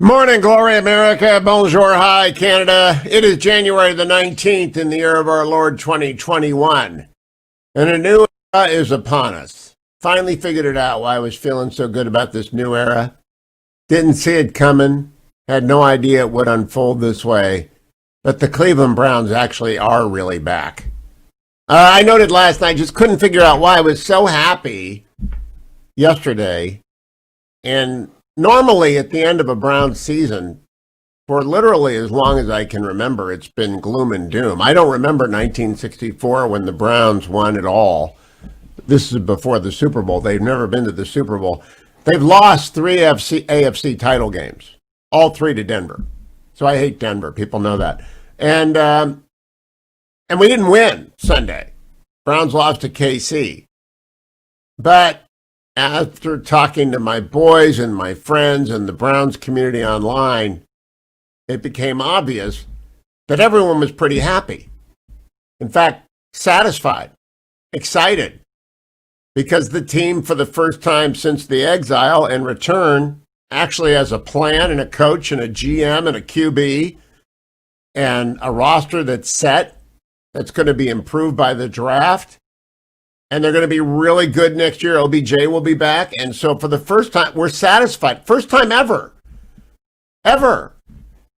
Morning, glory, America. Bonjour, hi, Canada. It is January the 19th in the year of our Lord 2021. And a new era is upon us. Finally figured it out why I was feeling so good about this new era. Didn't see it coming. Had no idea it would unfold this way. But the Cleveland Browns actually are really back. I noted last night, just couldn't figure out why I was so happy yesterday. And normally, at the end of a Browns season, for literally as long as I can remember, it's been gloom and doom. I don't remember 1964 when the Browns won it all. This is before the Super Bowl. They've never been to the Super Bowl. They've lost three AFC title games, all three to Denver. So I hate Denver. People know that. And we didn't win Sunday. Browns lost to KC. But after talking to my boys and my friends and the Browns community online, it became obvious that everyone was pretty happy. In fact, satisfied, excited, because the team, for the first time since the exile and return, actually has a plan and a coach and a GM and a QB and a roster that's set, that's going to be improved by the draft. And they're going to be really good next year. OBJ will be back. And so for the first time, we're satisfied. First time ever. Ever.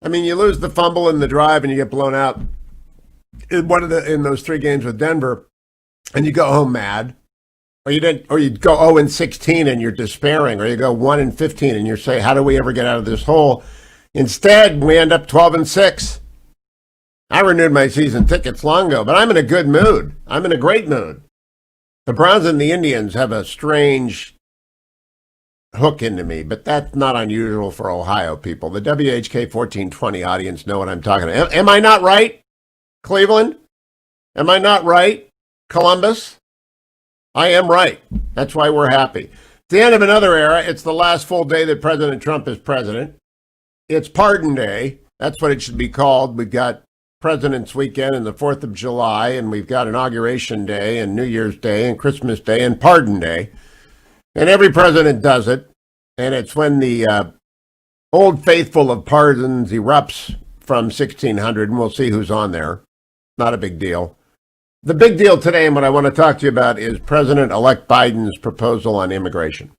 I mean, you lose the fumble in the drive and you get blown out in those three games with Denver, and you go home mad. Or you go 0-16 and you're despairing, or you go 1-15 and you say, how do we ever get out of this hole? Instead, we end up 12-6. I renewed my season tickets long ago, but I'm in a good mood. I'm in a great mood. The Browns and the Indians have a strange hook into me, but that's not unusual for Ohio people. The WHK 1420 audience know what I'm talking about. Am I not right, Cleveland? Am I not right, Columbus? I am right. That's why we're happy. At the end of another era, it's the last full day that President Trump is president. It's Pardon Day. That's what it should be called. We've got President's Weekend and the 4th of July, and we've got Inauguration Day and New Year's Day and Christmas Day and Pardon Day. And every president does it. And it's when the old faithful of pardons erupts from 1600, and we'll see who's on there. Not a big deal. The big deal today, and what I want to talk to you about, is President-elect Biden's proposal on immigration.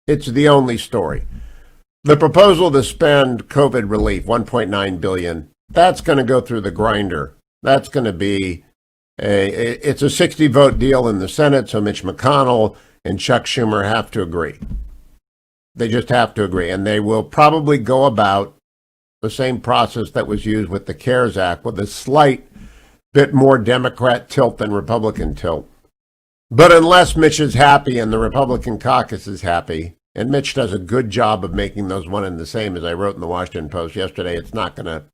It's the only story. The proposal to spend COVID relief, $1.9 billion, that's going to go through the grinder. That's going to be it's a 60-vote deal in the Senate, so Mitch McConnell and Chuck Schumer have to agree. They just have to agree, and they will probably go about the same process that was used with the CARES Act, with a slight bit more Democrat tilt than Republican tilt. But unless Mitch is happy and the Republican caucus is happy, and Mitch does a good job of making those one and the same, as I wrote in the Washington Post yesterday, it's not going to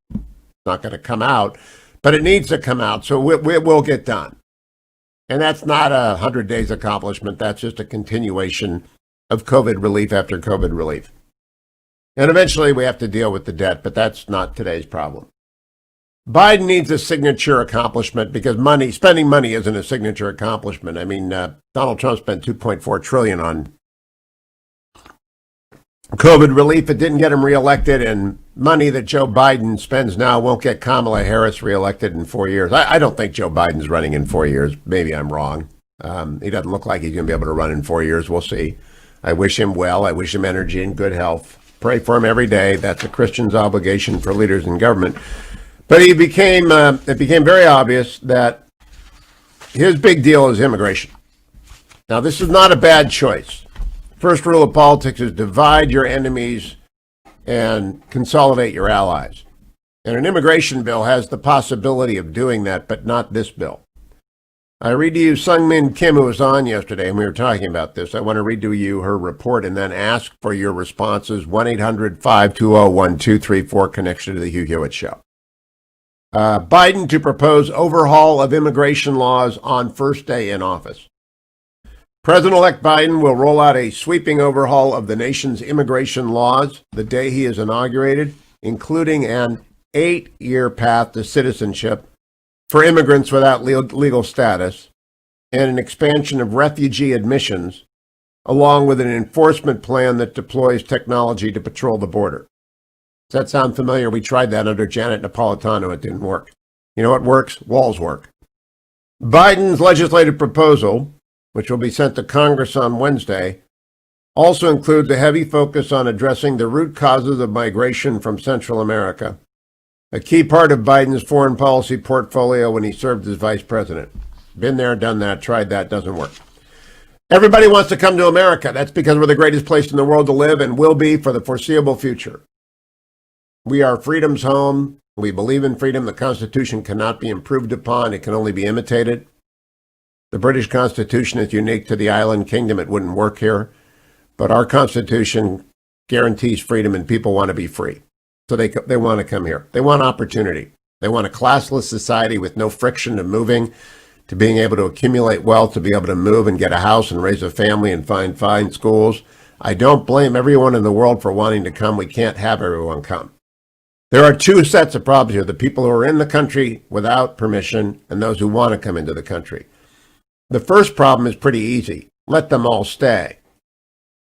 come out, but it needs to come out, so it will get done. And that's not a 100 days accomplishment. That's just a continuation of COVID relief after COVID relief. And eventually we have to deal with the debt, but that's not today's problem. Biden needs a signature accomplishment because spending money isn't a signature accomplishment. I mean, Donald Trump spent $2.4 trillion on COVID relief. It didn't get him reelected, and money that Joe Biden spends now won't get Kamala Harris reelected in 4 years. I don't think Joe Biden's running in 4 years. Maybe I'm wrong. He doesn't look like he's going to be able to run in 4 years. We'll see. I wish him well. I wish him energy and good health. Pray for him every day. That's a Christian's obligation for leaders in government. But it became very obvious that his big deal is immigration. Now, this is not a bad choice. First rule of politics is divide your enemies and consolidate your allies. And an immigration bill has the possibility of doing that, but not this bill. I read to you Sung-Min Kim, who was on yesterday, and we were talking about this. I want to read to you her report and then ask for your responses. 1-800-520-1234, connection to the Hugh Hewitt Show. Biden to propose overhaul of immigration laws on first day in office. President-elect Biden will roll out a sweeping overhaul of the nation's immigration laws the day he is inaugurated, including an 8-year path to citizenship for immigrants without legal status and an expansion of refugee admissions, along with an enforcement plan that deploys technology to patrol the border. Does that sound familiar? We tried that under Janet Napolitano. It didn't work. You know what works? Walls work. Biden's legislative proposal, which will be sent to Congress on Wednesday, also includes a heavy focus on addressing the root causes of migration from Central America, a key part of Biden's foreign policy portfolio when he served as vice president. Been there, done that, tried that, doesn't work. Everybody wants to come to America. That's because we're the greatest place in the world to live and will be for the foreseeable future. We are freedom's home. We believe in freedom. The Constitution cannot be improved upon. It can only be imitated. The British Constitution is unique to the island kingdom. It wouldn't work here. But our Constitution guarantees freedom, and people want to be free. So they want to come here. They want opportunity. They want a classless society with no friction to moving, to being able to accumulate wealth, to be able to move and get a house and raise a family and find fine schools. I don't blame everyone in the world for wanting to come. We can't have everyone come. There are two sets of problems here: the people who are in the country without permission and those who want to come into the country. The first problem is pretty easy. Let them all stay.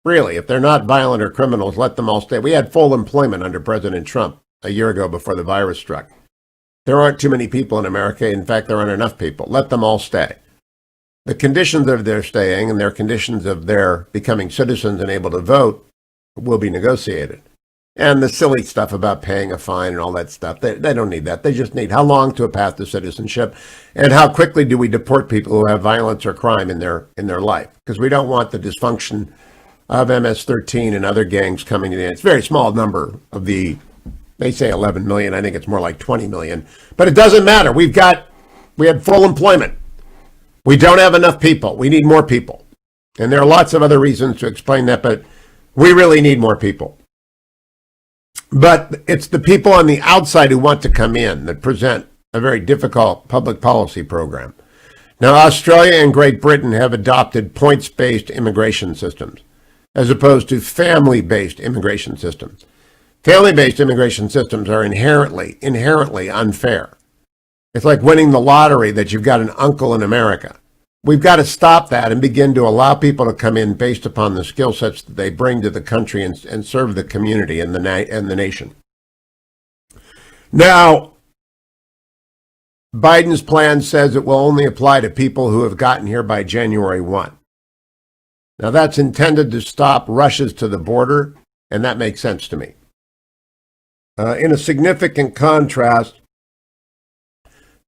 Really, if they're not violent or criminals, let them all stay. We had full employment under President Trump a year ago before the virus struck. There aren't too many people in America. In fact, there aren't enough people. Let them all stay. The conditions of their staying and their conditions of their becoming citizens and able to vote will be negotiated. And the silly stuff about paying a fine and all that stuff, they don't need that. They just need how long to a path to citizenship and how quickly do we deport people who have violence or crime in their life. Because we don't want the dysfunction of MS-13 and other gangs coming in. It's a very small number of they say 11 million. I think it's more like 20 million. But it doesn't matter. We have full employment. We don't have enough people. We need more people. And there are lots of other reasons to explain that, but we really need more people. But it's the people on the outside who want to come in that present a very difficult public policy program. Now, Australia and Great Britain have adopted points-based immigration systems as opposed to family-based immigration systems. Family-based immigration systems are inherently unfair. It's like winning the lottery that you've got an uncle in America. We've got to stop that and begin to allow people to come in based upon the skill sets that they bring to the country and serve the community and the nation. Now, Biden's plan says it will only apply to people who have gotten here by January 1. Now, that's intended to stop rushes to the border, and that makes sense to me. In a significant contrast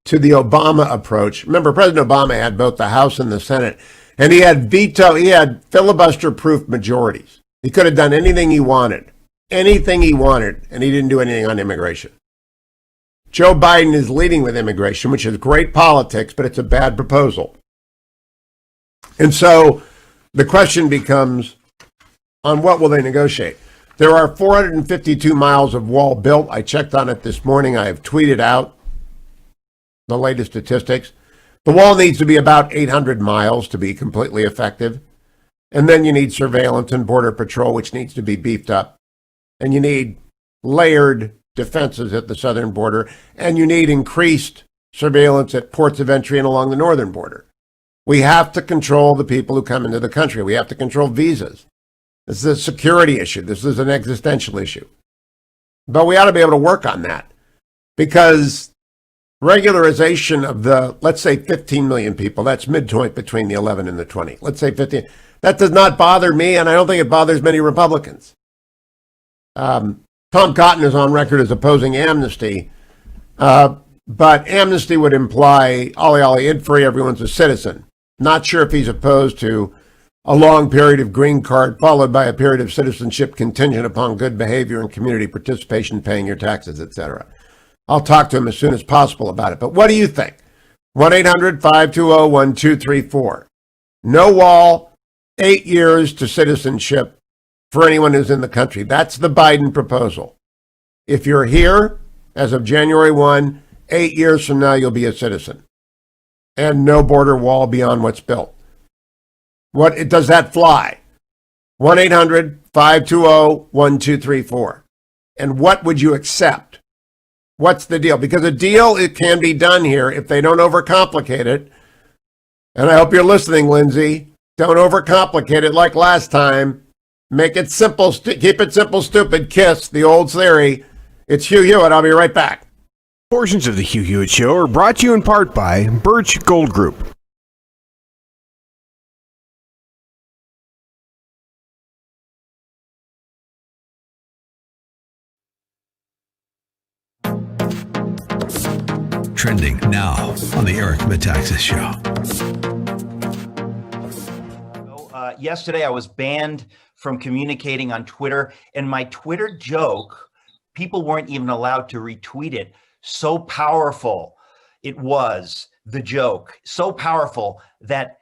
to the Obama approach. Remember, President Obama had both the House and the Senate, and he had filibuster-proof majorities. He could have done anything he wanted, and he didn't do anything on immigration. Joe Biden is leading with immigration, which is great politics, but it's a bad proposal. And so the question becomes, on what will they negotiate? There are 452 miles of wall built. I checked on it this morning. I have tweeted out the latest statistics. The wall needs to be about 800 miles to be completely effective. And then you need surveillance and border patrol, which needs to be beefed up. And you need layered defenses at the southern border. And you need increased surveillance at ports of entry and along the northern border. We have to control the people who come into the country. We have to control visas. This is a security issue. This is an existential issue. But we ought to be able to work on that, because regularization of the, let's say, 15 million people, that's midpoint between the 11 and the 20. Let's say 15. That does not bother me, and I don't think it bothers many Republicans. Tom Cotton is on record as opposing amnesty, but amnesty would imply ollie free, everyone's a citizen. Not sure if he's opposed to a long period of green card followed by a period of citizenship contingent upon good behavior and community participation, paying your taxes, etc. I'll talk to him as soon as possible about it. But what do you think? 1-800-520-1234. No wall, 8 years to citizenship for anyone who's in the country. That's the Biden proposal. If you're here as of January 1, 8 years from now, you'll be a citizen. And no border wall beyond what's built. Does that fly? 1-800-520-1234. And what would you accept? What's the deal? Because a deal, it can be done here if they don't overcomplicate it. And I hope you're listening, Lindsay. Don't overcomplicate it like last time. Make it simple. Keep it simple, stupid. KISS, the old theory. It's Hugh Hewitt. I'll be right back. Portions of the Hugh Hewitt Show are brought to you in part by Birch Gold Group. Trending now on the Eric Metaxas Show. Yesterday, I was banned from communicating on Twitter, and my Twitter joke, people weren't even allowed to retweet it. So powerful it was, the joke, so powerful that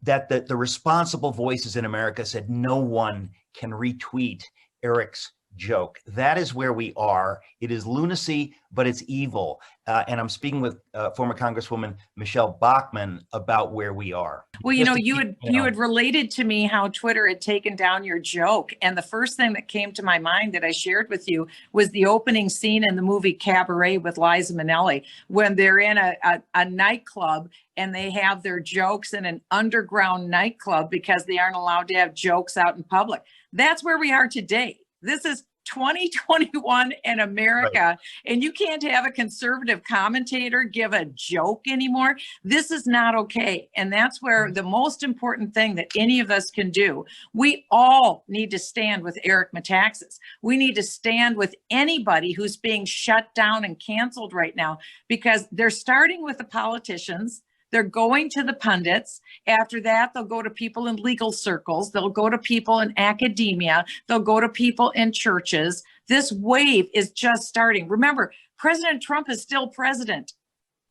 the responsible voices in America said no one can retweet Eric's joke. That is where we are. It is lunacy, but it's evil. And I'm speaking with former Congresswoman Michelle Bachmann about where we are. Well, you had related to me how Twitter had taken down your joke. And the first thing that came to my mind that I shared with you was the opening scene in the movie Cabaret with Liza Minnelli, when they're in a nightclub and they have their jokes in an underground nightclub because they aren't allowed to have jokes out in public. That's where we are today. This is 2021 in America, right. And you can't have a conservative commentator give a joke anymore. This is not okay. And that's where the most important thing that any of us can do, we all need to stand with Eric Metaxas. We need to stand with anybody who's being shut down and canceled right now, because they're starting with the politicians. They're going to the pundits. After that, they'll go to people in legal circles. They'll go to people in academia. They'll go to people in churches. This wave is just starting. Remember, President Trump is still president,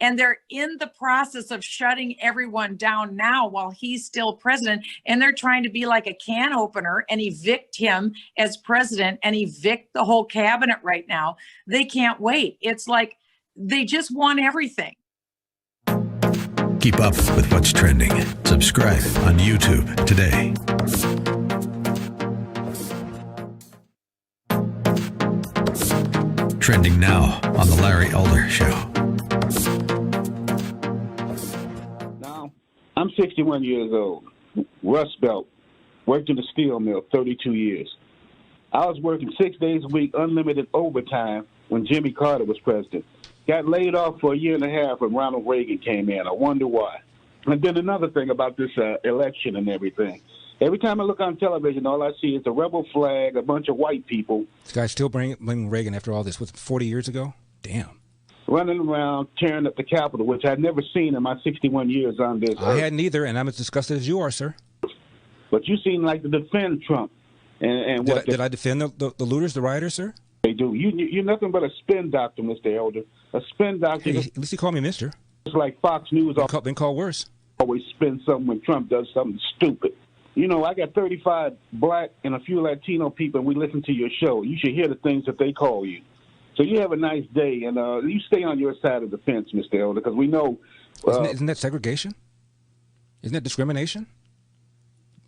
and they're in the process of shutting everyone down now while he's still president. And they're trying to be like a can opener and evict him as president and evict the whole cabinet right now. They can't wait. It's like they just want everything. Keep up with what's trending. Subscribe on YouTube today. Trending now on the Larry Elder Show. Now, I'm 61 years old. Rust Belt. Worked in the steel mill 32 years. I was working 6 days a week, unlimited overtime, when Jimmy Carter was president. Got laid off for a year and a half when Ronald Reagan came in. I wonder why. And then another thing about this election and everything. Every time I look on television, all I see is a rebel flag, a bunch of white people. This guy's still blaming Reagan after all this. Was it 40 years ago? Damn. Running around, tearing up the Capitol, which I'd never seen in my 61 years on this I hadn't either, and I'm as disgusted as you are, sir. But you seem like to defend Trump. And did I defend the looters, the rioters, sir? They do. You're nothing but a spin doctor, Mr. Elder. A spin doctor. Hey, at least he called me mister. It's like Fox News. Been called worse. Always spin something when Trump does something stupid. You know, I got 35 black and a few Latino people, and we listen to your show. You should hear the things that they call you. So you have a nice day, and you stay on your side of the fence, Mr. Elder, because we know. Isn't that segregation? Isn't that discrimination?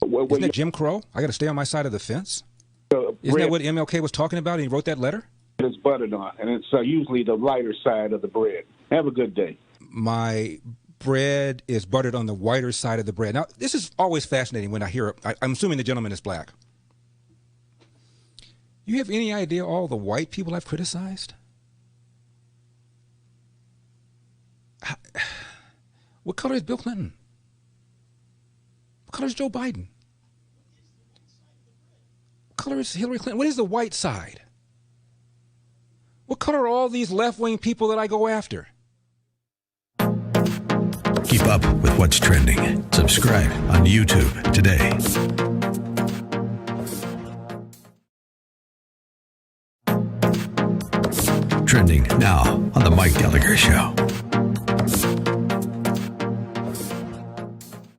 Isn't that Jim Crow? I got to stay on my side of the fence? Isn't that what MLK was talking about, and he wrote that letter? It's buttered on, and it's usually the lighter side of the bread. Have a good day. My bread is buttered on the whiter side of the bread. Now, this is always fascinating when I hear I'm assuming the gentleman is black. You have any idea all the white people I've criticized? What color is Bill Clinton? What color is Joe Biden? What color is Hillary Clinton? What is the white side? What color are all these left-wing people that I go after? Keep up with what's trending. Subscribe on YouTube today. Trending now on the Mike Gallagher Show.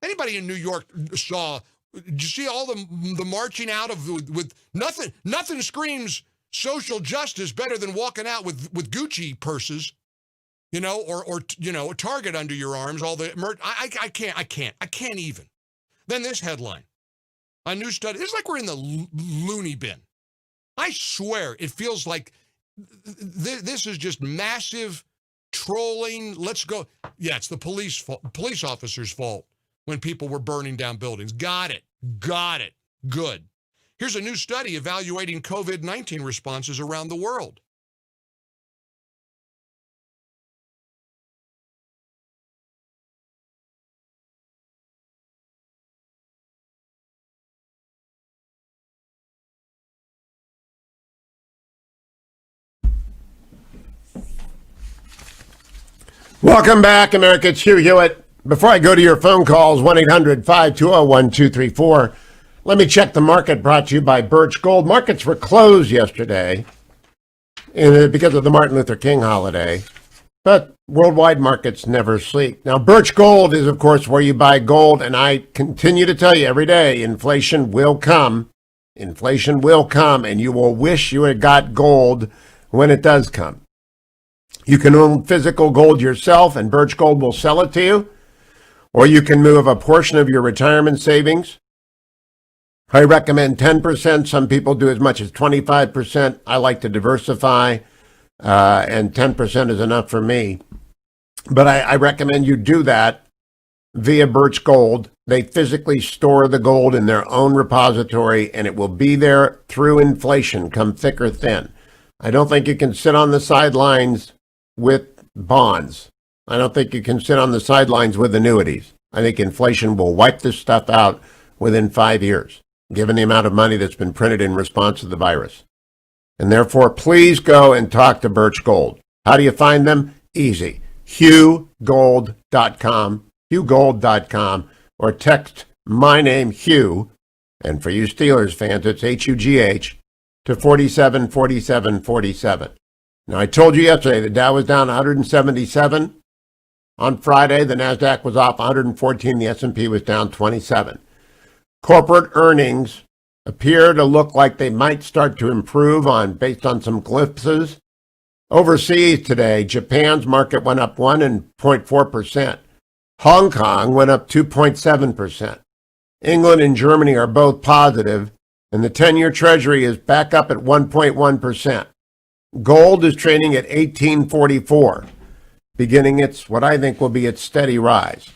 Anybody in New York saw? Did you see all the marching out of with nothing? Nothing screams social justice better than walking out with Gucci purses, you know, or you know, a Target under your arms. All the I can't even. Then this headline, a new study. It's like we're in the loony bin. I swear, it feels like this is just massive trolling. Let's go. Yeah, it's the police officers' fault when people were burning down buildings. Got it. Good. Here's a new study evaluating COVID-19 responses around the world. Welcome back, America. It's Hugh Hewitt. Before I go to your phone calls, 1-800-520-1234, let me check the market, brought to you by Birch Gold. Markets were closed yesterday because of the Martin Luther King holiday, but worldwide markets never sleep. Now, Birch Gold is, of course, where you buy gold, and I continue to tell you every day, inflation will come. Inflation will come, and you will wish you had got gold when it does come. You can own physical gold yourself, and Birch Gold will sell it to you, or you can move a portion of your retirement savings. I recommend 10%. Some people do as much as 25%. I like to diversify, and 10% is enough for me. But I recommend you do that via Birch Gold. They physically store the gold in their own repository, and it will be there through inflation, come thick or thin. I don't think you can sit on the sidelines with bonds. I don't think you can sit on the sidelines with annuities. I think inflation will wipe this stuff out within 5 years, given the amount of money that's been printed in response to the virus. And therefore, please go and talk to Birch Gold. How do you find them? Easy. HughGold.com, HughGold.com, or text my name, Hugh, and for you Steelers fans, it's H-U-G-H, to 474747. Now, I told you yesterday the Dow was down 177. On Friday, the NASDAQ was off 114. The S&P was down 27. Corporate earnings appear to look like they might start to improve based on some glimpses. Overseas today, Japan's market went up 1.4%. Hong Kong went up 2.7%. England and Germany are both positive, and the 10-year Treasury is back up at 1.1%. Gold is trading at 1844, beginning what I think will be its steady rise.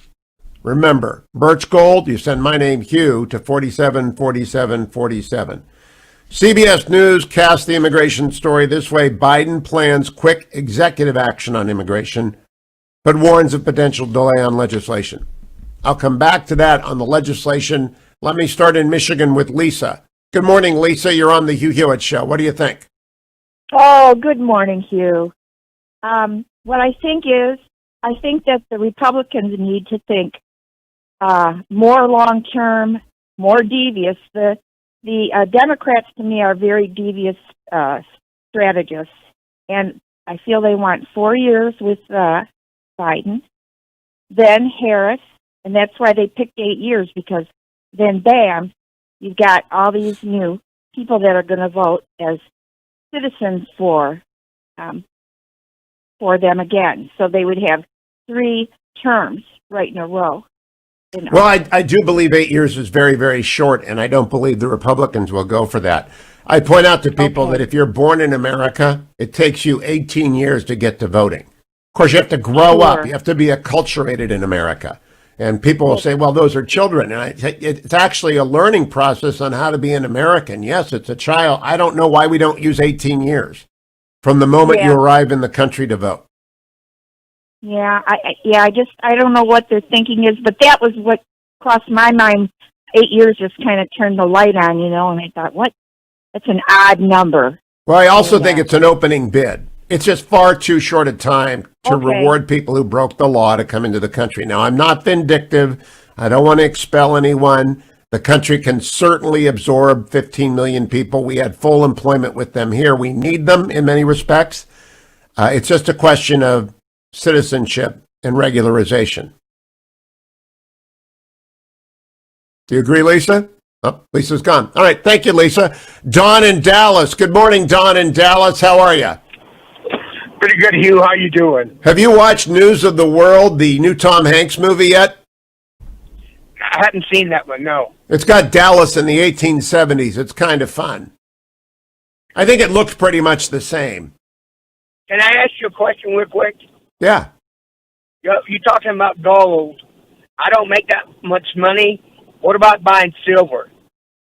Remember, Birch Gold, you send my name, Hugh, to 474747. CBS News casts the immigration story this way: Biden plans quick executive action on immigration, but warns of potential delay on legislation. I'll come back to that on the legislation. Let me start in Michigan with Lisa. Good morning, Lisa. You're on the Hugh Hewitt Show. What do you think? Oh, good morning, Hugh. What I think that the Republicans need to think more long-term, more devious. The Democrats, to me, are very devious strategists, and I feel they want 4 years with Biden, then Harris, and that's why they picked 8 years, because then, bam, you've got all these new people that are going to vote as citizens for them again. So they would have 3 terms right in a row. Well, I do believe 8 years is very, very short, and I don't believe the Republicans will go for that. I point out to people that if you're born in America, it takes you 18 years to get to voting. Of course, you have to grow up. You have to be acculturated in America. And people will say, well, those are children. And it's actually a learning process on how to be an American. Yes, it's a child. I don't know why we don't use 18 years from the moment you arrive in the country to vote. Yeah, I don't know what their thinking is, but that was what crossed my mind. 8 years just kind of turned the light on, and I thought, what? That's an odd number. Well, I also think it's an opening bid. It's just far too short a time to reward people who broke the law to come into the country. Now, I'm not vindictive. I don't want to expel anyone. The country can certainly absorb 15 million people. We had full employment with them here. We need them in many respects. It's just a question of citizenship and regularization. Do you agree, Lisa? Oh, Lisa's gone. All right. Thank you, Lisa. Don in Dallas. Good morning, Don in Dallas. How are you? Pretty good, Hugh. How you doing? Have you watched News of the World, the new Tom Hanks movie, yet? I hadn't seen that one, no. It's got Dallas in the 1870s. It's kind of fun. I think it looks pretty much the same. Can I ask you a question real quick? Yeah. You're talking about gold. I don't make that much money. What about buying silver?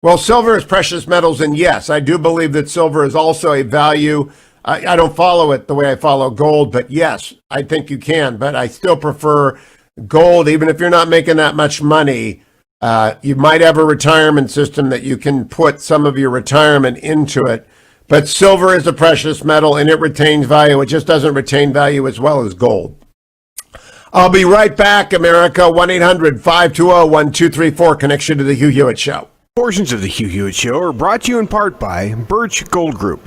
Well, silver is precious metals, and yes, I do believe that silver is also a value. I don't follow it the way I follow gold, but yes, I think you can. But I still prefer gold, even if you're not making that much money. You might have a retirement system that you can put some of your retirement into it. But silver is a precious metal, and it retains value. It just doesn't retain value as well as gold. I'll be right back, America. 1-800-520-1234. Connection to the Hugh Hewitt Show. Portions of the Hugh Hewitt Show are brought to you in part by Birch Gold Group.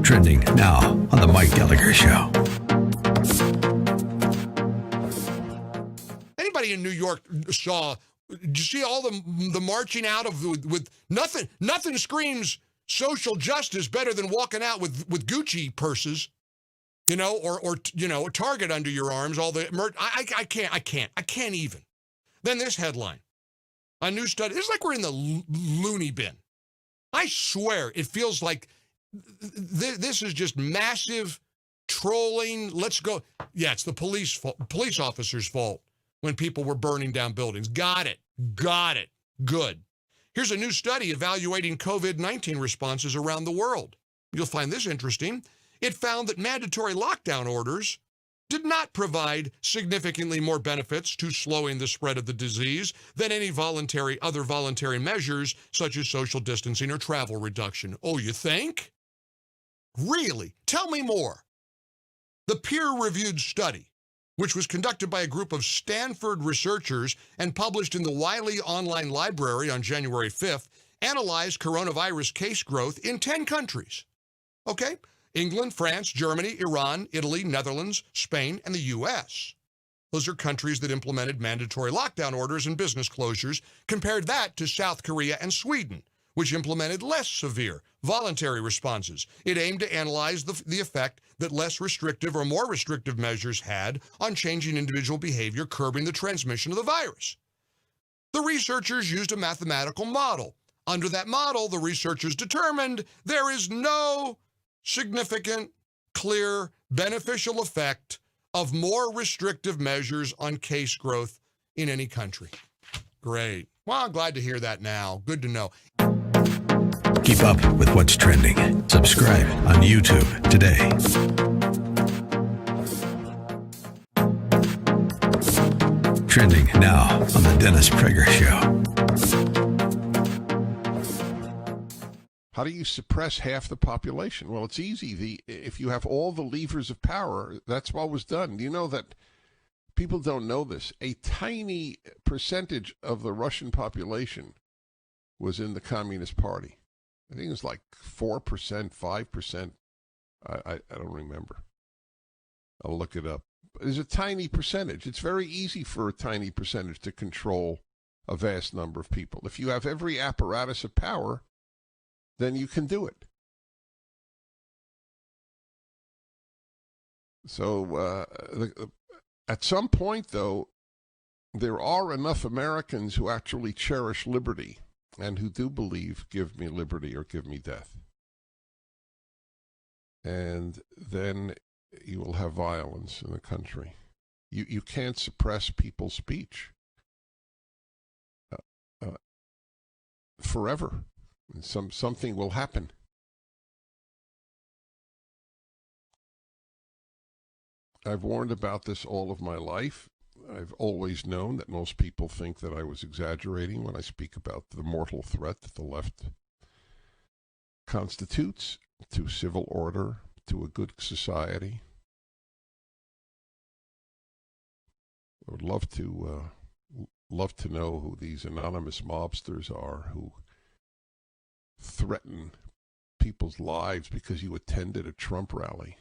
Trending now on The Mike Gallagher Show. Anybody in New York saw, did you see all the marching out of with nothing screams social justice better than walking out with Gucci purses, or a Target under your arms, all the I can't even. Then this headline, a new study, it's like we're in the loony bin. I swear it feels like this is just massive trolling. Let's go. Yeah, it's the police officers' fault when people were burning down buildings. Got it. Good. Here's a new study evaluating COVID-19 responses around the world. You'll find this interesting. It found that mandatory lockdown orders did not provide significantly more benefits to slowing the spread of the disease than any other voluntary measures such as social distancing or travel reduction. Oh, you think? Really? Tell me more. The peer-reviewed study, which was conducted by a group of Stanford researchers and published in the Wiley Online Library on January 5th, analyzed coronavirus case growth in 10 countries. Okay? England, France, Germany, Iran, Italy, Netherlands, Spain, and the U.S. Those are countries that implemented mandatory lockdown orders and business closures. Compared that to South Korea and Sweden, which implemented less severe voluntary responses. It aimed to analyze the effect that less restrictive or more restrictive measures had on changing individual behavior, curbing the transmission of the virus. The researchers used a mathematical model. Under that model, the researchers determined there is no significant, clear, beneficial effect of more restrictive measures on case growth in any country. Great. Well, I'm glad to hear that now. Good to know. Keep up with what's trending. Subscribe on YouTube today. Trending now on The Dennis Prager Show. How do you suppress half the population? Well, it's easy. If you have all the levers of power, that's what was done. Do you know that people don't know this? A tiny percentage of the Russian population was in the Communist Party. I think it was like 4%, 5%. I don't remember. I'll look it up. It's a tiny percentage. It's very easy for a tiny percentage to control a vast number of people. If you have every apparatus of power, then you can do it. So at some point, though, there are enough Americans who actually cherish liberty and who do believe, give me liberty or give me death. And then you will have violence in the country. You can't suppress people's speech forever. Something will happen. I've warned about this all of my life. I've always known that most people think that I was exaggerating when I speak about the mortal threat that the left constitutes to civil order, to a good society. I would love to know who these anonymous mobsters are who threaten people's lives because you attended a Trump rally.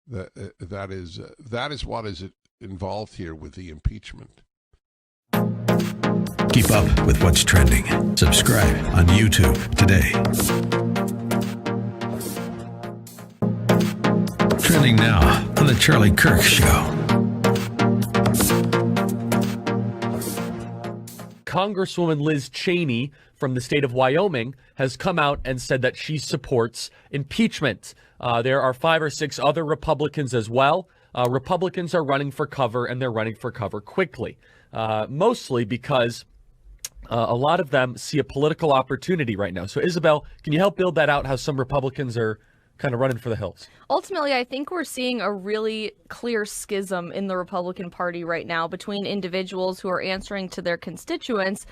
That is what is involved here with the impeachment. Keep up with what's trending. Subscribe on YouTube today. trending now on The Charlie Kirk Show. Congresswoman Liz Cheney from the state of Wyoming has come out and said that she supports impeachment. There are 5 or 6 other Republicans as well. Republicans are running for cover, and they're running for cover quickly, mostly because a lot of them see a political opportunity right now. So, Isabel, can you help build that out, how some Republicans are kind of running for the hills? Ultimately, I think we're seeing a really clear schism in the Republican Party right now between individuals who are answering to their constituents,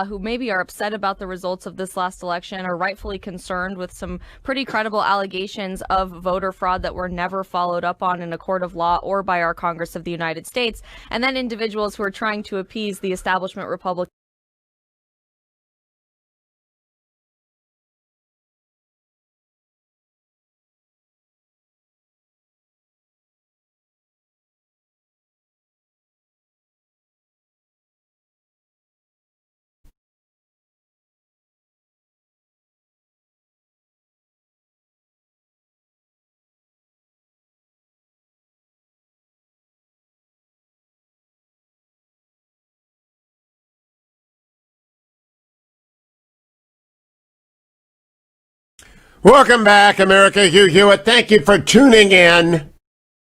who maybe are upset about the results of this last election, are rightfully concerned with some pretty credible allegations of voter fraud that were never followed up on in a court of law or by our Congress of the United States, and then individuals who are trying to appease the establishment Republican. Welcome back, America. Hugh Hewitt. Thank you for tuning in.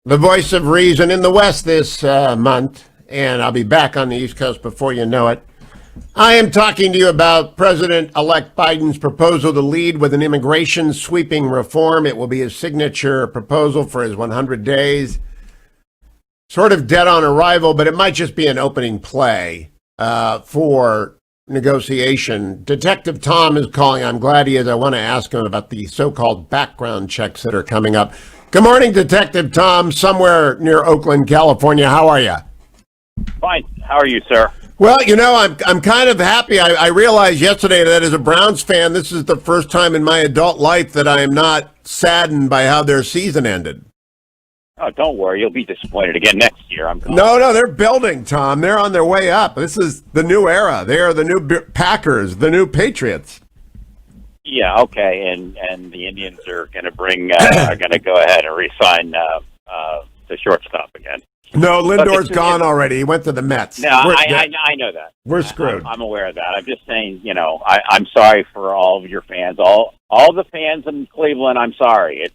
The voice of reason in the West this month, and I'll be back on the East Coast before you know it. I am talking to you about President-elect Biden's proposal to lead with an immigration sweeping reform. It will be his signature proposal for his 100 days. Sort of dead on arrival, but it might just be an opening play for negotiation. Detective Tom is calling. I'm glad he is. I want to ask him about the so-called background checks that are coming up. Good morning, Detective Tom, somewhere near Oakland, California. How are you? Fine. How are you, sir? Well, you know, I'm kind of happy. I realized yesterday that as a Browns fan, this is the first time in my adult life that I am not saddened by how their season ended. Oh, don't worry. You'll be disappointed again next year. No, they're building, Tom. They're on their way up. This is the new era. They are the new Packers, the new Patriots. Yeah, okay. And the Indians are going to are going to go ahead and re-sign the shortstop again. No, Lindor's gone already. He went to the Mets. No, I know that. We're screwed. I'm aware of that. I'm just saying, you know, I'm sorry for all of your fans. All the fans in Cleveland, I'm sorry.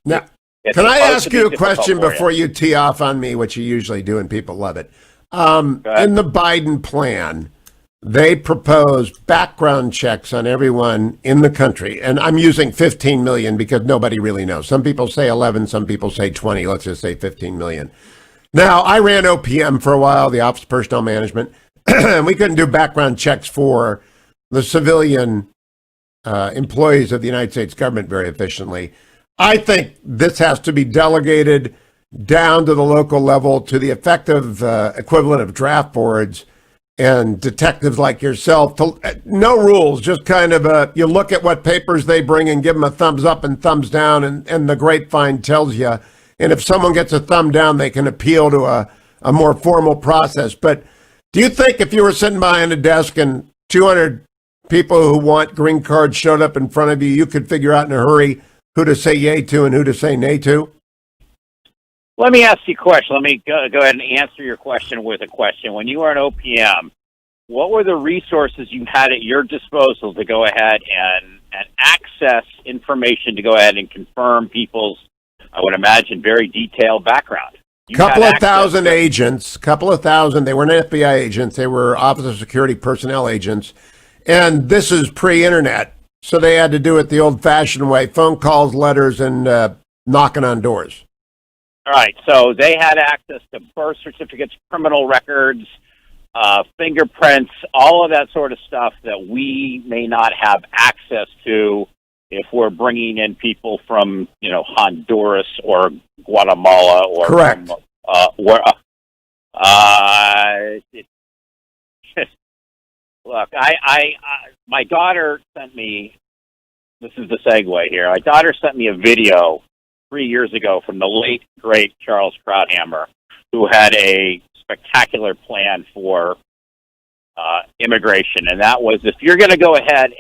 Can I ask you a question before you tee off on me, which you usually do, and people love it? In the Biden plan, they propose background checks on everyone in the country. And I'm using 15 million because nobody really knows. Some people say 11, some people say 20. Let's just say 15 million. Now, I ran OPM for a while, the Office of Personnel Management, and we couldn't do background checks for the civilian employees of the United States government very efficiently. I think this has to be delegated down to the local level to the effective equivalent of draft boards and detectives like yourself. No rules, just kind of you look at what papers they bring and give them a thumbs up and thumbs down, and the grapevine tells you. And if someone gets a thumb down, they can appeal to a more formal process. But do you think if you were sitting behind a desk and 200 people who want green cards showed up in front of you, you could figure out in a hurry who to say yay to and who to say nay to? Let me ask you a question. Let me go ahead and answer your question with a question. When you were at OPM, what were the resources you had at your disposal to go ahead and access information to go ahead and confirm people's, I would imagine, very detailed background? Couple of thousand agents, they weren't FBI agents, they were Office of Security Personnel agents. And this is pre-internet. So they had to do it the old-fashioned way, phone calls, letters, and knocking on doors. All right, so they had access to birth certificates, criminal records, fingerprints, all of that sort of stuff that we may not have access to if we're bringing in people from, you know, Honduras or Guatemala or correct. Look, my daughter sent me, this is the segue here, my daughter sent me a video 3 years ago from the late, great Charles Krauthammer, who had a spectacular plan for immigration, and that was if you're going to go ahead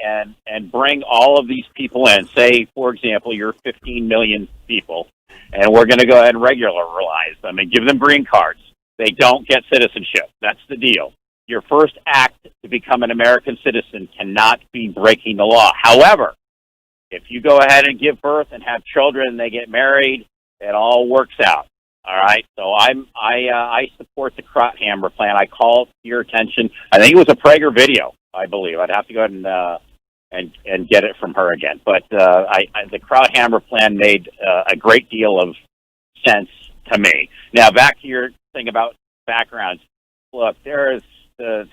and bring all of these people in, say, for example, you're 15 million people, and we're going to go ahead and regularize them and give them green cards. They don't get citizenship. That's the deal. Your first act to become an American citizen cannot be breaking the law. However, if you go ahead and give birth and have children and they get married, it all works out. All right. So I support the Krauthammer plan. I call to your attention. I think it was a Prager video, I believe. I'd have to go ahead and get it from her again. But the Krauthammer plan made a great deal of sense to me. Now back to your thing about backgrounds. Look, there is the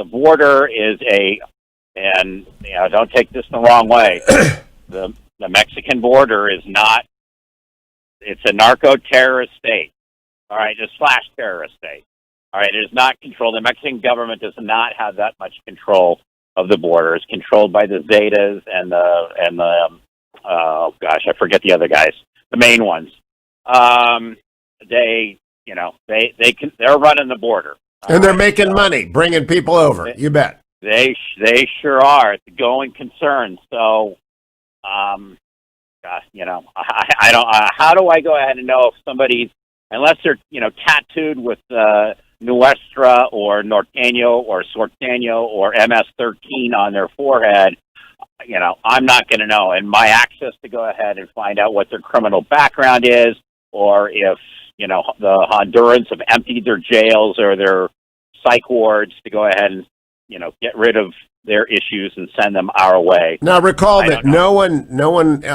border is and don't take this the wrong way. The Mexican border is not. It's a narco-terrorist state, all right, a /terrorist state, all right. It is not controlled. The Mexican government does not have that much control of the border. It's controlled by the Zetas and the oh gosh, I forget the other guys, the main ones. They're running the border, and they're making money, bringing people over. You bet. They sure are. It's a going concern. So, I don't. How do I go ahead and know if somebody's, unless they're tattooed with Nuestra or Norteño or Sorteño or MS-13 on their forehead? I'm not going to know. And my access to go ahead and find out what their criminal background is, or if the Hondurans have emptied their jails or their psych wards to go ahead and get rid of their issues and send them our way. Now recall that no one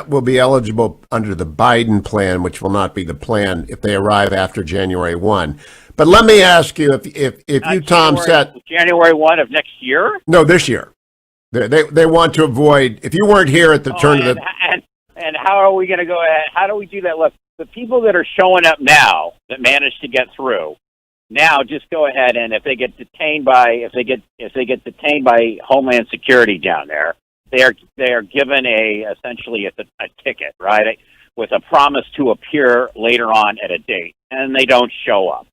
will be eligible under the Biden plan, which will not be the plan if they arrive after January 1. But let me ask you, if you, Tom, said January 1 of next year? No, this year. They want to avoid, if you weren't here at the turn of the... And how are we going to go ahead? How do we do that? Look, the people that are showing up now that managed to get through, now just go ahead and if they get detained by Homeland Security down there, they are given essentially a ticket, right, with a promise to appear later on at a date, and they don't show up.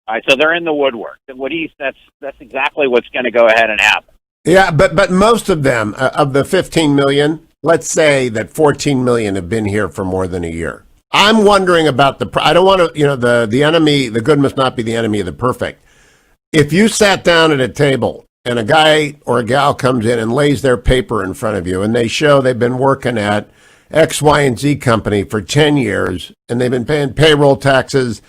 All right, so they're in the woodwork. That's exactly what's going to go ahead and happen. Yeah, but most of them, of the 15 million, let's say that 14 million have been here for more than a year. I'm wondering about I don't want to, the enemy, the good must not be the enemy of the perfect. If you sat down at a table and a guy or a gal comes in and lays their paper in front of you and they show they've been working at X, Y, and Z company for 10 years and they've been paying payroll taxes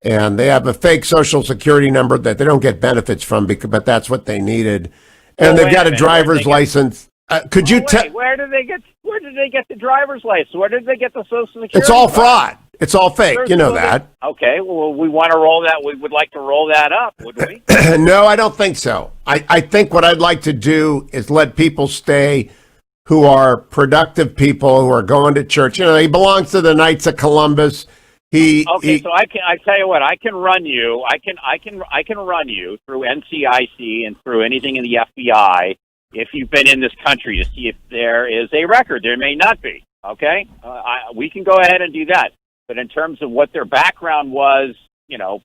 and they have a fake social security number that they don't get benefits from, but that's what they needed. And they've got a driver's license. Could you tell? Where did they get the driver's license? Where did they get the social security? It's all fraud. It's all fake. You know that. Okay. Well, we want to roll that. We would like to roll that up, would we? No, I don't think so. I think what I'd like to do is let people stay who are productive people who are going to church. He belongs to the Knights of Columbus. So I tell you what, I can run you. I can run you through NCIC and through anything in the FBI. If you've been in this country, to see if there is a record. There may not be, okay? We can go ahead and do that. But in terms of what their background was,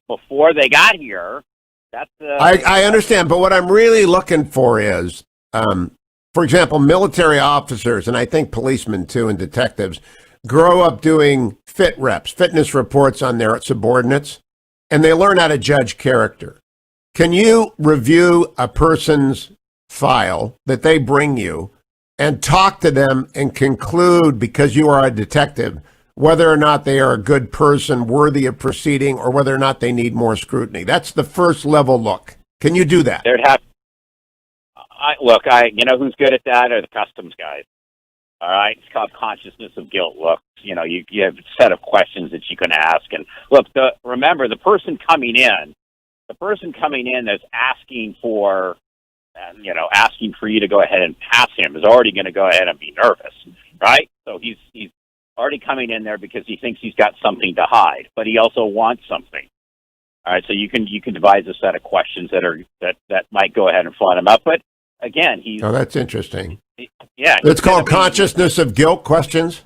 before they got here, that's... I understand, but what I'm really looking for is, for example, military officers, and I think policemen too, and detectives, grow up doing fitness reports on their subordinates, and they learn how to judge character. Can you review a person's file that they bring you and talk to them and conclude, because you are a detective, whether or not they are a good person worthy of proceeding or whether or not they need more scrutiny? That's the first level look. Can you do that? There'd have. Who's good at that are the customs guys. All right, it's called consciousness of guilt. Look, you have a set of questions that you can ask, and look. Remember, the person coming in that's asking for you to go ahead and pass him is already going to go ahead and be nervous, right? So he's already coming in there because he thinks he's got something to hide, but he also wants something. All right, so you can devise a set of questions that might go ahead and flood him up. But again, that's interesting. Yeah, it's called consciousness of guilt questions.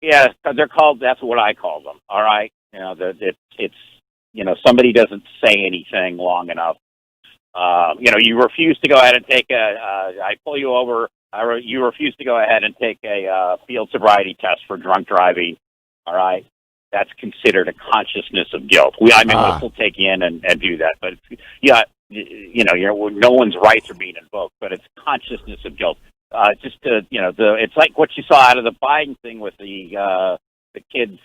Yeah, they're called. That's what I call them. All right, it's somebody doesn't say anything long enough. You refuse to go ahead and take I pull you over. You refuse to go ahead and take a field sobriety test for drunk driving. All right, that's considered a consciousness of guilt. We'll still take you in and do that, but no one's rights are being invoked, but it's consciousness of guilt. It's like what you saw out of the Biden thing with the kids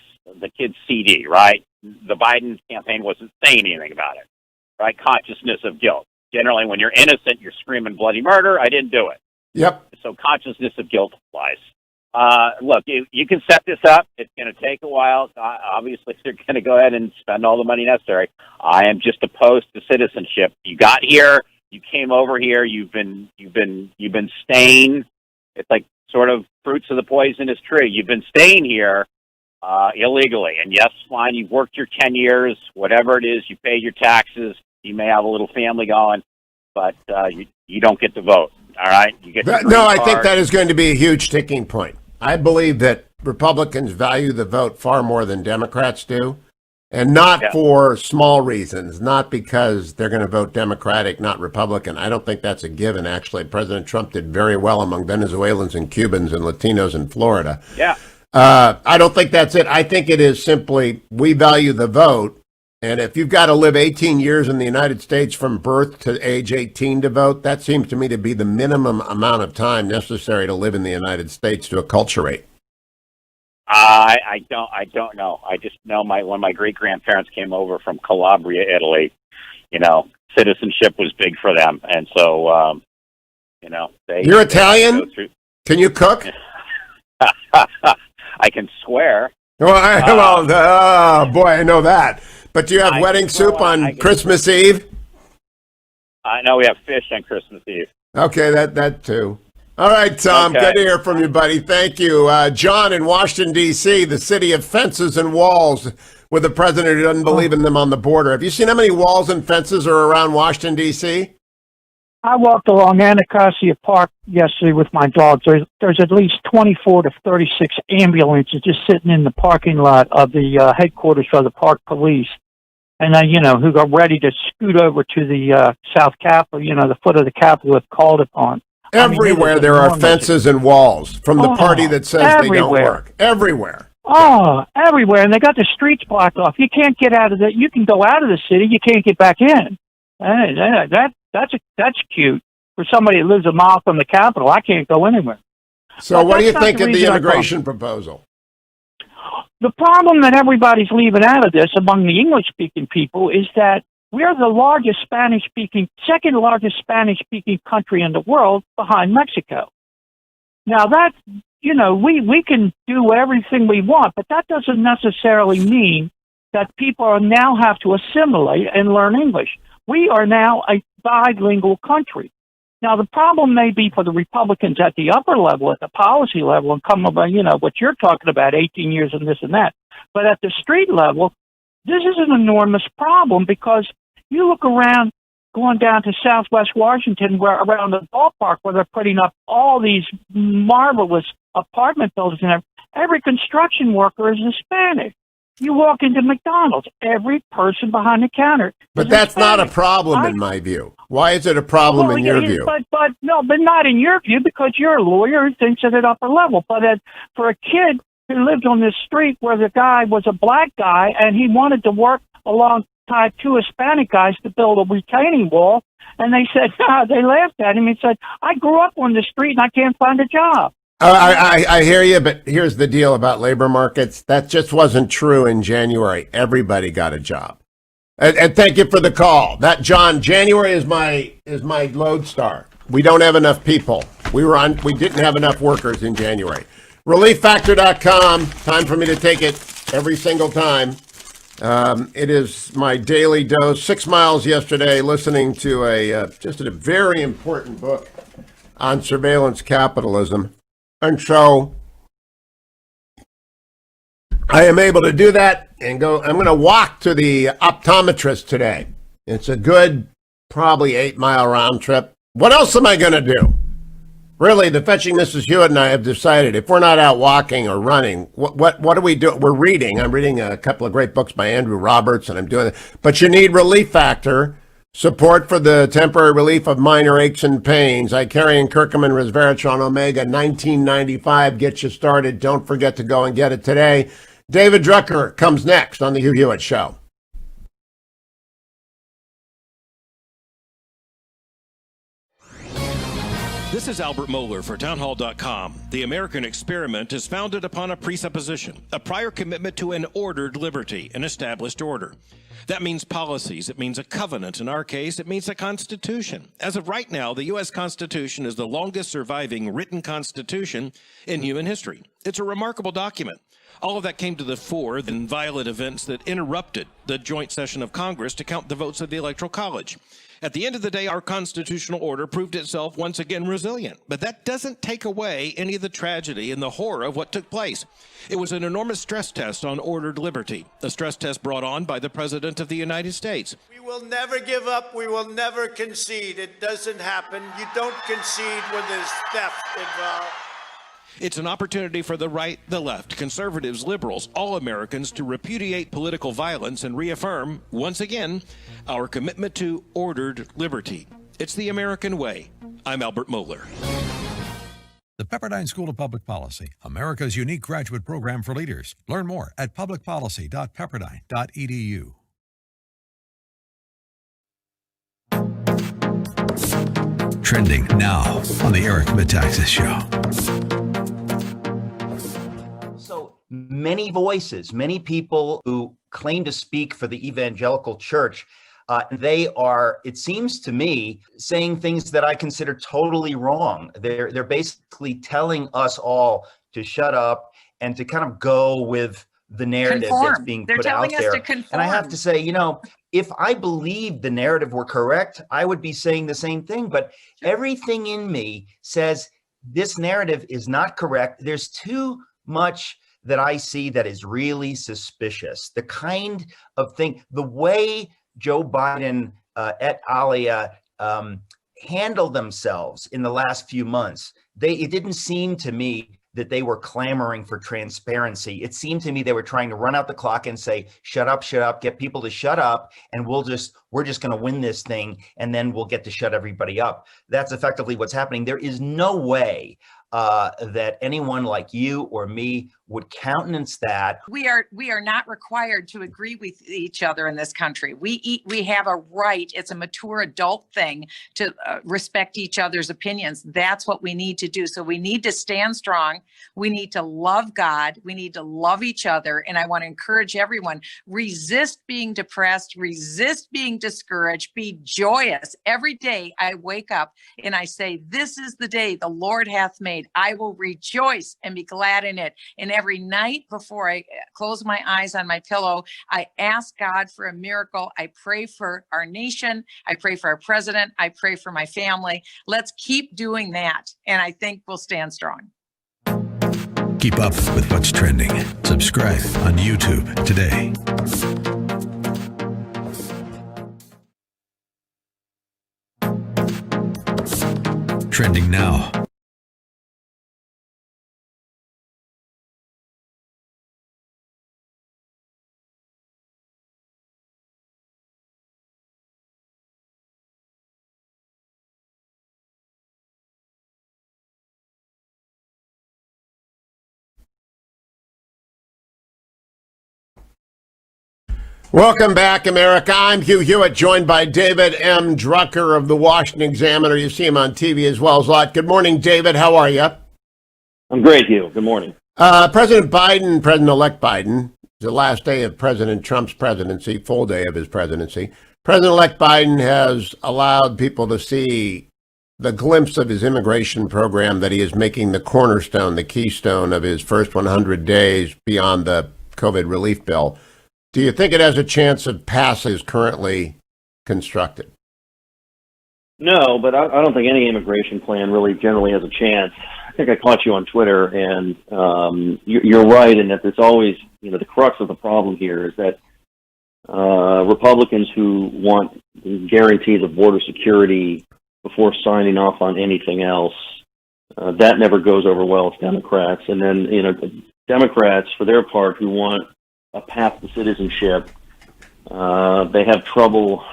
CD, right? The Biden campaign wasn't saying anything about it, right? Consciousness of guilt. Generally, when you're innocent, you're screaming bloody murder. I didn't do it. Yep. So consciousness of guilt applies. Look, you can set this up. It's going to take a while. Obviously, they're going to go ahead and spend all the money necessary. I am just opposed to citizenship. You got here. You came over here. You've been staying. It's like sort of fruits of the poisonous tree. You've been staying here illegally. And yes, fine. You've worked your 10 years, whatever it is. You pay your taxes. You may have a little family going, but you don't get to vote. All right. You get I think that is going to be a huge sticking point. I believe that Republicans value the vote far more than Democrats do, and not for small reasons, not because they're going to vote Democratic, not Republican. I don't think that's a given, actually. President Trump did very well among Venezuelans and Cubans and Latinos in Florida. Yeah. I don't think that's it. I think it is simply we value the vote. And if you've got to live 18 years in the United States from birth to age 18 to vote, that seems to me to be the minimum amount of time necessary to live in the United States to acculturate. I don't know. I just know when my great grandparents came over from Calabria, Italy, citizenship was big for them, and so You're Italian? Can you cook? I can swear. Boy, I know that. But do you have wedding soup on Christmas Eve? I know we have fish on Christmas Eve. Okay, that too. All right, Tom, Okay. good to hear from you, buddy. Thank you. John in Washington, D.C., the city of fences and walls, with a president who doesn't believe in them on the border. Have you seen how many walls and fences are around Washington, D.C.? I walked along Anacostia Park yesterday with my dogs. There's at least 24 to 36 ambulances just sitting in the parking lot of the headquarters for the park police. And who got ready to scoot over to the South Capitol, the foot of the Capitol if called upon. Everywhere there are fences and walls from the party that says they don't work. Everywhere. Oh, everywhere. And they got the streets blocked off. You can't get out of the, you can go out of the city, you can't get back in. That's cute. For somebody that lives a mile from the Capitol, I can't go anywhere. So what do you think of the immigration proposal? The problem that everybody's leaving out of this among the English-speaking people is that we're the largest second largest Spanish-speaking country in the world behind Mexico. Now that, we can do everything we want, but that doesn't necessarily mean that people now have to assimilate and learn English. We are now a bilingual country. Now, the problem may be for the Republicans at the upper level, at the policy level, and come about, what you're talking about, 18 years and this and that. But at the street level, this is an enormous problem because you look around going down to Southwest Washington, where around the ballpark, where they're putting up all these marvelous apartment buildings, and every construction worker is Hispanic. You walk into McDonald's, every person behind the counter. But that's not a problem in my view. Why is it a problem in your view? But not in your view, because you're a lawyer who thinks at an upper level. But for a kid who lived on this street where the guy was a black guy and he wanted to work alongside two Hispanic guys to build a retaining wall, and they said, they laughed at him and said, I grew up on the street and I can't find a job. I hear you, but here's the deal about labor markets. That just wasn't true in January. Everybody got a job. And thank you for the call. January is my lodestar. We don't have enough people. We didn't have enough workers in January. ReliefFactor.com. Time for me to take it every single time. It is my daily dose. 6 miles yesterday, listening to just a very important book on surveillance capitalism. And so I am able to do that and go. I'm going to walk to the optometrist today. It's a good, probably 8-mile round trip. What else am I going to do? Really, the Fetching Mrs. Hewitt and I have decided if we're not out walking or running, what do we do? We're reading. I'm reading a couple of great books by Andrew Roberts, and I'm doing it. But you need Relief Factor Support for the temporary relief of minor aches and pains. Icarian Curcumin Resveratrol Omega 1995 gets you started. Don't forget to go and get it today. David Drucker comes next on the Hugh Hewitt Show. This is Albert Mohler for Townhall.com. The American experiment is founded upon a presupposition, a prior commitment to an ordered liberty, an established order. That means policies. It means a covenant. In our case, it means a constitution. As of right now, the U.S. Constitution is the longest surviving written constitution in human history. It's a remarkable document. All of that came to the fore in violent events that interrupted the joint session of Congress to count the votes of the Electoral College. At the end of the day, our constitutional order proved itself once again resilient. But that doesn't take away any of the tragedy and the horror of what took place. It was an enormous stress test on ordered liberty, a stress test brought on by the President of the United States. We will never give up. We will never concede. It doesn't happen. You don't concede when there's theft involved. It's an opportunity for the right, the left, conservatives, liberals, all Americans to repudiate political violence and reaffirm, once again, our commitment to ordered liberty. It's the American way. I'm Albert Mohler. The Pepperdine School of Public Policy, America's unique graduate program for leaders. Learn more at publicpolicy.pepperdine.edu. Trending now on the Eric Metaxas Show. So many voices, many people who claim to speak for the evangelical church, they are, it seems to me, saying things that I consider totally wrong. They're basically telling us all to shut up and to kind of go with the narrative that's being put out there. And I have to say, you know, if I believed the narrative were correct, I would be saying the same thing. But everything in me says this narrative is not correct. There's too much that I see that is really suspicious. The kind of thing, the way Joe Biden et alia handled themselves in the last few months, it didn't seem to me that they were clamoring for transparency. It seemed to me they were trying to run out the clock and say, shut up, get people to shut up, and we're just going to win this thing, and then we'll get to shut everybody up. That's effectively what's happening. There is no way that anyone like you or me would countenance that. We are not required to agree with each other in this country. We have a right. It's a mature adult thing to respect each other's opinions. That's what we need to do. So we need to stand strong. We need to love God. We need to love each other. And I want to encourage everyone, resist being depressed, resist being discouraged, be joyous. Every day I wake up and I say, this is the day the Lord hath made. I will rejoice and be glad in it. And every night before I close my eyes on my pillow, I ask God for a miracle. I pray for our nation. I pray for our president. I pray for my family. Let's keep doing that. And I think we'll stand strong. Keep up with what's trending. Subscribe on YouTube today. Trending now. Welcome back, America. I'm Hugh Hewitt, joined by David M. Drucker of the Washington Examiner. You see him on TV as well as a lot. Good morning, David. How are you? I'm great, Hugh. Good morning. President Biden, President-elect Biden, the last day of President Trump's presidency, full day of his presidency. President-elect Biden has allowed people to see the glimpse of his immigration program that he is making the cornerstone, the keystone of his first 100 days beyond the COVID relief bill. Do you think it has a chance of passing as currently constructed? No, but I don't think any immigration plan really generally has a chance. I think I caught you on Twitter, and you're right in that there's always, the crux of the problem here is that Republicans who want guarantees of border security before signing off on anything else, that never goes over well with Democrats. And then, Democrats, for their part, who want a path to citizenship, they have trouble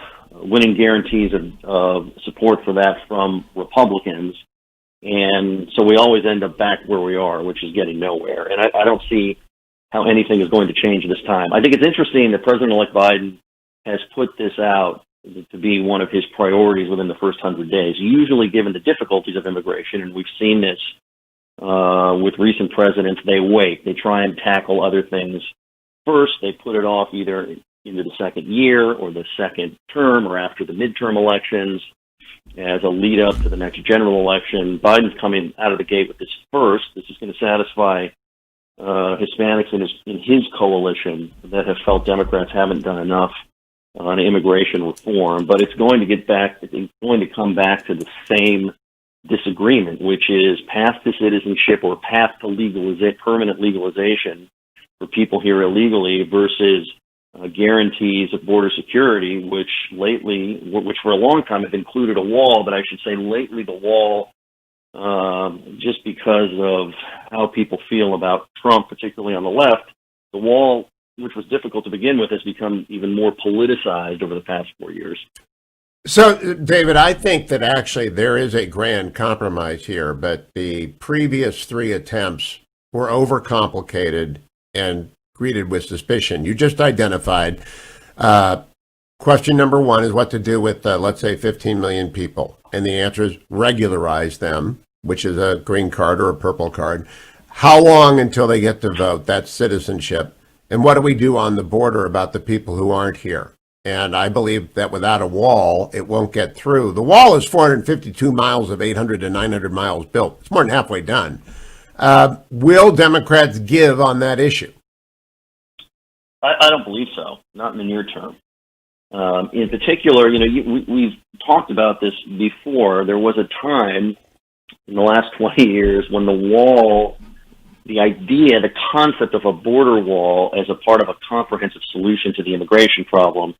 winning guarantees of support for that from Republicans. And so we always end up back where we are, which is getting nowhere. And I don't see how anything is going to change this time. I think it's interesting that President-elect Biden has put this out to be one of his priorities within the first 100 days, usually given the difficulties of immigration. And we've seen this with recent presidents. They wait. They try and tackle other things first. They put it off either into the second year or the second term or after the midterm elections as a lead up to the next general election. Biden's coming out of the gate with this first. This is going to satisfy Hispanics in his coalition that have felt Democrats haven't done enough on immigration reform. But it's going to come back to the same disagreement, which is path to citizenship or path to permanent legalization for people here illegally versus guarantees of border security, which for a long time have included a wall, but I should say lately the wall, just because of how people feel about Trump, particularly on the left, the wall, which was difficult to begin with, has become even more politicized over the past 4 years. So, David, I think that actually there is a grand compromise here, but the previous three attempts were overcomplicated and greeted with suspicion. You just identified question number one is what to do with, let's say, 15 million people. And the answer is regularize them, which is a green card or a purple card. How long until they get to vote? That's citizenship. And what do we do on the border about the people who aren't here? And I believe that without a wall, it won't get through. The wall is 452 miles of 800 to 900 miles built. It's more than halfway done. Will Democrats give on that issue? I don't believe so, not in the near term. In particular, we've talked about this before. There was a time in the last 20 years when the wall, the idea, the concept of a border wall as a part of a comprehensive solution to the immigration problem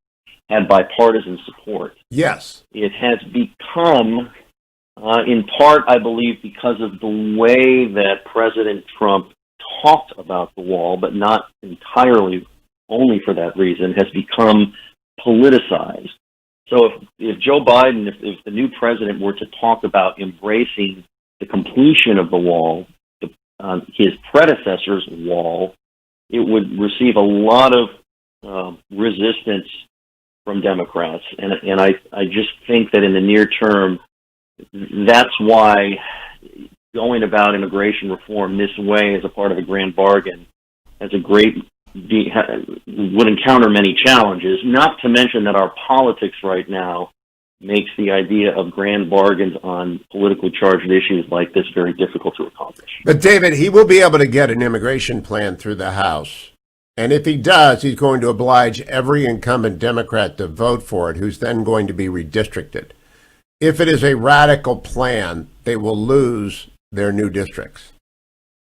had bipartisan support. Yes. It has become, in part, I believe, because of the way that President Trump talked about the wall, but not entirely only for that reason, has become politicized. So if Joe Biden, if the new president were to talk about embracing the completion of the wall, his predecessor's wall, it would receive a lot of resistance from Democrats. And I just think that in the near term, that's why going about immigration reform this way as a part of a grand bargain would encounter many challenges, not to mention that our politics right now makes the idea of grand bargains on politically charged issues like this very difficult to accomplish. But David, he will be able to get an immigration plan through the House. And if he does, he's going to oblige every incumbent Democrat to vote for it, who's then going to be redistricted. If it is a radical plan, they will lose their new districts.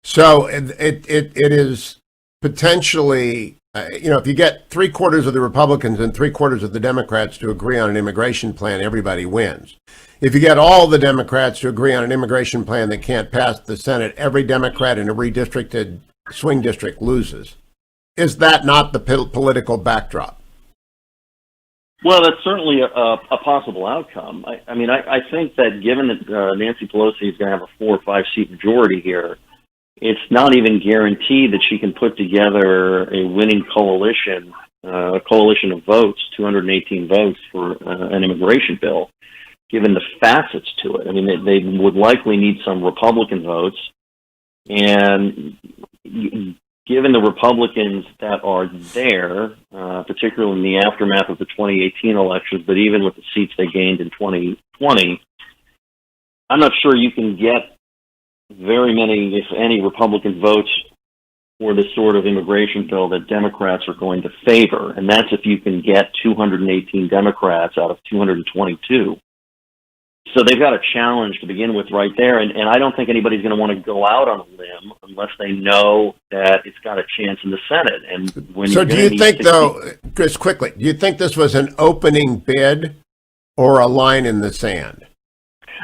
So it is potentially, if you get 3/4 of the Republicans and 3/4 of the Democrats to agree on an immigration plan, everybody wins. If you get all the Democrats to agree on an immigration plan that can't pass the Senate, every Democrat in a redistricted swing district loses. Is that not the political backdrop? Well, that's certainly a possible outcome. I think that given that Nancy Pelosi is going to have a 4 or 5 seat majority here, it's not even guaranteed that she can put together a winning coalition, a coalition of votes, 218 votes for an immigration bill, given the facets to it. I mean, they would likely need some Republican votes, and given the Republicans that are there, particularly in the aftermath of the 2018 elections, but even with the seats they gained in 2020, I'm not sure you can get very many, if any, Republican votes for the sort of immigration bill that Democrats are going to favor. And that's if you can get 218 Democrats out of 222. So they've got a challenge to begin with right there. And I don't think anybody's going to want to go out on a limb unless they know that it's got a chance in the Senate. And so do you think, though, Chris, quickly, do you think this was an opening bid or a line in the sand?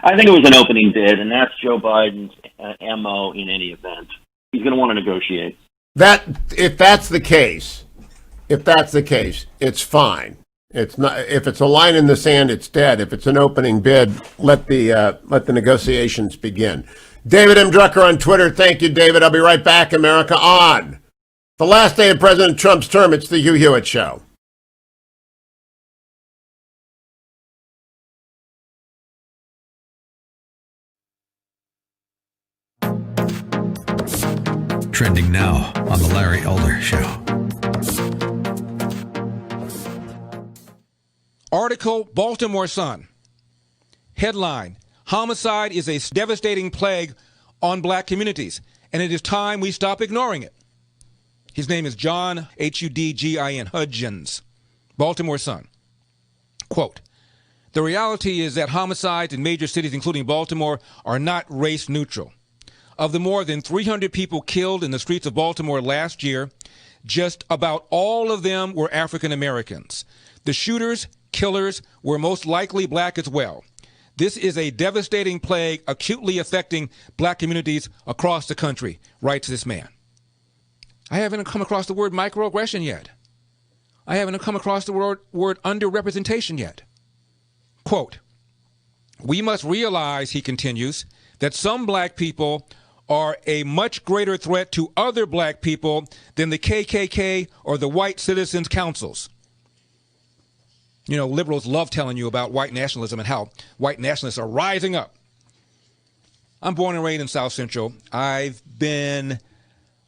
I think it was an opening bid, and that's Joe Biden's MO in any event. He's going to want to negotiate. If that's the case, it's fine. It's not. If it's a line in the sand, it's dead. If it's an opening bid, let the negotiations begin. David M. Drucker on Twitter. Thank you, David. I'll be right back. America on the last day of President Trump's term. It's the Hugh Hewitt Show. Trending now on the Larry Elder Show. Article, Baltimore Sun. Headline, homicide is a devastating plague on black communities, and it is time we stop ignoring it. His name is John Hudgin, Hudgens. Baltimore Sun. Quote, the reality is that homicides in major cities, including Baltimore, are not race neutral. Of the more than 300 people killed in the streets of Baltimore last year, just about all of them were African Americans. The shooters, killers, were most likely black as well. This is a devastating plague acutely affecting black communities across the country, writes this man. I haven't come across the word microaggression yet. I haven't come across the word underrepresentation yet. Quote, we must realize, he continues, that some black people are a much greater threat to other black people than the KKK or the white citizens councils. You know, liberals love telling you about white nationalism and how white nationalists are rising up. I'm born and raised in South Central. I've been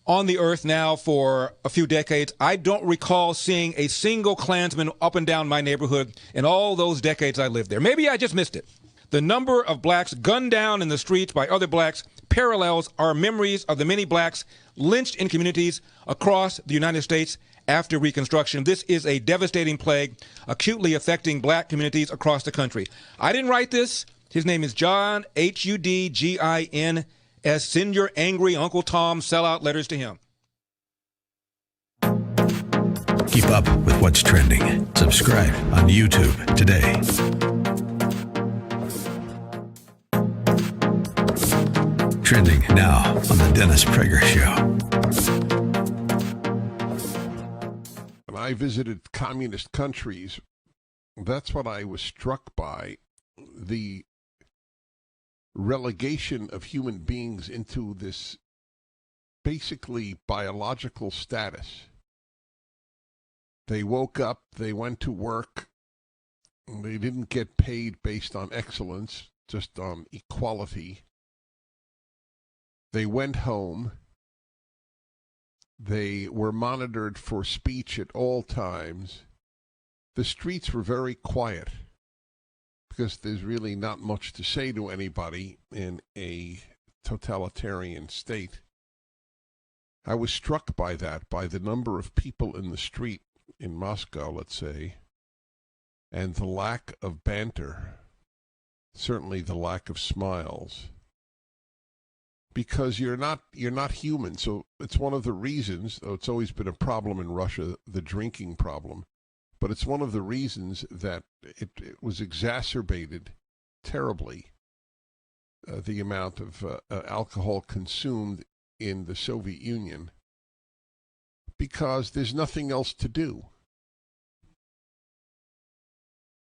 on the earth now for a few decades. I don't recall seeing a single Klansman up and down my neighborhood in all those decades I lived there. Maybe I just missed it. The number of blacks gunned down in the streets by other blacks parallels our memories of the many blacks lynched in communities across the United States after Reconstruction. This is a devastating plague acutely affecting black communities across the country. I didn't write this. His name is John Hudgins. Send your angry Uncle Tom sellout letters to him. Keep up with what's trending. Subscribe on YouTube today. Trending now on the Dennis Prager Show. When I visited communist countries, that's what I was struck by, the relegation of human beings into this basically biological status. They woke up, they went to work, they didn't get paid based on excellence, just on equality. They went home. They were monitored for speech at all times. The streets were very quiet because there's really not much to say to anybody in a totalitarian state. I was struck by that, by the number of people in the street in Moscow, let's say, and the lack of banter, certainly the lack of smiles. Because you're not human. So it's one of the reasons, though it's always been a problem in Russia, the drinking problem, but it's one of the reasons that it was exacerbated terribly, the amount of alcohol consumed in the Soviet Union, because there's nothing else to do.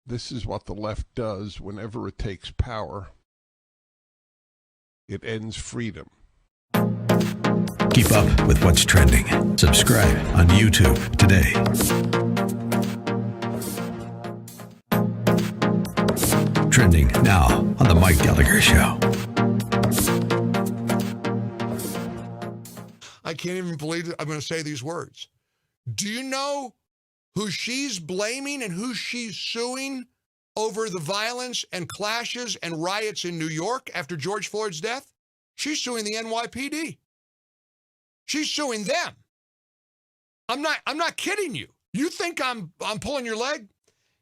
This is what the left does whenever it takes power. It ends freedom. Keep up with what's trending. Subscribe on YouTube today. Trending now on the Mike Gallagher Show. I can't even believe it. I'm going to say these words. Do you know who she's blaming and who she's suing over the violence and clashes and riots in New York after George Floyd's death? She's suing the NYPD. She's suing them. I'm not kidding you. You think I'm pulling your leg?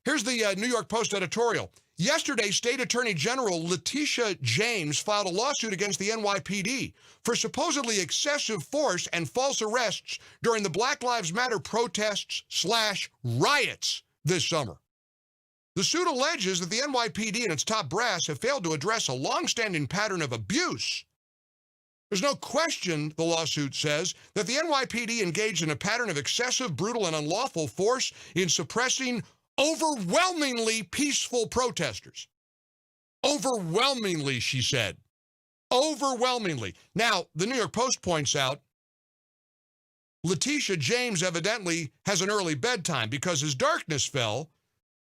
Here's the New York Post editorial. Yesterday, State Attorney General Letitia James filed a lawsuit against the NYPD for supposedly excessive force and false arrests during the Black Lives Matter protests/riots this summer. The suit alleges that the NYPD and its top brass have failed to address a long-standing pattern of abuse. There's no question, the lawsuit says, that the NYPD engaged in a pattern of excessive, brutal, and unlawful force in suppressing overwhelmingly peaceful protesters. Overwhelmingly, she said. Overwhelmingly. Now, the New York Post points out Letitia James evidently has an early bedtime because as darkness fell,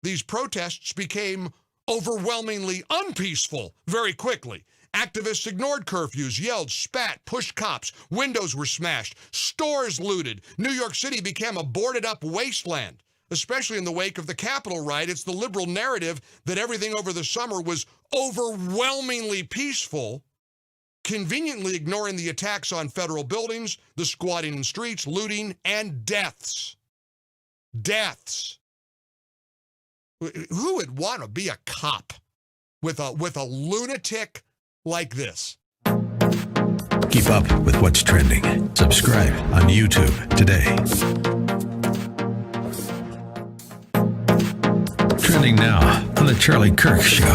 these protests became overwhelmingly unpeaceful very quickly. Activists ignored curfews, yelled, spat, pushed cops. Windows were smashed. Stores looted. New York City became a boarded-up wasteland, especially in the wake of the Capitol riot. It's the liberal narrative that everything over the summer was overwhelmingly peaceful, conveniently ignoring the attacks on federal buildings, the squatting in streets, looting, and deaths. Deaths. Who would want to be a cop with a lunatic like this? Keep up with what's trending. Subscribe on YouTube today. Trending now on The Charlie Kirk Show.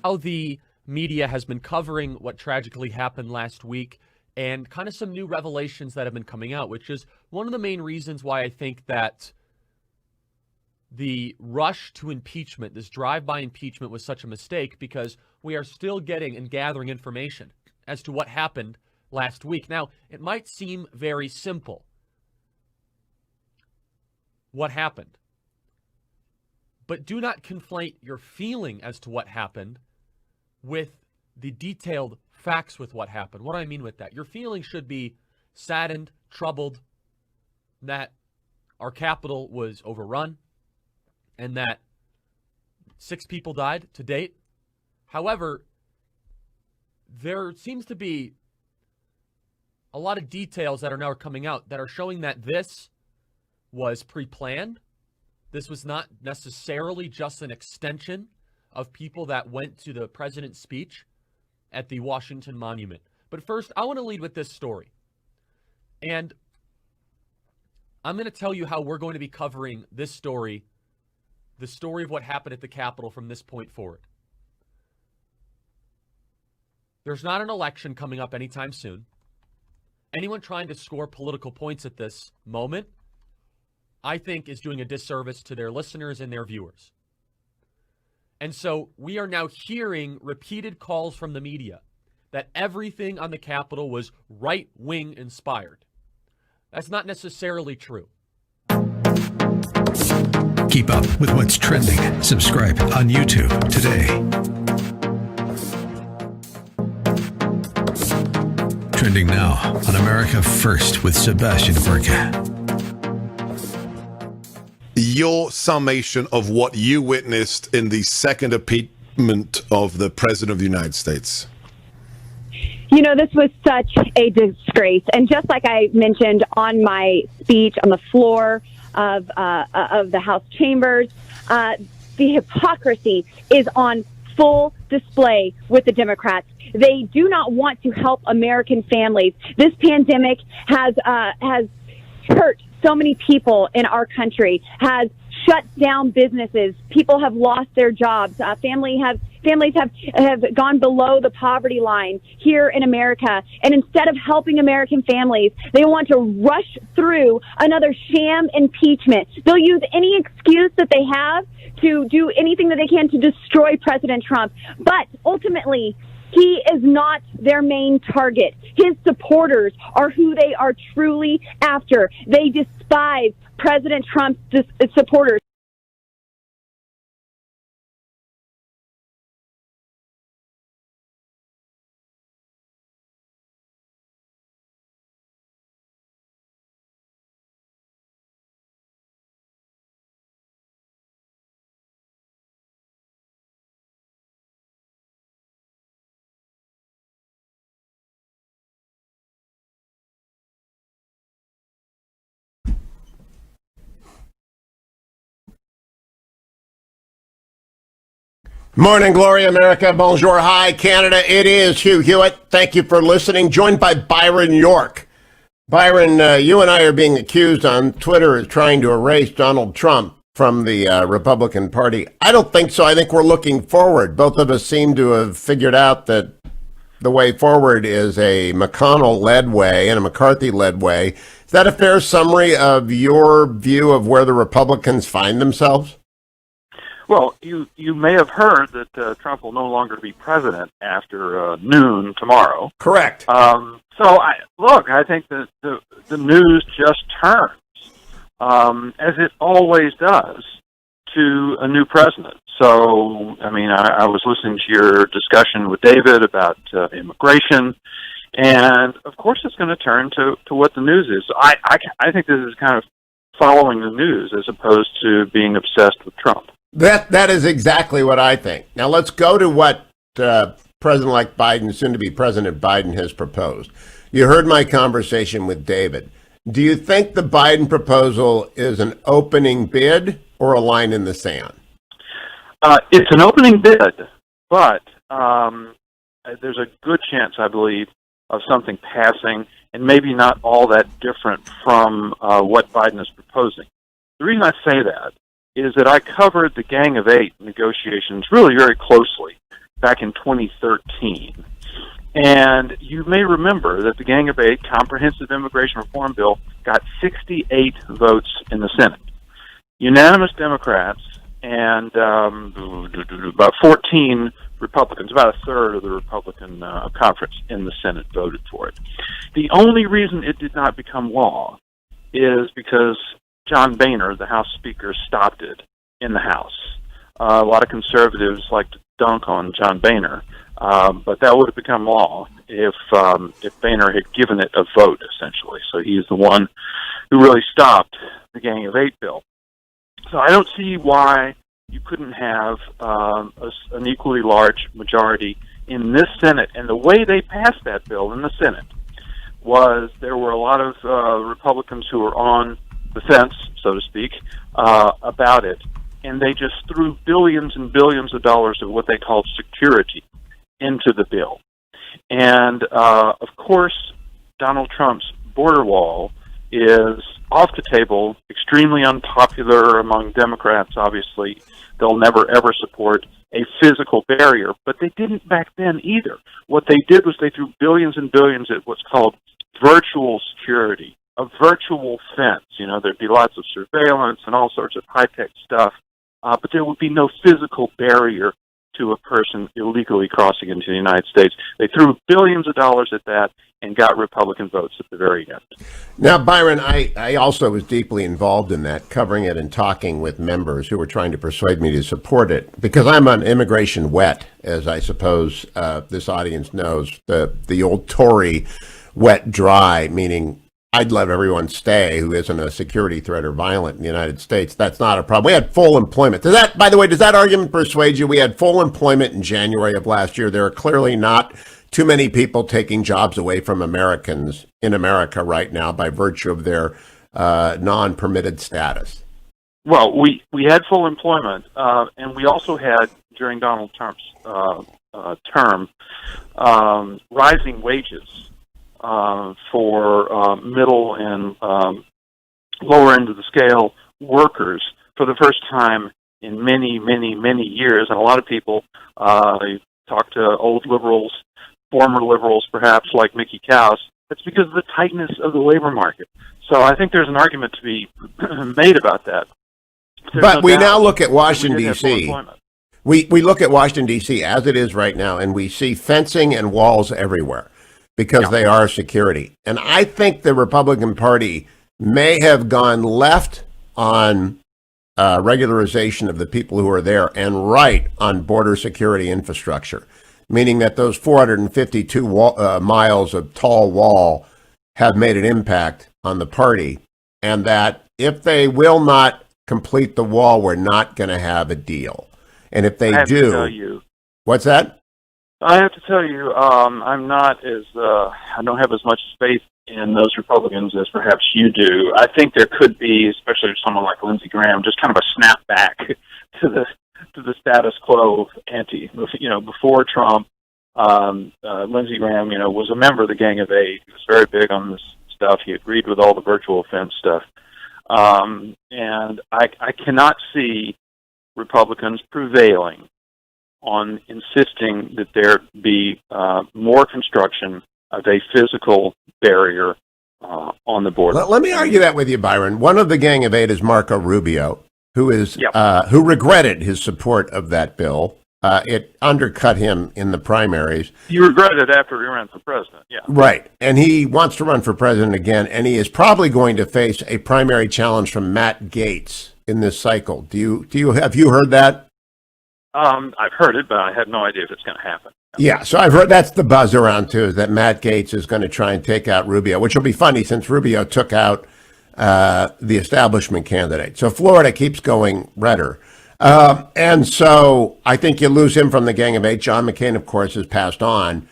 How the media has been covering what tragically happened last week and kind of some new revelations that have been coming out, which is one of the main reasons why I think that the rush to impeachment, this drive-by impeachment, was such a mistake, because we are still getting and gathering information as to what happened last week. Now, it might seem very simple what happened, but do not conflate your feeling as to what happened with the detailed facts with what happened. What do I mean with that? Your feelings should be saddened, troubled, that our capital was overrun and that 6 people died to date. However, there seems to be a lot of details that are now coming out that are showing that this was pre-planned. This was not necessarily just an extension of people that went to the president's speech at the Washington Monument. But first, I want to lead with this story. And I'm going to tell you how we're going to be covering this story, the story of what happened at the Capitol from this point forward. There's not an election coming up anytime soon. Anyone trying to score political points at this moment, I think, is doing a disservice to their listeners and their viewers. And so we are now hearing repeated calls from the media that everything on the Capitol was right-wing inspired. That's not necessarily true. Keep up with what's trending. Subscribe on YouTube today. Trending now on America First with Sebastian Gorka. Your summation of what you witnessed in the second impeachment of the President of the United States. You know, this was such a disgrace. And just like I mentioned on my speech on the floor of the House chambers, the hypocrisy is on full display with the Democrats. They do not want to help American families. This pandemic has hurt so many people in our country, has shut down businesses. People have lost their jobs. Families have gone below the poverty line here in America. And instead of helping American families, they want to rush through another sham impeachment. They'll use any excuse that they have to do anything that they can to destroy President Trump. But ultimately, he is not their main target. His supporters are who they are truly after. They despise President Trump's supporters. Morning, Glory, America. Bonjour. Hi, Canada. It is Hugh Hewitt. Thank you for listening. Joined by Byron York. Byron, you and I are being accused on Twitter of trying to erase Donald Trump from the Republican Party. I don't think so. I think we're looking forward. Both of us seem to have figured out that the way forward is a McConnell-led way and a McCarthy-led way. that a fair summary of your view of where the Republicans find themselves? Well, you may have heard that Trump will no longer be president after noon tomorrow. Correct. So I think that the news just turns, as it always does, to a new president. So, I mean, I was listening to your discussion with David about immigration, and of course it's going to turn to what the news is. I think this is kind of following the news as opposed to being obsessed with Trump. That is exactly what I think. Now let's go to what President-elect Biden, soon to be President Biden, has proposed. You heard my conversation with David. Do you think the Biden proposal is an opening bid or a line in the sand? It's an opening bid, but there's a good chance, I believe, of something passing, and maybe not all that different from what Biden is proposing. The reason I say that is that I covered the Gang of Eight negotiations really very closely back in 2013. And you may remember that the Gang of Eight Comprehensive Immigration Reform Bill got 68 votes in the Senate. Unanimous Democrats and about 14 Republicans, about a third of the Republican conference in the Senate voted for it. The only reason it did not become law is because John Boehner, the House Speaker, stopped it in the House. A lot of conservatives like to dunk on John Boehner, but that would have become law if Boehner had given it a vote, essentially. So he's the one who really stopped the Gang of Eight bill. So I don't see why you couldn't have an equally large majority in this Senate. And the way they passed that bill in the Senate was there were a lot of Republicans who were on the fence, so to speak, about it, and they just threw billions and billions of dollars of what they called security into the bill. And, of course, Donald Trump's border wall is off the table, extremely unpopular among Democrats, obviously. They'll never, ever support a physical barrier, but they didn't back then either. What they did was they threw billions and billions at what's called virtual security, a virtual fence. You know, there'd be lots of surveillance and all sorts of high-tech stuff, but there would be no physical barrier to a person illegally crossing into the United States. They threw billions of dollars at that and got Republican votes at the very end. Now, Byron, I also was deeply involved in that, covering it and talking with members who were trying to persuade me to support it, because I'm an immigration wet, as I suppose this audience knows, the old Tory wet dry, meaning I'd let everyone stay who isn't a security threat or violent in the United States. That's not a problem. We had full employment. By the way, does that argument persuade you? We had full employment in January of last year. There are clearly not too many people taking jobs away from Americans in America right now by virtue of their non-permitted status. Well, we had full employment, and we also had, during Donald Trump's term, rising wages for middle and lower end of the scale workers for the first time in many, many, many years. And a lot of people, they talk to old liberals, former liberals perhaps, like Mickey Kaus. It's because of the tightness of the labor market. So I think there's an argument to be made about that. But we now look at Washington, D.C. We look at Washington, D.C. as it is right now, and we see fencing and walls everywhere, because they are security. And I think the Republican Party may have gone left on regularization of the people who are there and right on border security infrastructure, meaning that those 452 miles of tall wall have made an impact on the party, and that if they will not complete the wall, we're not going to have a deal. And if they do, what's that? I have to tell you, I'm not as I don't have as much faith in those Republicans as perhaps you do. I think there could be, especially someone like Lindsey Graham, just kind of a snap back to the status quo ante. You know, before Trump, Lindsey Graham, was a member of the Gang of Eight. He was very big on this stuff. He agreed with all the virtual fence stuff, and I cannot see Republicans prevailing on insisting that there be more construction of a physical barrier on the border. Let me argue that with you, Byron. One of the Gang of Eight is Marco Rubio, who regretted his support of that bill. It undercut him in the primaries. You regret it after he ran for president, yeah. Right. And he wants to run for president again, and he is probably going to face a primary challenge from Matt Gaetz in this cycle. Have you heard that? I've heard it, but I had no idea if it's going to happen. Yeah, so I've heard that's the buzz around too, is that Matt Gaetz is going to try and take out Rubio, which will be funny since Rubio took out the establishment candidate. So Florida keeps going redder. And so I think you lose him from the Gang of Eight. John McCain, of course, has passed on.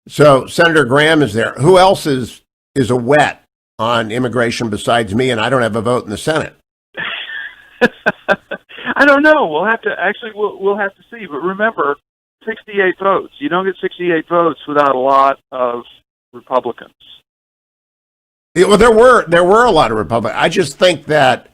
So Senator Graham is there. Who else is a wet on immigration besides me? And I don't have a vote in the Senate. I don't know. We'll have to see. But remember, 68 votes. You don't get 68 votes without a lot of Republicans. Yeah, well, there were a lot of Republicans. I just think that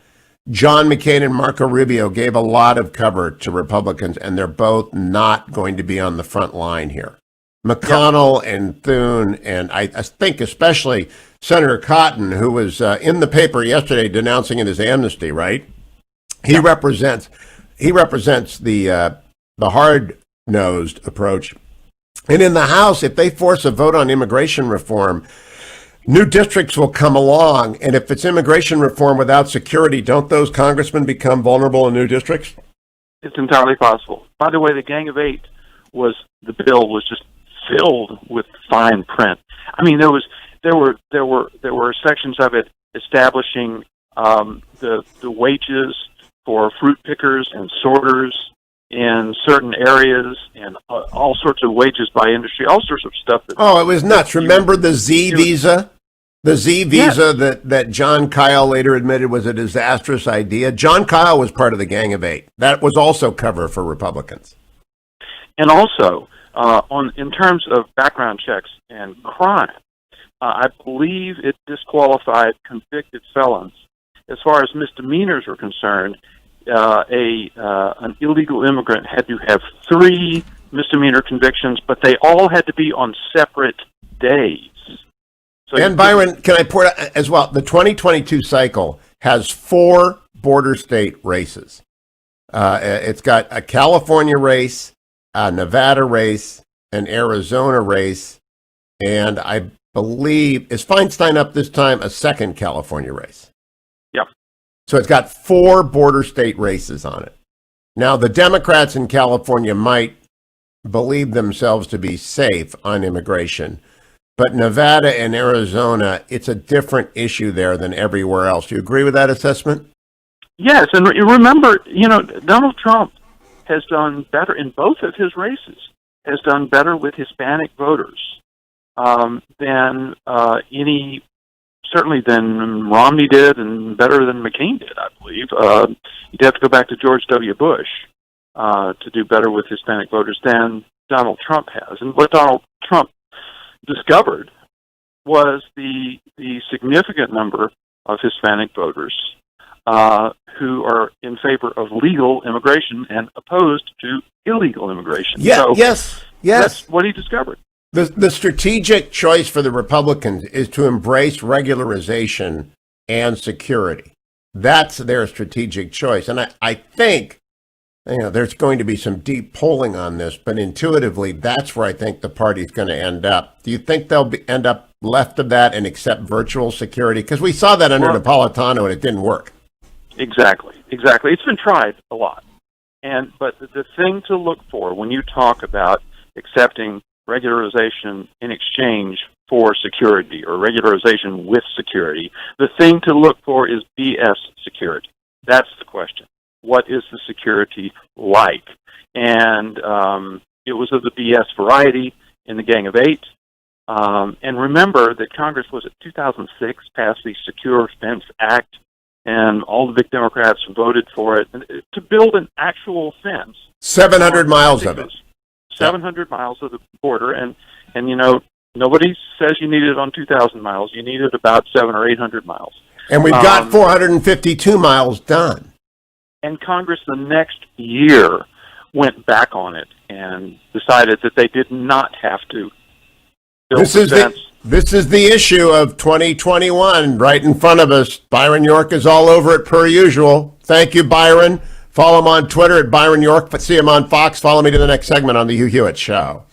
John McCain and Marco Rubio gave a lot of cover to Republicans, and they're both not going to be on the front line here. McConnell and Thune, and I think especially Senator Cotton, who was in the paper yesterday denouncing it as amnesty, right? He represents the hard-nosed approach. And in the House, if they force a vote on immigration reform, new districts will come along, and if it's immigration reform without security, don't those congressmen become vulnerable in new districts? It's entirely possible. By the way, the Gang of Eight the bill was just filled with fine print. I mean, there were sections of it establishing the wages for fruit pickers and sorters in certain areas, and all sorts of wages by industry, all sorts of stuff. It was nuts. Remember the Z visa? The Z visa that John Kyle later admitted was a disastrous idea. John Kyle was part of the Gang of Eight. That was also cover for Republicans. And also, in terms of background checks and crime, I believe it disqualified convicted felons. As far as misdemeanors were concerned, an illegal immigrant had to have 3 misdemeanor convictions, but they all had to be on separate days. So and Byron, can I point out as well, the 2022 cycle has 4 border state races. It's got a California race, a Nevada race, an Arizona race, and I believe, is Feinstein up this time, a second California race? Yep. So it's got 4 border state races on it. Now, the Democrats in California might believe themselves to be safe on immigration, but Nevada and Arizona, it's a different issue there than everywhere else. Do you agree with that assessment? Yes, and remember, Donald Trump has done better in both of his races, has done better with Hispanic voters than certainly than Romney did, and better than McCain did, I believe. You'd have to go back to George W. Bush to do better with Hispanic voters than Donald Trump has. And what Donald Trump discovered was the significant number of Hispanic voters who are in favor of legal immigration and opposed to illegal immigration. Yes. That's what he discovered. The strategic choice for the Republicans is to embrace regularization and security. That's their strategic choice. And I think, there's going to be some deep polling on this, but intuitively, that's where I think the party's going to end up. Do you think they'll end up left of that and accept virtual security? Because we saw that under Napolitano and it didn't work. Exactly. It's been tried a lot. But the thing to look for when you talk about accepting regularization in exchange for security or regularization with security, the thing to look for is BS security. That's the question. What is the security like? And it was of the BS variety in the Gang of Eight. And remember that Congress was, 2006, passed the Secure Fence Act, and all the big Democrats voted for it to build an actual fence. 700 miles of it. 700 miles of the border, and nobody says you need it on 2,000 miles. You need it about 700 or 800 miles. And we've got 452 miles done. And Congress the next year went back on it and decided that they did not have to This is the issue of 2021 right in front of us. Byron York is all over it per usual. Thank you, Byron. Follow him on Twitter at Byron York. See him on Fox. Follow me to the next segment on the Hugh Hewitt Show.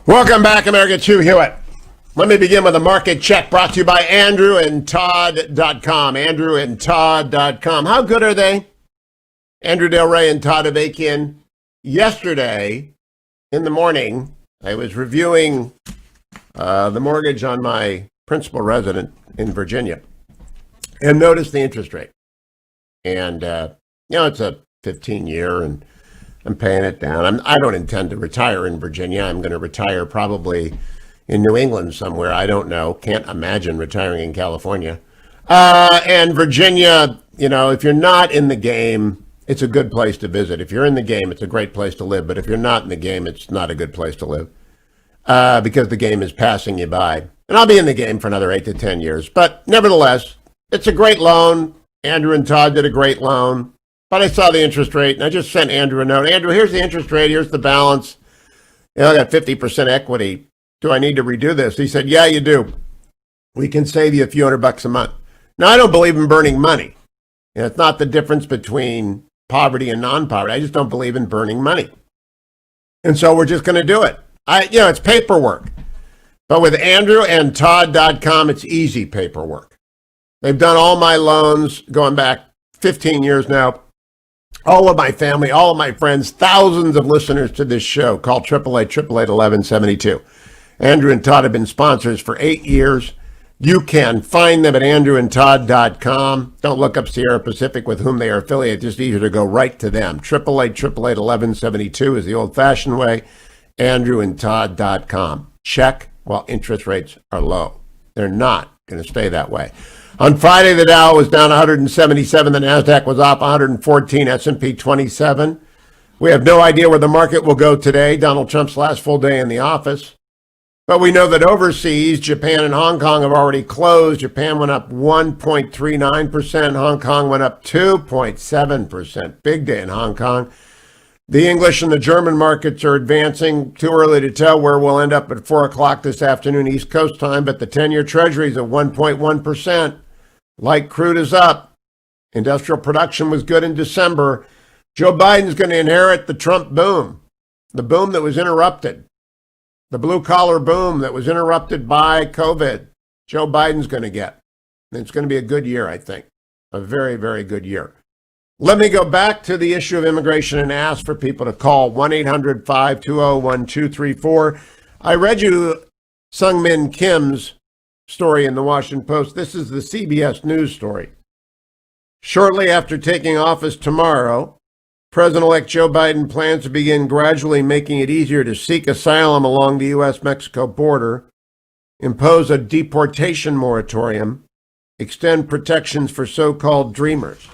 Welcome back, America. It's Hugh Hewitt. Let me begin with a market check brought to you by AndrewandTodd.com. AndrewandTodd.com. How good are they? Andrew Del Rey and Todd Avakian. Yesterday in the morning, I was reviewing the mortgage on my principal resident in Virginia and noticed the interest rate. And, it's a 15-year, and I'm paying it down. I don't intend to retire in Virginia. I'm going to retire probably in New England somewhere. I don't know. Can't imagine retiring in California. And Virginia, if you're not in the game, it's a good place to visit. If you're in the game, it's a great place to live. But if you're not in the game, it's not a good place to live because the game is passing you by. And I'll be in the game for another 8 to 10 years. But nevertheless, it's a great loan. Andrew and Todd did a great loan. But I saw the interest rate, and I just sent Andrew a note. Andrew, here's the interest rate. Here's the balance. I got 50% equity. Do I need to redo this? He said, yeah, you do. We can save you a few $100 a month. Now, I don't believe in burning money. It's not the difference between poverty and non-poverty. I just don't believe in burning money. And so we're just going to do it. It's paperwork. But with AndrewandTodd.com, it's easy paperwork. They've done all my loans going back 15 years now. All of my family, all of my friends, thousands of listeners to this show. Call 888-888-1172. Andrew and Todd have been sponsors for 8 years. You can find them at AndrewandTodd.com. Don't look up Sierra Pacific with whom they are affiliated. It's just easier to go right to them. 888-888-1172 is the old-fashioned way. AndrewandTodd.com. Check while interest rates are low. They're not going to stay that way. On Friday, the Dow was down 177. The NASDAQ was up 114. S&P 27. We have no idea where the market will go today. Donald Trump's last full day in the office. But we know that overseas, Japan and Hong Kong have already closed. Japan went up 1.39%. Hong Kong went up 2.7%. Big day in Hong Kong. The English and the German markets are advancing. Too early to tell where we'll end up at 4 o'clock this afternoon, East Coast time. But the 10-year Treasury is at 1.1%. Light crude is up. Industrial production was good in December. Joe Biden's going to inherit the Trump boom, the boom that was interrupted, the blue-collar boom that was interrupted by COVID. Joe Biden's going to get. And it's going to be a good year, I think, a very, very good year. Let me go back to the issue of immigration and ask for people to call 1-800-520-1234. I read you Sung-Min Kim's story in the Washington Post. This is the CBS News story. Shortly after taking office tomorrow, President-elect Joe Biden plans to begin gradually making it easier to seek asylum along the U.S.-Mexico border, impose a deportation moratorium, extend protections for so-called dreamers.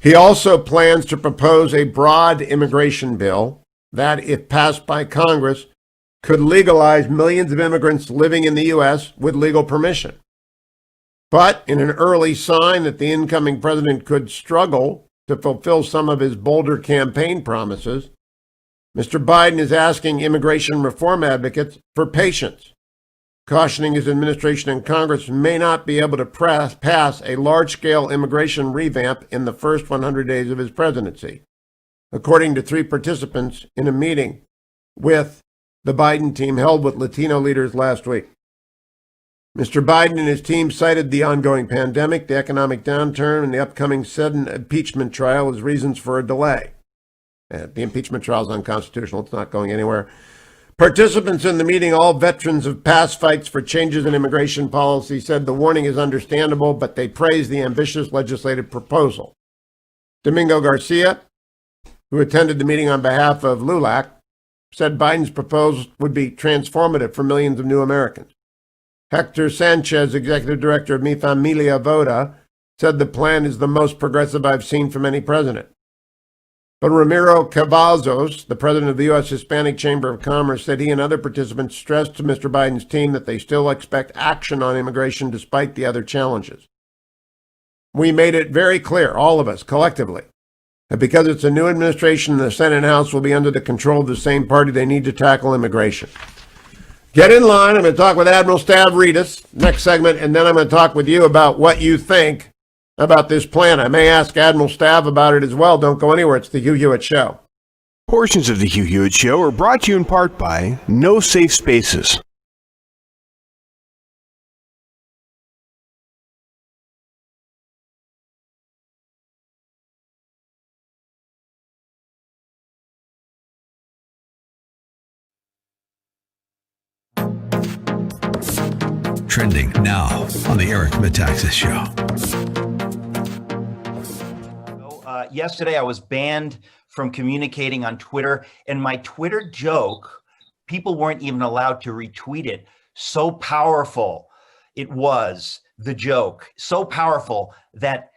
He also plans to propose a broad immigration bill that, if passed by Congress, could legalize millions of immigrants living in the U.S. with legal permission. But in an early sign that the incoming president could struggle to fulfill some of his bolder campaign promises, Mr. Biden is asking immigration reform advocates for patience, cautioning his administration and Congress may not be able to pass a large-scale immigration revamp in the first 100 days of his presidency, according to 3 participants in a meeting with the Biden team held with Latino leaders last week. Mr. Biden and his team cited the ongoing pandemic, the economic downturn, and the upcoming sudden impeachment trial as reasons for a delay. The impeachment trial is unconstitutional. It's not going anywhere. Participants in the meeting, all veterans of past fights for changes in immigration policy, said the warning is understandable, but they praised the ambitious legislative proposal. Domingo Garcia, who attended the meeting on behalf of LULAC, said Biden's proposal would be transformative for millions of new Americans. Hector Sanchez, executive director of Mi Familia Voda, said the plan is the most progressive I've seen from any president. But Ramiro Cavazos, the president of the U.S. Hispanic Chamber of Commerce, said he and other participants stressed to Mr. Biden's team that they still expect action on immigration despite the other challenges. We made it very clear, all of us, collectively, that because it's a new administration, the Senate and House will be under the control of the same party. They need to tackle immigration. Get in line. I'm going to talk with Admiral Stavridis next segment, and then I'm going to talk with you about what you think about this plan. I may ask Admiral Stav about it as well. Don't go anywhere. It's the Hugh Hewitt Show. Portions of the Hugh Hewitt Show are brought to you in part by No Safe Spaces. Trending now on the Eric Metaxas Show. Yesterday, I was banned from communicating on Twitter, and my Twitter joke, people weren't even allowed to retweet it. So powerful it was, the joke, so powerful that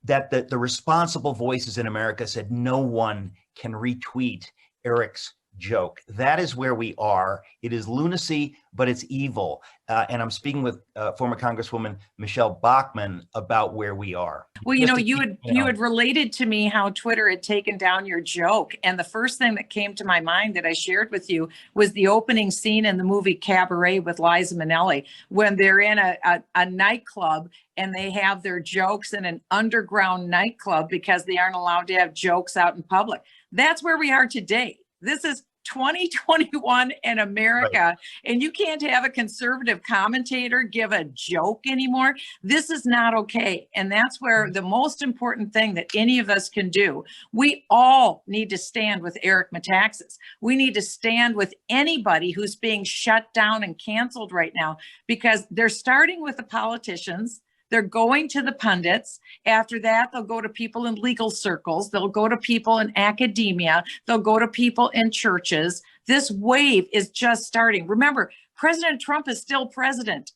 the responsible voices in America said no one can retweet Eric's joke. That is where we are. It is lunacy, but it's evil. And I'm speaking with former Congresswoman Michelle Bachmann about where we are. Well, you had related to me how Twitter had taken down your joke. And the first thing that came to my mind that I shared with you was the opening scene in the movie Cabaret with Liza Minnelli, when they're in a nightclub and they have their jokes in an underground nightclub because they aren't allowed to have jokes out in public. That's where we are today. This is 2021 in America, right. And you can't have a conservative commentator give a joke anymore. This is not okay. And that's where the most important thing that any of us can do, we all need to stand with Eric Metaxas. We need to stand with anybody who's being shut down and canceled right now, because they're starting with the politicians. They're going to the pundits. After that, they'll go to people in legal circles. They'll go to people in academia. They'll go to people in churches. This wave is just starting. Remember, President Trump is still president,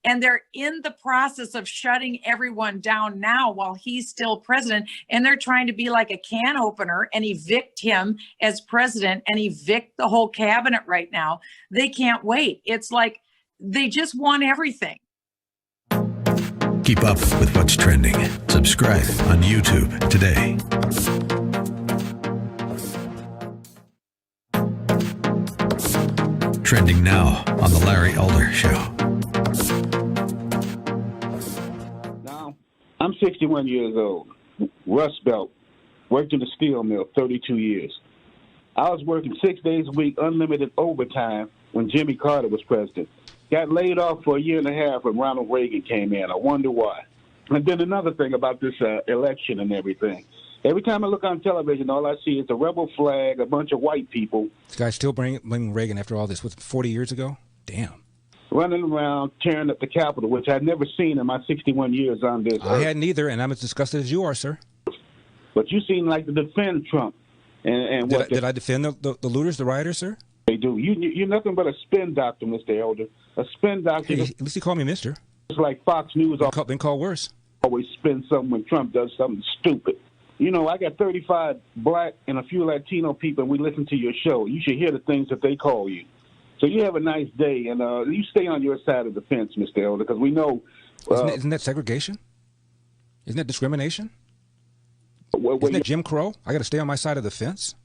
and they're in the process of shutting everyone down now while he's still president. And they're trying to be like a can opener and evict him as president and evict the whole cabinet right now. They can't wait. It's like they just want everything. Keep up with what's trending. Subscribe on YouTube today. Trending now on The Larry Elder Show. Now, I'm 61 years old. Rust Belt. Worked in the steel mill 32 years. I was working 6 days a week, unlimited overtime, when Jimmy Carter was president. Got laid off for a year and a half when Ronald Reagan came in. I wonder why. And then another thing about this election and everything. Every time I look on television, all I see is a rebel flag, a bunch of white people. This guy's still blaming Reagan after all this. Was 40 years ago? Damn. Running around, tearing up the Capitol, which I'd never seen in my 61 years on this I hadn't either, and I'm as disgusted as you are, sir. But you seem like to defend Trump. And did I defend the looters, the rioters, sir? They do. You're nothing but a spin doctor, Mr. Elder. A spin doctor. Hey, at least he called me mister. It's like Fox News. Been called worse. Always spin something when Trump does something stupid. You know, I got 35 black and a few Latino people, and we listen to your show. You should hear the things that they call you. So you have a nice day, and you stay on your side of the fence, Mr. Elder, because we know... Isn't that segregation? Isn't that discrimination? Isn't that Jim Crow? I got to stay on my side of the fence?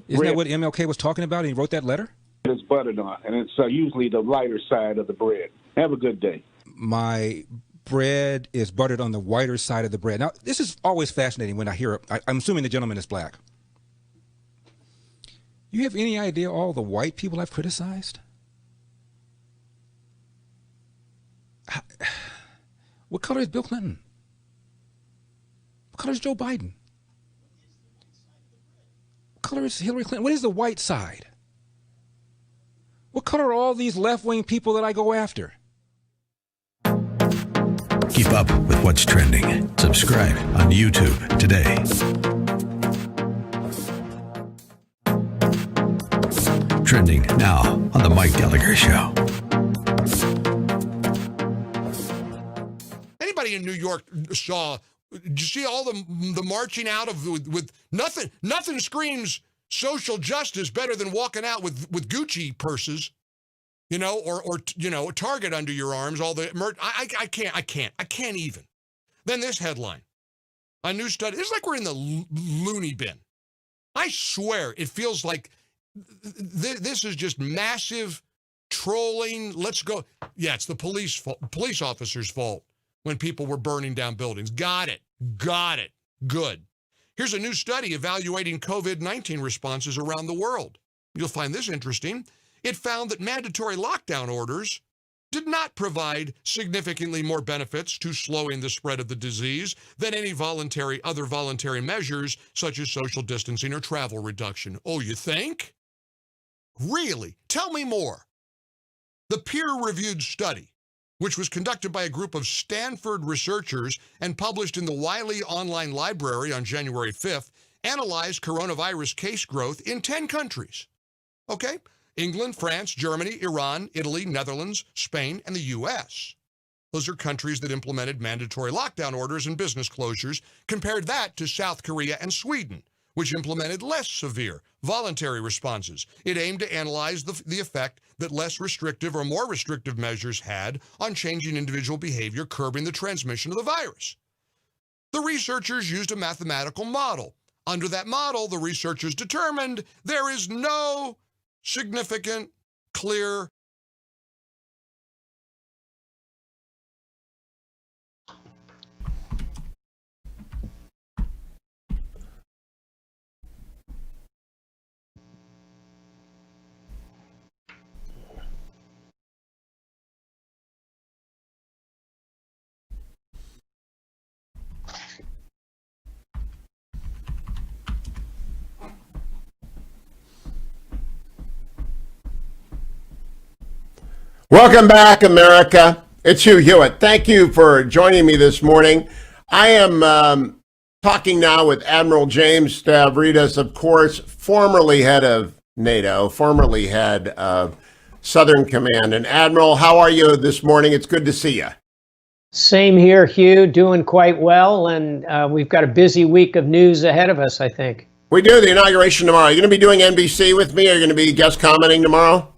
Isn't that what MLK was talking about, and he wrote that letter? It's buttered on, and it's usually the lighter side of the bread. Have a good day. My bread is buttered on the whiter side of the bread. Now, this is always fascinating when I hear it. I'm assuming the gentleman is black. You have any idea all the white people I've criticized? What color is Bill Clinton? What color is Joe Biden? What color is Hillary Clinton? What is the white side? What color are all these left-wing people that I go after? Keep up with what's trending. Subscribe on YouTube today. Trending now on The Mike Gallagher Show. Anybody in New York saw, did you see all the marching out of with nothing screams social justice better than walking out with Gucci purses, you know, or you know, a Target under your arms, all the I can't even. Then this headline, a new study. It's like we're in the loony bin. I swear it feels like this is just massive trolling. Let's go. Yeah, it's the police officers' fault when people were burning down buildings. Got it. Good. Here's a new study evaluating COVID-19 responses around the world. You'll find this interesting. It found that mandatory lockdown orders did not provide significantly more benefits to slowing the spread of the disease than any other voluntary measures such as social distancing or travel reduction. Oh, you think? Really? Tell me more. The peer-reviewed study, which was conducted by a group of Stanford researchers and published in the Wiley Online Library on January 5th, analyzed coronavirus case growth in 10 countries. Okay? England, France, Germany, Iran, Italy, Netherlands, Spain, and the U.S. Those are countries that implemented mandatory lockdown orders and business closures. Compared that to South Korea and Sweden, which implemented less severe voluntary responses. It aimed to analyze the effect that less restrictive or more restrictive measures had on changing individual behavior, curbing the transmission of the virus. The researchers used a mathematical model. Under that model, the researchers determined there is no significant, clear, Welcome back, America. It's Hugh Hewitt. Thank you for joining me this morning. I am talking now with Admiral James Stavridis, of course, formerly head of NATO, formerly head of Southern Command. And Admiral, how are you this morning? It's good to see you. Same here, Hugh. Doing quite well, and we've got a busy week of news ahead of us, I think. We do, the inauguration tomorrow. Are you going to be doing NBC with me? Are you going to be guest commenting tomorrow?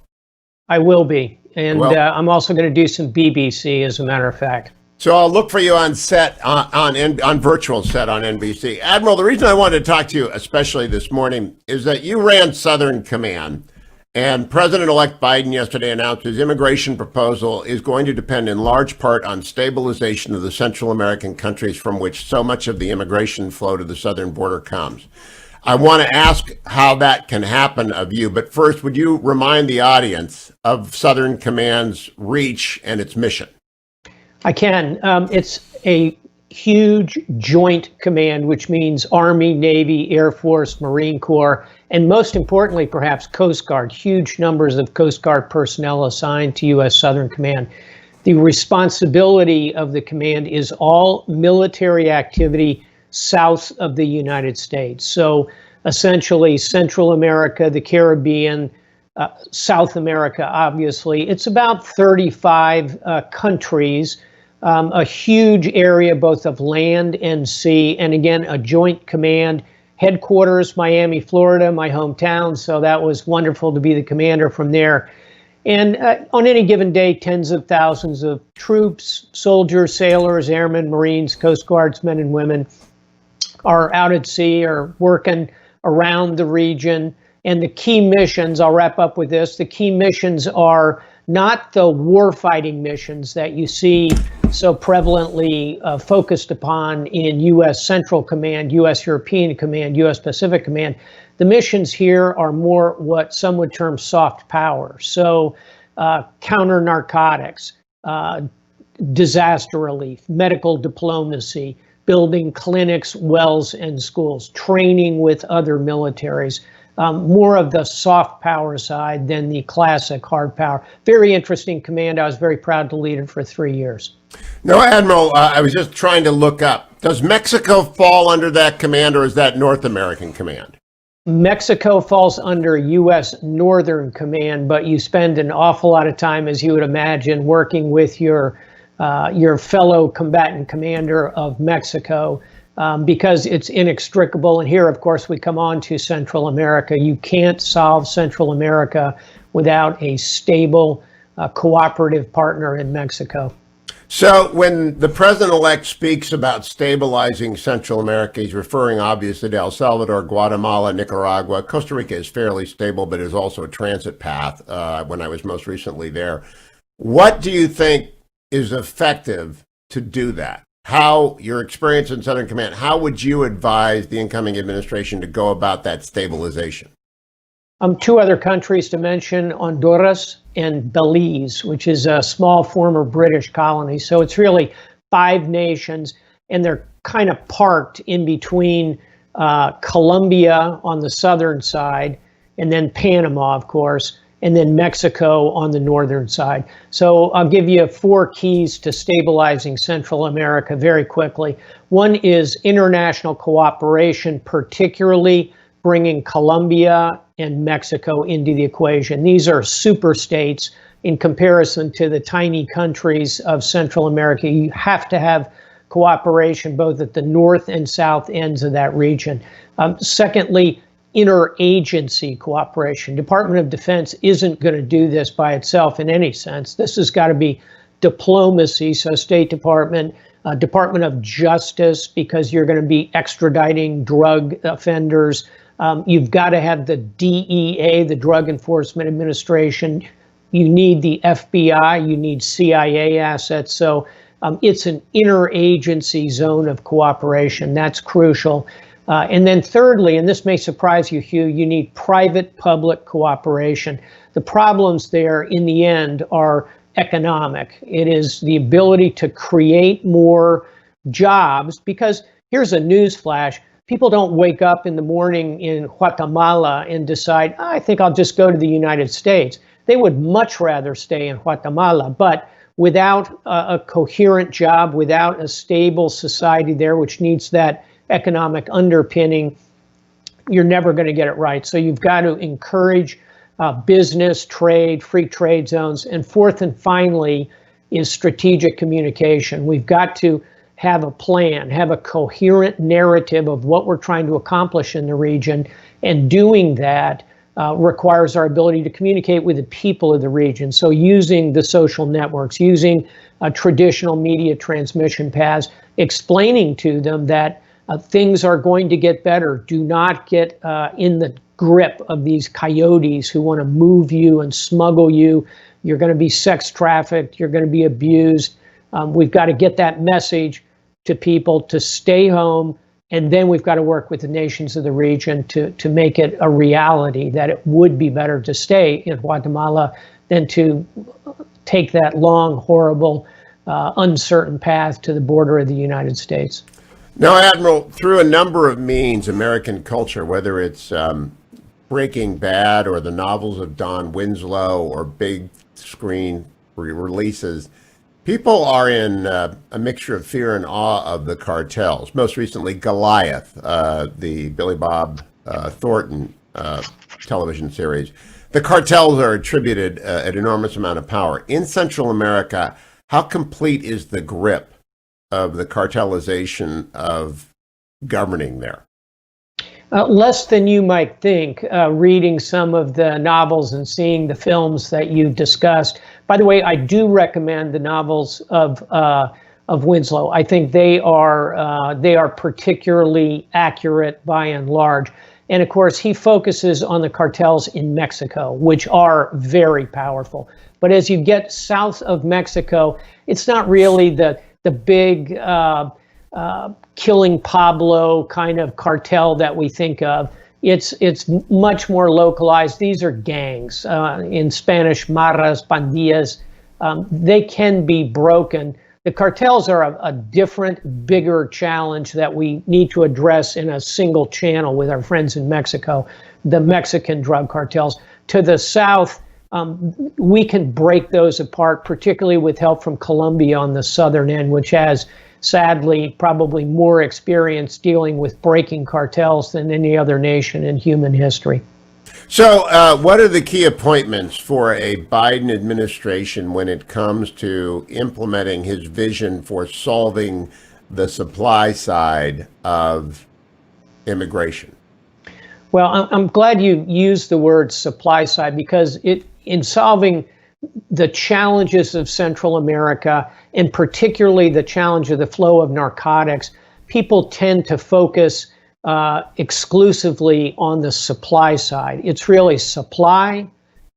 I will be. And I'm also going to do some BBC, as a matter of fact. So I'll look for you on set, on virtual set on NBC. Admiral, the reason I wanted to talk to you, especially this morning, is that you ran Southern Command, and President-elect Biden yesterday announced his immigration proposal is going to depend in large part on stabilization of the Central American countries from which so much of the immigration flow to the southern border comes. I want to ask how that can happen of you, but first, would you remind the audience of Southern Command's reach and its mission? I can. It's a huge joint command, which means Army, Navy, Air Force, Marine Corps, and most importantly, perhaps Coast Guard. Huge numbers of Coast Guard personnel assigned to U.S. Southern Command. The responsibility of the command is all military activity south of the United States. So essentially Central America, the Caribbean, South America, obviously. It's about 35 countries, a huge area both of land and sea, and again, a joint command. Headquarters, Miami, Florida, my hometown, so that was wonderful to be the commander from there. And on any given day, tens of thousands of troops, soldiers, sailors, airmen, Marines, Coast Guardsmen and women are out at sea or working around the region. And the key missions, I'll wrap up with this, the key missions are not the warfighting missions that you see so prevalently focused upon in U.S. Central Command, U.S. European Command, U.S. Pacific Command. The missions here are more what some would term soft power. So counter narcotics, disaster relief, medical diplomacy, building clinics, wells, and schools, training with other militaries, more of the soft power side than the classic hard power. Very interesting command. I was very proud to lead it for 3 years. No, Admiral, I was just trying to look up. Does Mexico fall under that command, or is that North American Command? Mexico falls under U.S. Northern Command, but you spend an awful lot of time, as you would imagine, working with your fellow combatant commander of Mexico, because it's inextricable. And here, of course, we come on to Central America. You can't solve Central America without a stable, cooperative partner in Mexico. So when the president-elect speaks about stabilizing Central America, he's referring obviously to El Salvador, Guatemala, Nicaragua. Costa Rica is fairly stable, but is also a transit path when I was most recently there. What do you think is effective to do that? how your experience in Southern Command, how would you advise the incoming administration to go about that stabilization? Two other countries to mention, Honduras and Belize, which is a small former British colony. So it's really 5 nations, and they're kind of parked in between Colombia on the southern side, and then Panama, of course, and then Mexico on the northern side. So I'll give you 4 keys to stabilizing Central America very quickly. One is international cooperation, particularly bringing Colombia and Mexico into the equation. These are super states in comparison to the tiny countries of Central America. You have to have cooperation both at the north and south ends of that region. Secondly, interagency cooperation. Department of Defense isn't going to do this by itself in any sense. This has got to be diplomacy, so State Department, Department of Justice, because you're going to be extraditing drug offenders. You've got to have the DEA, the Drug Enforcement Administration. You need the FBI, you need CIA assets. So it's an interagency zone of cooperation. That's crucial. And then thirdly, and this may surprise you, Hugh, you need private-public cooperation. The problems there in the end are economic. It is the ability to create more jobs, because here's a news flash. People don't wake up in the morning in Guatemala and decide, I think I'll just go to the United States. They would much rather stay in Guatemala, but without a coherent job, without a stable society there, which needs that economic underpinning, you're never going to get it right. So you've got to encourage business, trade, free trade zones. And fourth and finally is strategic communication. We've got to have a plan, have a coherent narrative of what we're trying to accomplish in the region. And doing that requires our ability to communicate with the people of the region. So using the social networks, using traditional media transmission paths, explaining to them that things are going to get better. Do not get in the grip of these coyotes who want to move you and smuggle you. You're going to be sex trafficked. You're going to be abused. We've got to get that message to people to stay home. And then we've got to work with the nations of the region to make it a reality that it would be better to stay in Guatemala than to take that long, horrible, uncertain path to the border of the United States. Now, Admiral, through a number of means, American culture, whether it's Breaking Bad or the novels of Don Winslow or big screen releases, people are in a mixture of fear and awe of the cartels. Most recently, Goliath, the Billy Bob Thornton television series. The cartels are attributed an enormous amount of power. In Central America, how complete is the grip of the cartelization of governing there? Less than you might think, reading some of the novels and seeing the films that you've discussed. By the way, I do recommend the novels of Winslow. I think they are particularly accurate by and large. And of course, he focuses on the cartels in Mexico, which are very powerful. But as you get south of Mexico, it's not really the big killing Pablo kind of cartel that we think of. It's much more localized. These are gangs. In Spanish, marras, pandillas. They can be broken. The cartels are a different, bigger challenge that we need to address in a single channel with our friends in Mexico, the Mexican drug cartels. To the south, we can break those apart, particularly with help from Colombia on the southern end, which has, sadly, probably more experience dealing with breaking cartels than any other nation in human history. So what are the key appointments for a Biden administration when it comes to implementing his vision for solving the supply side of immigration? Well, I'm glad you used the word supply side, because in solving the challenges of Central America, and particularly the challenge of the flow of narcotics, people tend to focus exclusively on the supply side. It's really supply,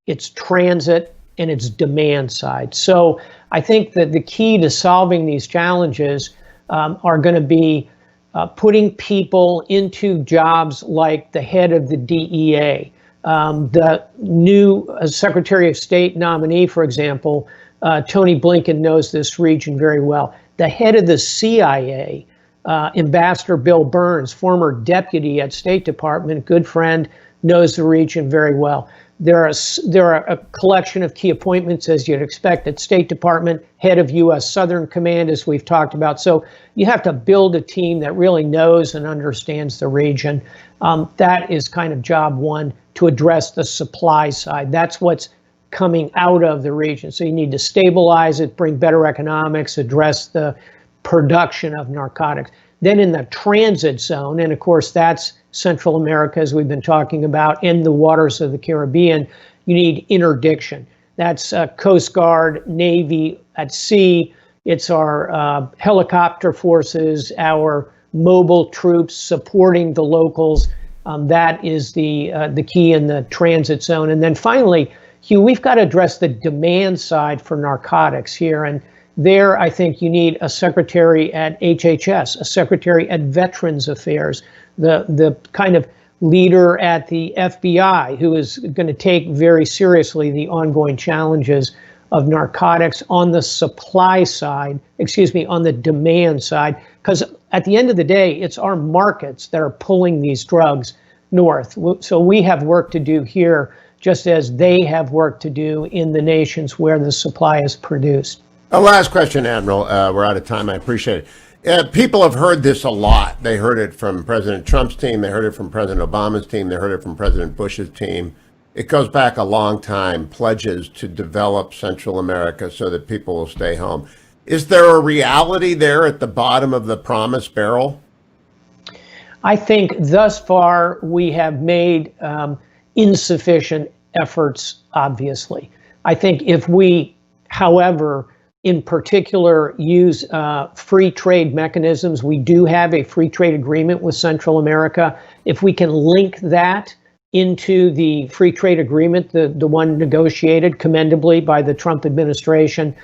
it's transit, and it's demand side. So I think that the key to solving these challenges are going to be putting people into jobs like the head of the DEA. The new Secretary of State nominee, for example, Tony Blinken knows this region very well. The head of the CIA, Ambassador Bill Burns, former deputy at State Department, good friend, knows the region very well. There are a collection of key appointments, as you'd expect, at State Department, head of U.S. Southern Command, as we've talked about. So you have to build a team that really knows and understands the region. That is kind of job one, to address the supply side. That's what's coming out of the region. So you need to stabilize it, bring better economics, address the production of narcotics. Then in the transit zone, and of course that's Central America, as we've been talking about, and the waters of the Caribbean, you need interdiction. That's Coast Guard, Navy at sea. It's our helicopter forces, our mobile troops supporting the locals. That is the key in the transit zone. And then finally, Hugh, we've got to address the demand side for narcotics here. And there, I think you need a secretary at HHS, a secretary at Veterans Affairs, the kind of leader at the FBI who is going to take very seriously the ongoing challenges of narcotics on the supply side, on the demand side, because at the end of the day, it's our markets that are pulling these drugs north. So we have work to do here, just as they have work to do in the nations where the supply is produced. A last question, Admiral. We're out of time. I appreciate it. People have heard this a lot. They heard it from President Trump's team. They heard it from President Obama's team. They heard it from President Bush's team. It goes back a long time, pledges to develop Central America so that people will stay home. Is there a reality there at the bottom of the promise barrel? I think thus far we have made insufficient efforts, obviously. I think if we, however, in particular, use free trade mechanisms. We do have a free trade agreement with Central America. If we can link that into the free trade agreement, the one negotiated commendably by the Trump administration,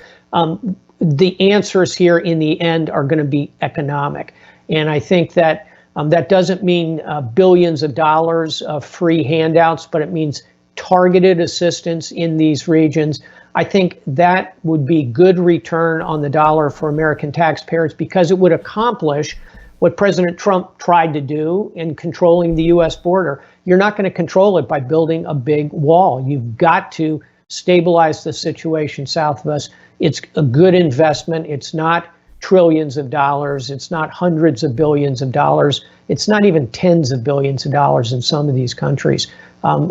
the answers here in the end are going to be economic. And I think that that doesn't mean billions of dollars of free handouts, but it means targeted assistance in these regions. I think that would be good return on the dollar for American taxpayers, because it would accomplish what President Trump tried to do in controlling the U.S. border. You're not going to control it by building a big wall. You've got to stabilize the situation south of us. It's a good investment. It's not trillions of dollars. It's not hundreds of billions of dollars. It's not even tens of billions of dollars in some of these countries.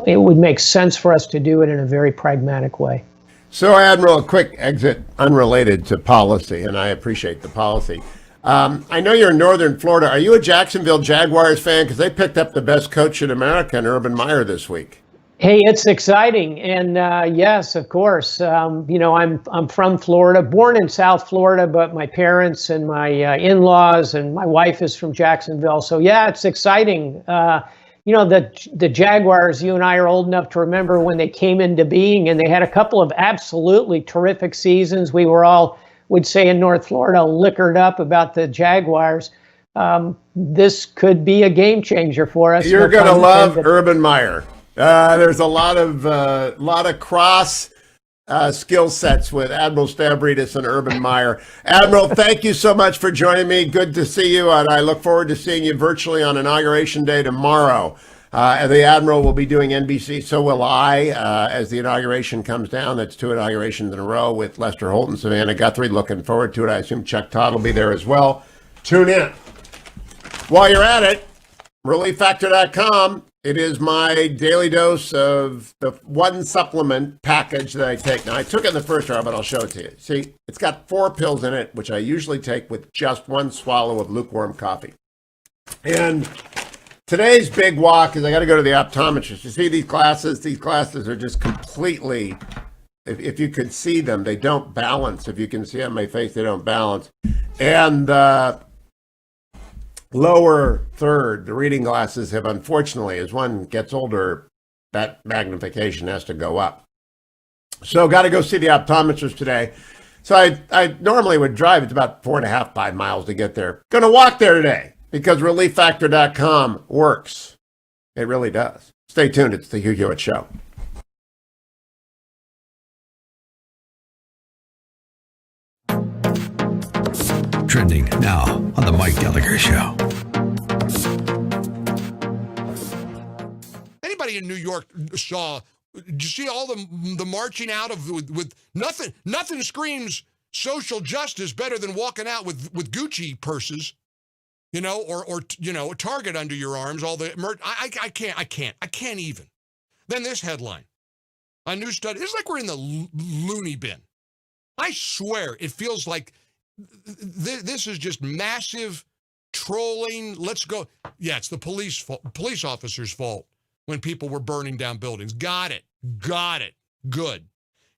It would make sense for us to do it in a very pragmatic way. So, Admiral, a quick exit unrelated to policy, and I appreciate the policy. I know you're in northern Florida. Are you a Jacksonville Jaguars fan? Because they picked up the best coach in America, Urban Meyer, this week. Hey, it's exciting. And yes, of course, I'm from Florida, born in South Florida, but my parents and my in-laws and my wife is from Jacksonville. So yeah, it's exciting. The Jaguars, you and I are old enough to remember when they came into being, and they had a couple of absolutely terrific seasons. We were all, would say in North Florida, liquored up about the Jaguars. This could be a game changer for us. You're going to love Urban Meyer. There's a lot of cross skill sets with Admiral Stavridis and Urban Meyer. Admiral, thank you so much for joining me. Good to see you, and I look forward to seeing you virtually on Inauguration Day tomorrow. The Admiral will be doing NBC, so will I, as the inauguration comes down. That's 2 inaugurations in a row with Lester Holt and Savannah Guthrie. Looking forward to it. I assume Chuck Todd will be there as well. Tune in. While you're at it, ReliefFactor.com. It is my daily dose of the one supplement package that I take. Now, I took it in the first hour, but I'll show it to you. See, it's got 4 pills in it, which I usually take with just 1 swallow of lukewarm coffee. And today's big walk is I got to go to the optometrist. You see these glasses? These glasses are just completely, if you can see them, they don't balance. If you can see on my face, they don't balance. And lower third, the reading glasses have, unfortunately, as one gets older, that magnification has to go up. So got to go see the optometrist today. So I normally would drive. It's about 4.5, 5 miles to get there. Going to walk there today because ReliefFactor.com works. It really does. Stay tuned. It's the Hugh Hewitt Show. Trending now on the Mike Gallagher Show. Anybody in New York saw? Did you see all the marching out of with nothing? Nothing screams social justice better than walking out with Gucci purses, or a Target under your arms. All the I can't even. Then this headline, a new study. It's like we're in the loony bin. I swear, it feels like this is just massive trolling. Let's go. Yeah, it's the police officers' fault when people were burning down buildings. Got it. Good.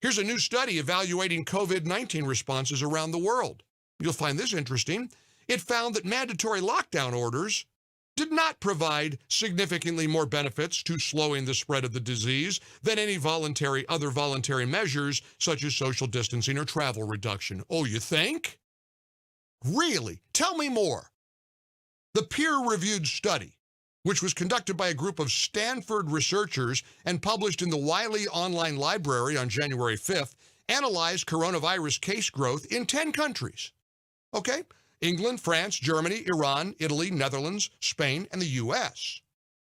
Here's a new study evaluating COVID-19 responses around the world. You'll find this interesting. It found that mandatory lockdown orders did not provide significantly more benefits to slowing the spread of the disease than any other voluntary measures such as social distancing or travel reduction. Oh, you think? Really? Tell me more. The peer-reviewed study, which was conducted by a group of Stanford researchers and published in the Wiley Online Library on January 5th, analyzed coronavirus case growth in 10 countries. Okay? England, France, Germany, Iran, Italy, Netherlands, Spain, and the U.S.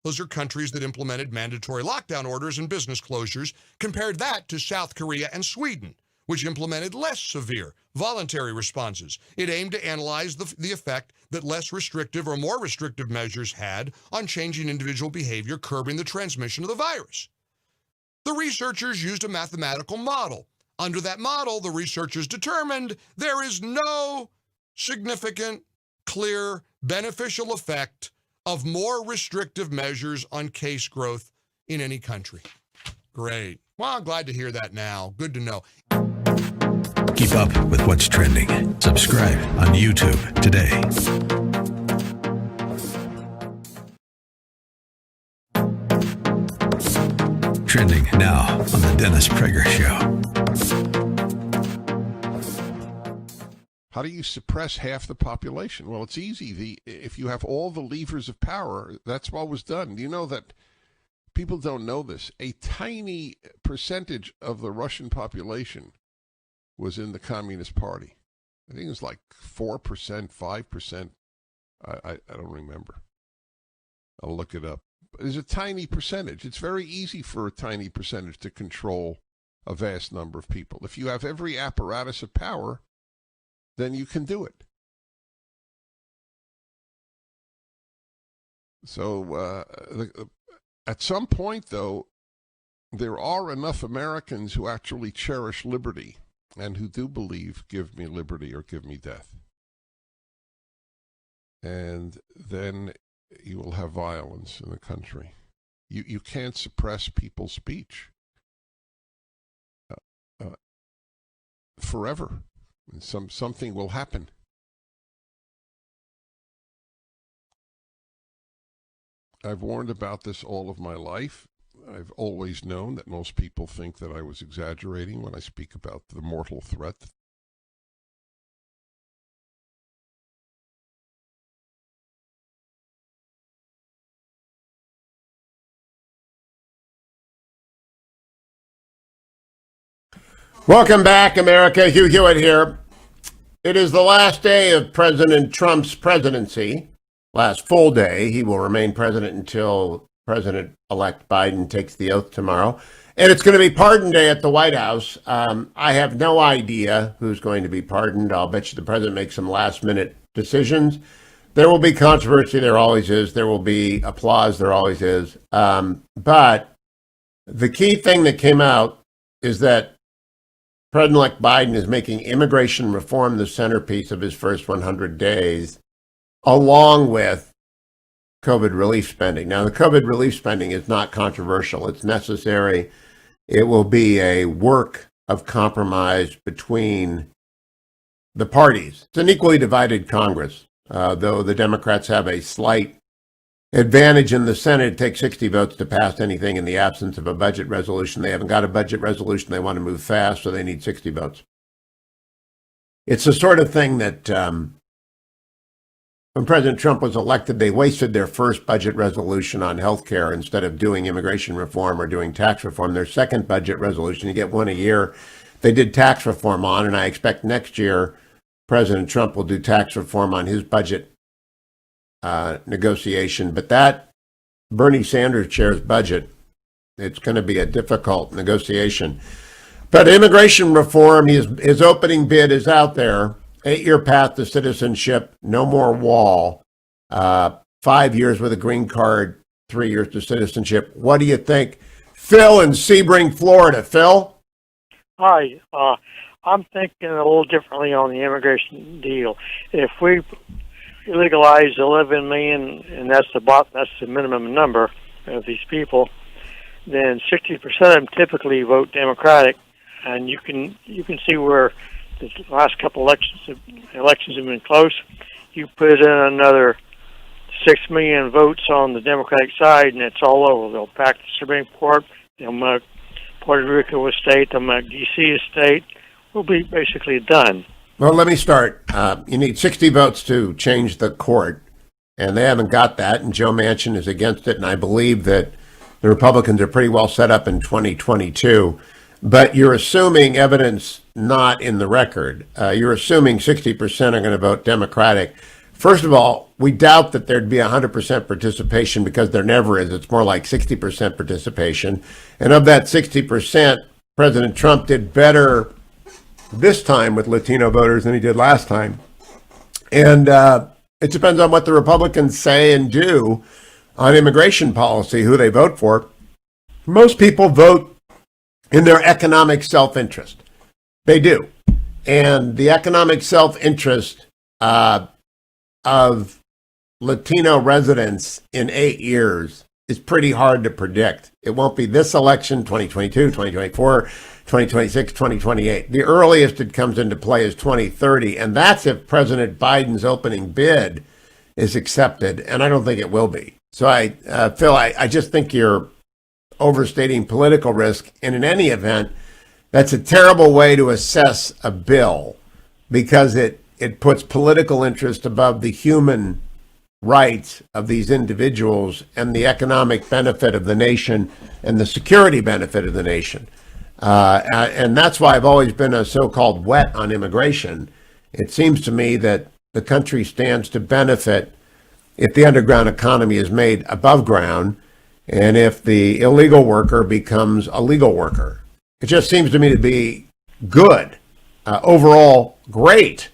Those are countries that implemented mandatory lockdown orders and business closures. Compared that to South Korea and Sweden, which implemented less severe voluntary responses. It aimed to analyze the effect that less restrictive or more restrictive measures had on changing individual behavior, curbing the transmission of the virus. The researchers used a mathematical model. Under that model, the researchers determined there is no significant, clear, beneficial effect of more restrictive measures on case growth in any country. Great. Well, I'm glad to hear that now. Good to know. Keep up with what's trending. Subscribe on YouTube today. Trending now on the Dennis Prager Show. How do you suppress half the population? Well, it's easy. If you have all the levers of power, that's what was done. You know that people don't know this. A tiny percentage of the Russian population was in the Communist Party. I think it was like 4%, 5%. I don't remember. I'll look it up. It's a tiny percentage. It's very easy for a tiny percentage to control a vast number of people. If you have every apparatus of power, then you can do it. So at some point, though, there are enough Americans who actually cherish liberty and who do believe, give me liberty or give me death. And then you will have violence in the country. You can't suppress people's speech forever. Something will happen. I've warned about this all of my life. I've always known that most people think that I was exaggerating when I speak about the mortal threat. Welcome back, America. Hugh Hewitt here. It is the last day of President Trump's presidency. Last full day. He will remain president until President-elect Biden takes the oath tomorrow. And it's going to be pardon day at the White House. I have no idea who's going to be pardoned. I'll bet you the president makes some last-minute decisions. There will be controversy. There always is. There will be applause. There always is. But the key thing that came out is that President-elect Biden is making immigration reform the centerpiece of his first 100 days, along with COVID relief spending. Now, the COVID relief spending is not controversial. It's necessary. It will be a work of compromise between the parties. It's an equally divided Congress, though the Democrats have a slight advantage in the Senate. It takes 60 votes to pass anything in the absence of a budget resolution. They haven't got a budget resolution. They want to move fast, so they need 60 votes. It's the sort of thing that when President Trump was elected, they wasted their first budget resolution on health care instead of doing immigration reform or doing tax reform. Their second budget resolution, you get one a year, they did tax reform on, and I expect next year President Trump will do tax reform on his budget negotiation. But that Bernie Sanders chair's budget, it's going to be a difficult negotiation. But immigration reform, his opening bid is out there. 8-year path to citizenship, no more wall, 5 years with a green card, 3 years to citizenship. What do you think? Phil in Sebring, Florida. Phil? Hi. I'm thinking a little differently on the immigration deal. If we legalize 11 million, and that's the minimum number of these people, then 60% of them typically vote Democratic, and you can see where the last couple elections have been close. You put in another 6 million votes on the Democratic side, and it's all over. They'll pack the Supreme Court. They'll make Puerto Rico a state. They'll make D.C. a state. We'll be basically done. Well, let me start. You need 60 votes to change the court, and they haven't got that, and Joe Manchin is against it, and I believe that the Republicans are pretty well set up in 2022. But you're assuming evidence not in the record. You're assuming 60% are going to vote Democratic. First of all, we doubt that there'd be 100% participation because there never is. It's more like 60% participation. And of that 60%, President Trump did better this time with Latino voters than he did last time. And it depends on what the Republicans say and do on immigration policy, who they vote for. Most people vote in their economic self-interest. They do. And the economic self-interest of Latino residents in 8 years is pretty hard to predict. It won't be this election, 2022, 2024, 2026, 2028. The earliest it comes into play is 2030, and that's if President Biden's opening bid is accepted, and I don't think it will be. So, Phil, I just think you're overstating political risk, and in any event, that's a terrible way to assess a bill because it puts political interest above the human rights of these individuals and the economic benefit of the nation and the security benefit of the nation. And that's why I've always been a so-called wet on immigration. It seems to me that the country stands to benefit if the underground economy is made above ground and if the illegal worker becomes a legal worker. It just seems to me to be good, overall great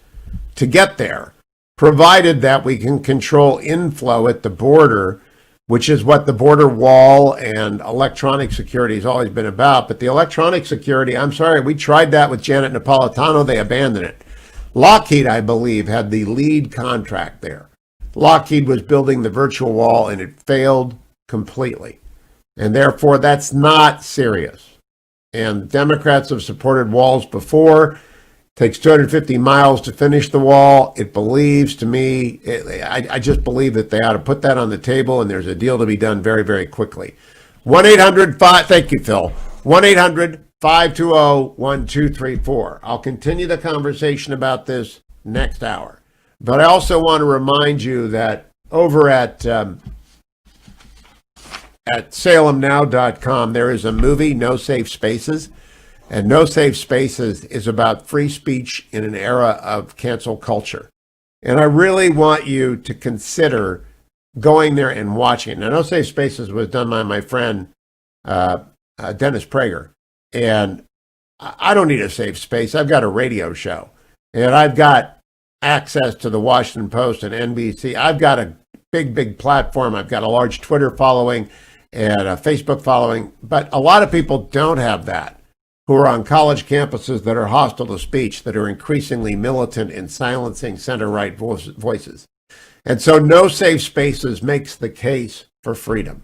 to get there, provided that we can control inflow at the border, which is what the border wall and electronic security has always been about. But the electronic security, I'm sorry, we tried that with Janet Napolitano. They abandoned it. Lockheed, I believe, had the lead contract there. Lockheed was building the virtual wall, and it failed completely. And therefore, that's not serious. And Democrats have supported walls before. It takes 250 miles to finish the wall. It believes to me, I just believe that they ought to put that on the table, and there's a deal to be done very, very quickly. 1-800-5, thank you, Phil. 1-800-520-1234. I'll continue the conversation about this next hour. But I also want to remind you that over at salemnow.com, there is a movie, No Safe Spaces. And No Safe Spaces is about free speech in an era of cancel culture. And I really want you to consider going there and watching it. Now, No Safe Spaces was done by my friend, Dennis Prager. And I don't need a safe space. I've got a radio show. And I've got access to the Washington Post and NBC. I've got a big, big platform. I've got a large Twitter following and a Facebook following. But a lot of people don't have that, who are on college campuses that are hostile to speech, that are increasingly militant in silencing center-right voices. And so No Safe Spaces makes the case for freedom.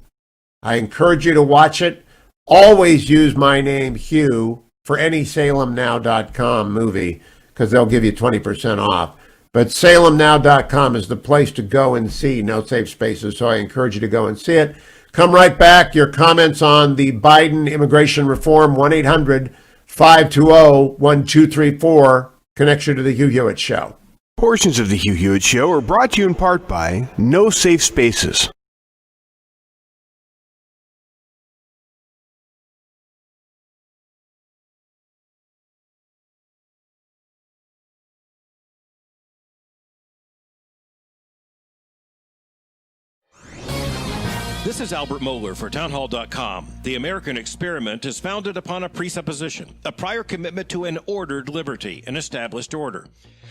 I encourage you to watch it. Always use my name, Hugh, for any salemnow.com movie, because they'll give you 20% off. But salemnow.com is the place to go and see No Safe Spaces, so I encourage you to go and see it. Come right back. Your comments on the Biden immigration reform, 1-800-520-1234. Connection to the Hugh Hewitt Show. Portions of the Hugh Hewitt Show are brought to you in part by No Safe Spaces. This is Albert Mohler for townhall.com. The American experiment is founded upon a presupposition, a prior commitment to an ordered liberty, an established order.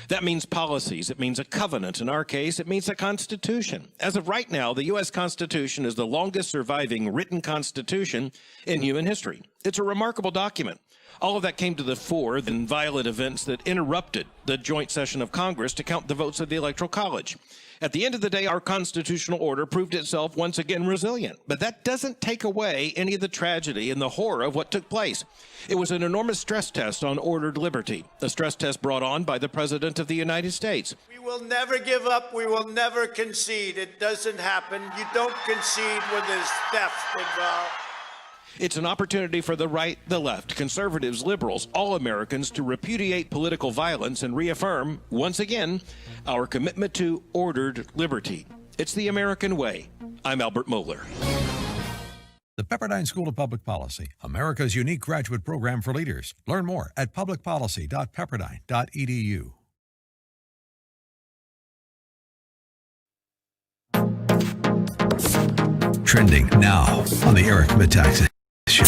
That means policies. It means a covenant. In our case, it means a constitution. As of right now, the U.S. Constitution is the longest surviving written constitution in human history. It's a remarkable document. All of that came to the fore in violent events that interrupted the joint session of Congress to count the votes of the Electoral College. At the end of the day, our constitutional order proved itself once again resilient. But that doesn't take away any of the tragedy and the horror of what took place. It was an enormous stress test on ordered liberty, a stress test brought on by the President of the United States. We will never give up. We will never concede. It doesn't happen. You don't concede when there's theft involved. It's an opportunity for the right, the left, conservatives, liberals, all Americans to repudiate political violence and reaffirm, once again, our commitment to ordered liberty. It's the American way. I'm Albert Mohler. The Pepperdine School of Public Policy, America's unique graduate program for leaders. Learn more at publicpolicy.pepperdine.edu. Trending now on the Eric Metaxas Show.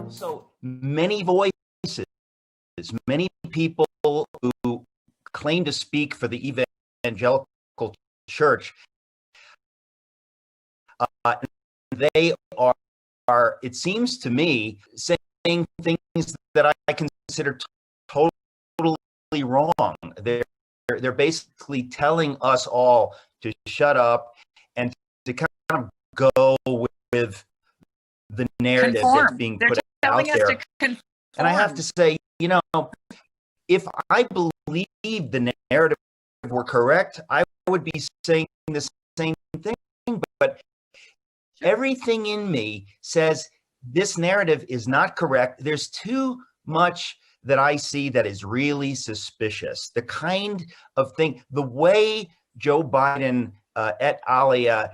So many voices, many people who claim to speak for the evangelical church, they are, it seems to me, saying things that I consider totally wrong. They're basically telling us all to shut up and to kind of go with the narrative that's being put out there. And I have to say, you know, if I believe the narrative were correct, I would be saying the same thing. But everything in me says this narrative is not correct. There's too much that I see that is really suspicious. The kind of thing, the way Joe Biden et alia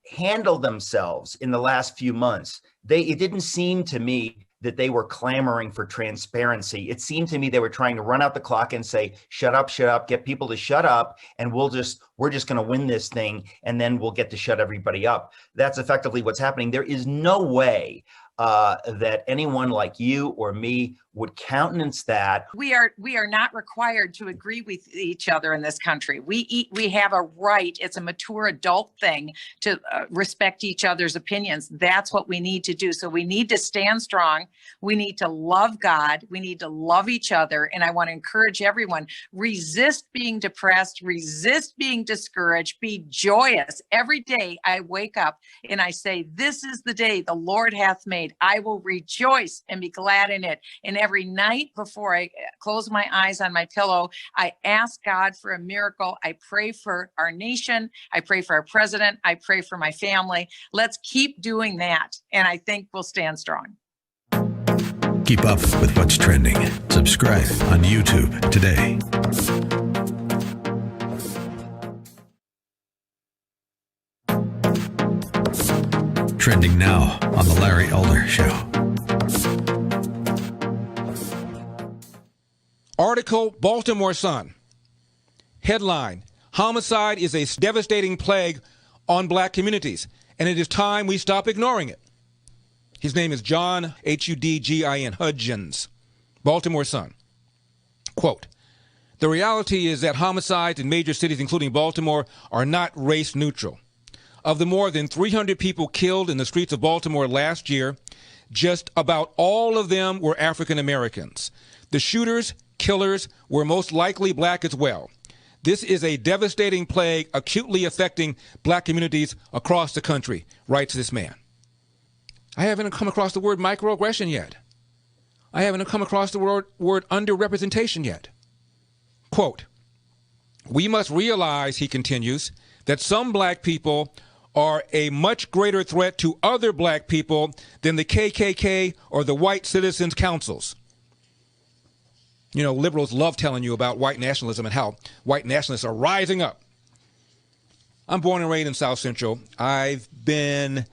handled themselves in the last few months, it didn't seem to me that they were clamoring for transparency. It seemed to me they were trying to run out the clock and say, shut up, get people to shut up, and we're just going to win this thing, and then we'll get to shut everybody up. That's effectively what's happening. There is no way that anyone like you or me would countenance that. We are not required to agree with each other in this country. We have a right. It's a mature adult thing to respect each other's opinions. That's what we need to do. So we need to stand strong. We need to love God. We need to love each other. And I want to encourage everyone, resist being depressed, resist being discouraged, be joyous. Every day I wake up and I say, this is the day the Lord hath made. I will rejoice and be glad in it. And every night before I close my eyes on my pillow, I ask God for a miracle. I pray for our nation. I pray for our president. I pray for my family. Let's keep doing that. And I think we'll stand strong. Keep up with what's trending. Subscribe on YouTube today. Trending now on The Larry Elder Show. Article, Baltimore Sun. Headline, homicide is a devastating plague on black communities, and it is time we stop ignoring it. His name is John Hudgin, Hudgens. Baltimore Sun. Quote, the reality is that homicides in major cities, including Baltimore, are not race neutral. Of the more than 300 people killed in the streets of Baltimore last year, just about all of them were African Americans. The shooters, killers, were most likely black as well. This is a devastating plague acutely affecting black communities across the country, writes this man. I haven't come across the word microaggression yet. I haven't come across the word underrepresentation yet. Quote, we must realize, he continues, that some black people are a much greater threat to other black people than the KKK or the white citizens' councils. You know, liberals love telling you about white nationalism and how white nationalists are rising up. I'm born and raised in South Central. I've been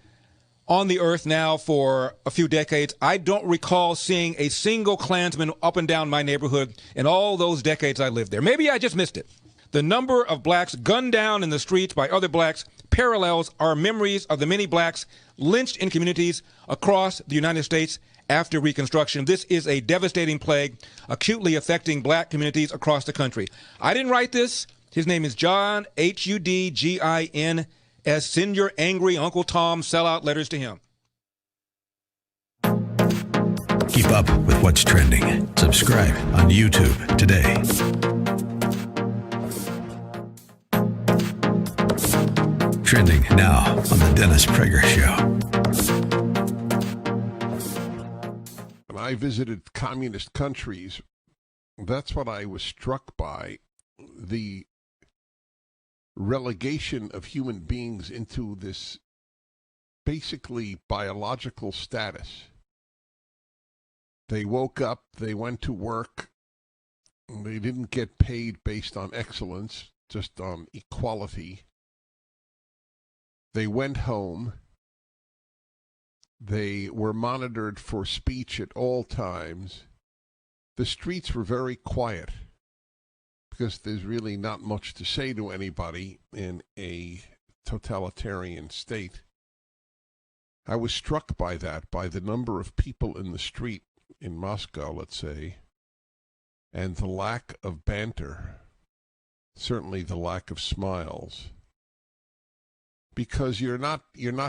on the earth now for a few decades. I don't recall seeing a single Klansman up and down my neighborhood in all those decades I lived there. Maybe I just missed it. The number of blacks gunned down in the streets by other blacks parallels our memories of the many blacks lynched in communities across the United States after Reconstruction. This is a devastating plague acutely affecting black communities across the country. I didn't write this. His name is John, Hudgins. Send your angry Uncle Tom sellout letters to him. Keep up with what's trending. Subscribe on YouTube today. Trending now on the Dennis Prager Show. When I visited communist countries, that's what I was struck by, the relegation of human beings into this basically biological status. They woke up, they went to work, they didn't get paid based on excellence, just on equality. They went home. They were monitored for speech at all times. The streets were very quiet because there's really not much to say to anybody in a totalitarian state. I was struck by that, by the number of people in the street in Moscow, let's say, and the lack of banter, certainly the lack of smiles. Because you're not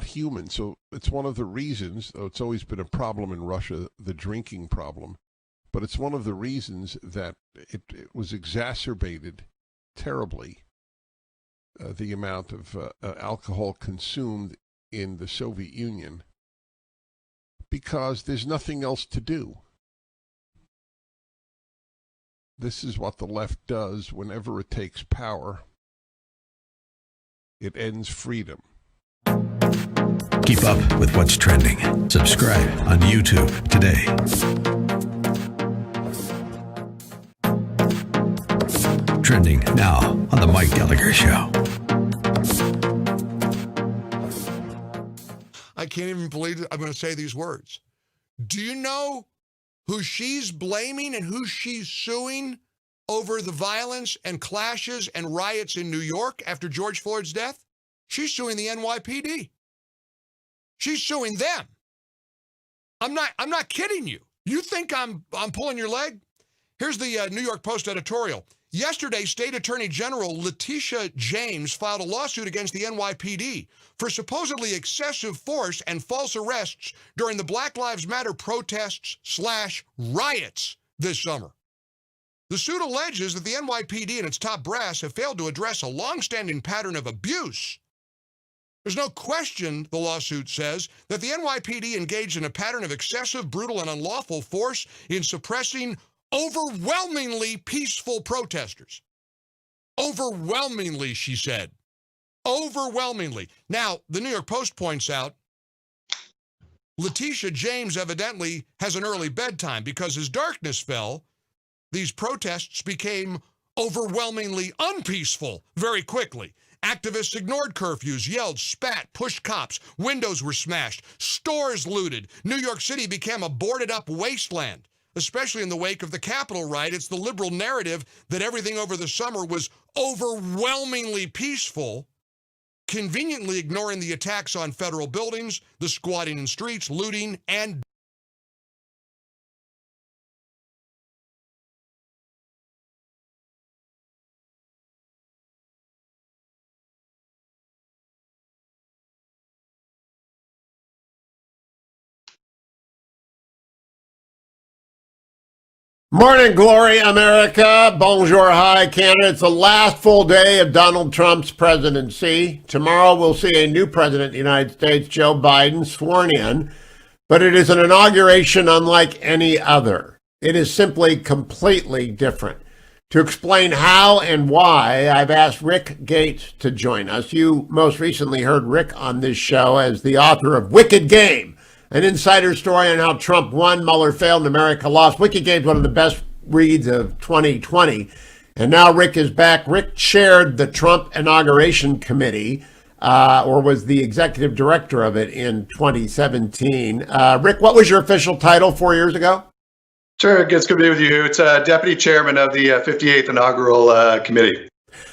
human. So it's one of the reasons, though it's always been a problem in Russia, the drinking problem, but it's one of the reasons that it was exacerbated terribly, the amount of alcohol consumed in the Soviet Union, because there's nothing else to do. This is what the left does whenever it takes power. It ends freedom. Keep up with what's trending. Subscribe on YouTube today. Trending now on the Mike Gallagher Show. I can't even believe it. I'm going to say these words. Do you know who she's blaming and who she's suing over the violence and clashes and riots in New York after George Floyd's death? She's suing the NYPD. She's suing them. I'm not kidding you. You think I'm pulling your leg? Here's the New York Post editorial. Yesterday, State Attorney General Letitia James filed a lawsuit against the NYPD for supposedly excessive force and false arrests during the Black Lives Matter protests/riots this summer. The suit alleges that the NYPD and its top brass have failed to address a long-standing pattern of abuse. There's no question, the lawsuit says, that the NYPD engaged in a pattern of excessive, brutal, and unlawful force in suppressing overwhelmingly peaceful protesters. Overwhelmingly, she said. Overwhelmingly. Now, the New York Post points out, Letitia James evidently has an early bedtime because as darkness fell, these protests became overwhelmingly unpeaceful very quickly. Activists ignored curfews, yelled, spat, pushed cops, windows were smashed, stores looted. New York City became a boarded-up wasteland, especially in the wake of the Capitol riot. It's the liberal narrative that everything over the summer was overwhelmingly peaceful, conveniently ignoring the attacks on federal buildings, the squatting in streets, looting, and Morning, glory, America. Bonjour, hi, Canada. It's the last full day of Donald Trump's presidency. Tomorrow we'll see a new president of the United States, Joe Biden, sworn in. But it is an inauguration unlike any other. It is simply completely different. To explain how and why, I've asked Rick Gates to join us. You most recently heard Rick on this show as the author of Wicked Game, an insider story on how Trump won, Mueller failed, and America lost. Wicked Game is one of the best reads of 2020. And now Rick is back. Rick chaired the Trump Inauguration Committee, or was the executive director of it in 2017. Rick, what was your official title 4 years ago? Sure, it's good to be with you. It's Deputy Chairman of the 58th Inaugural Committee.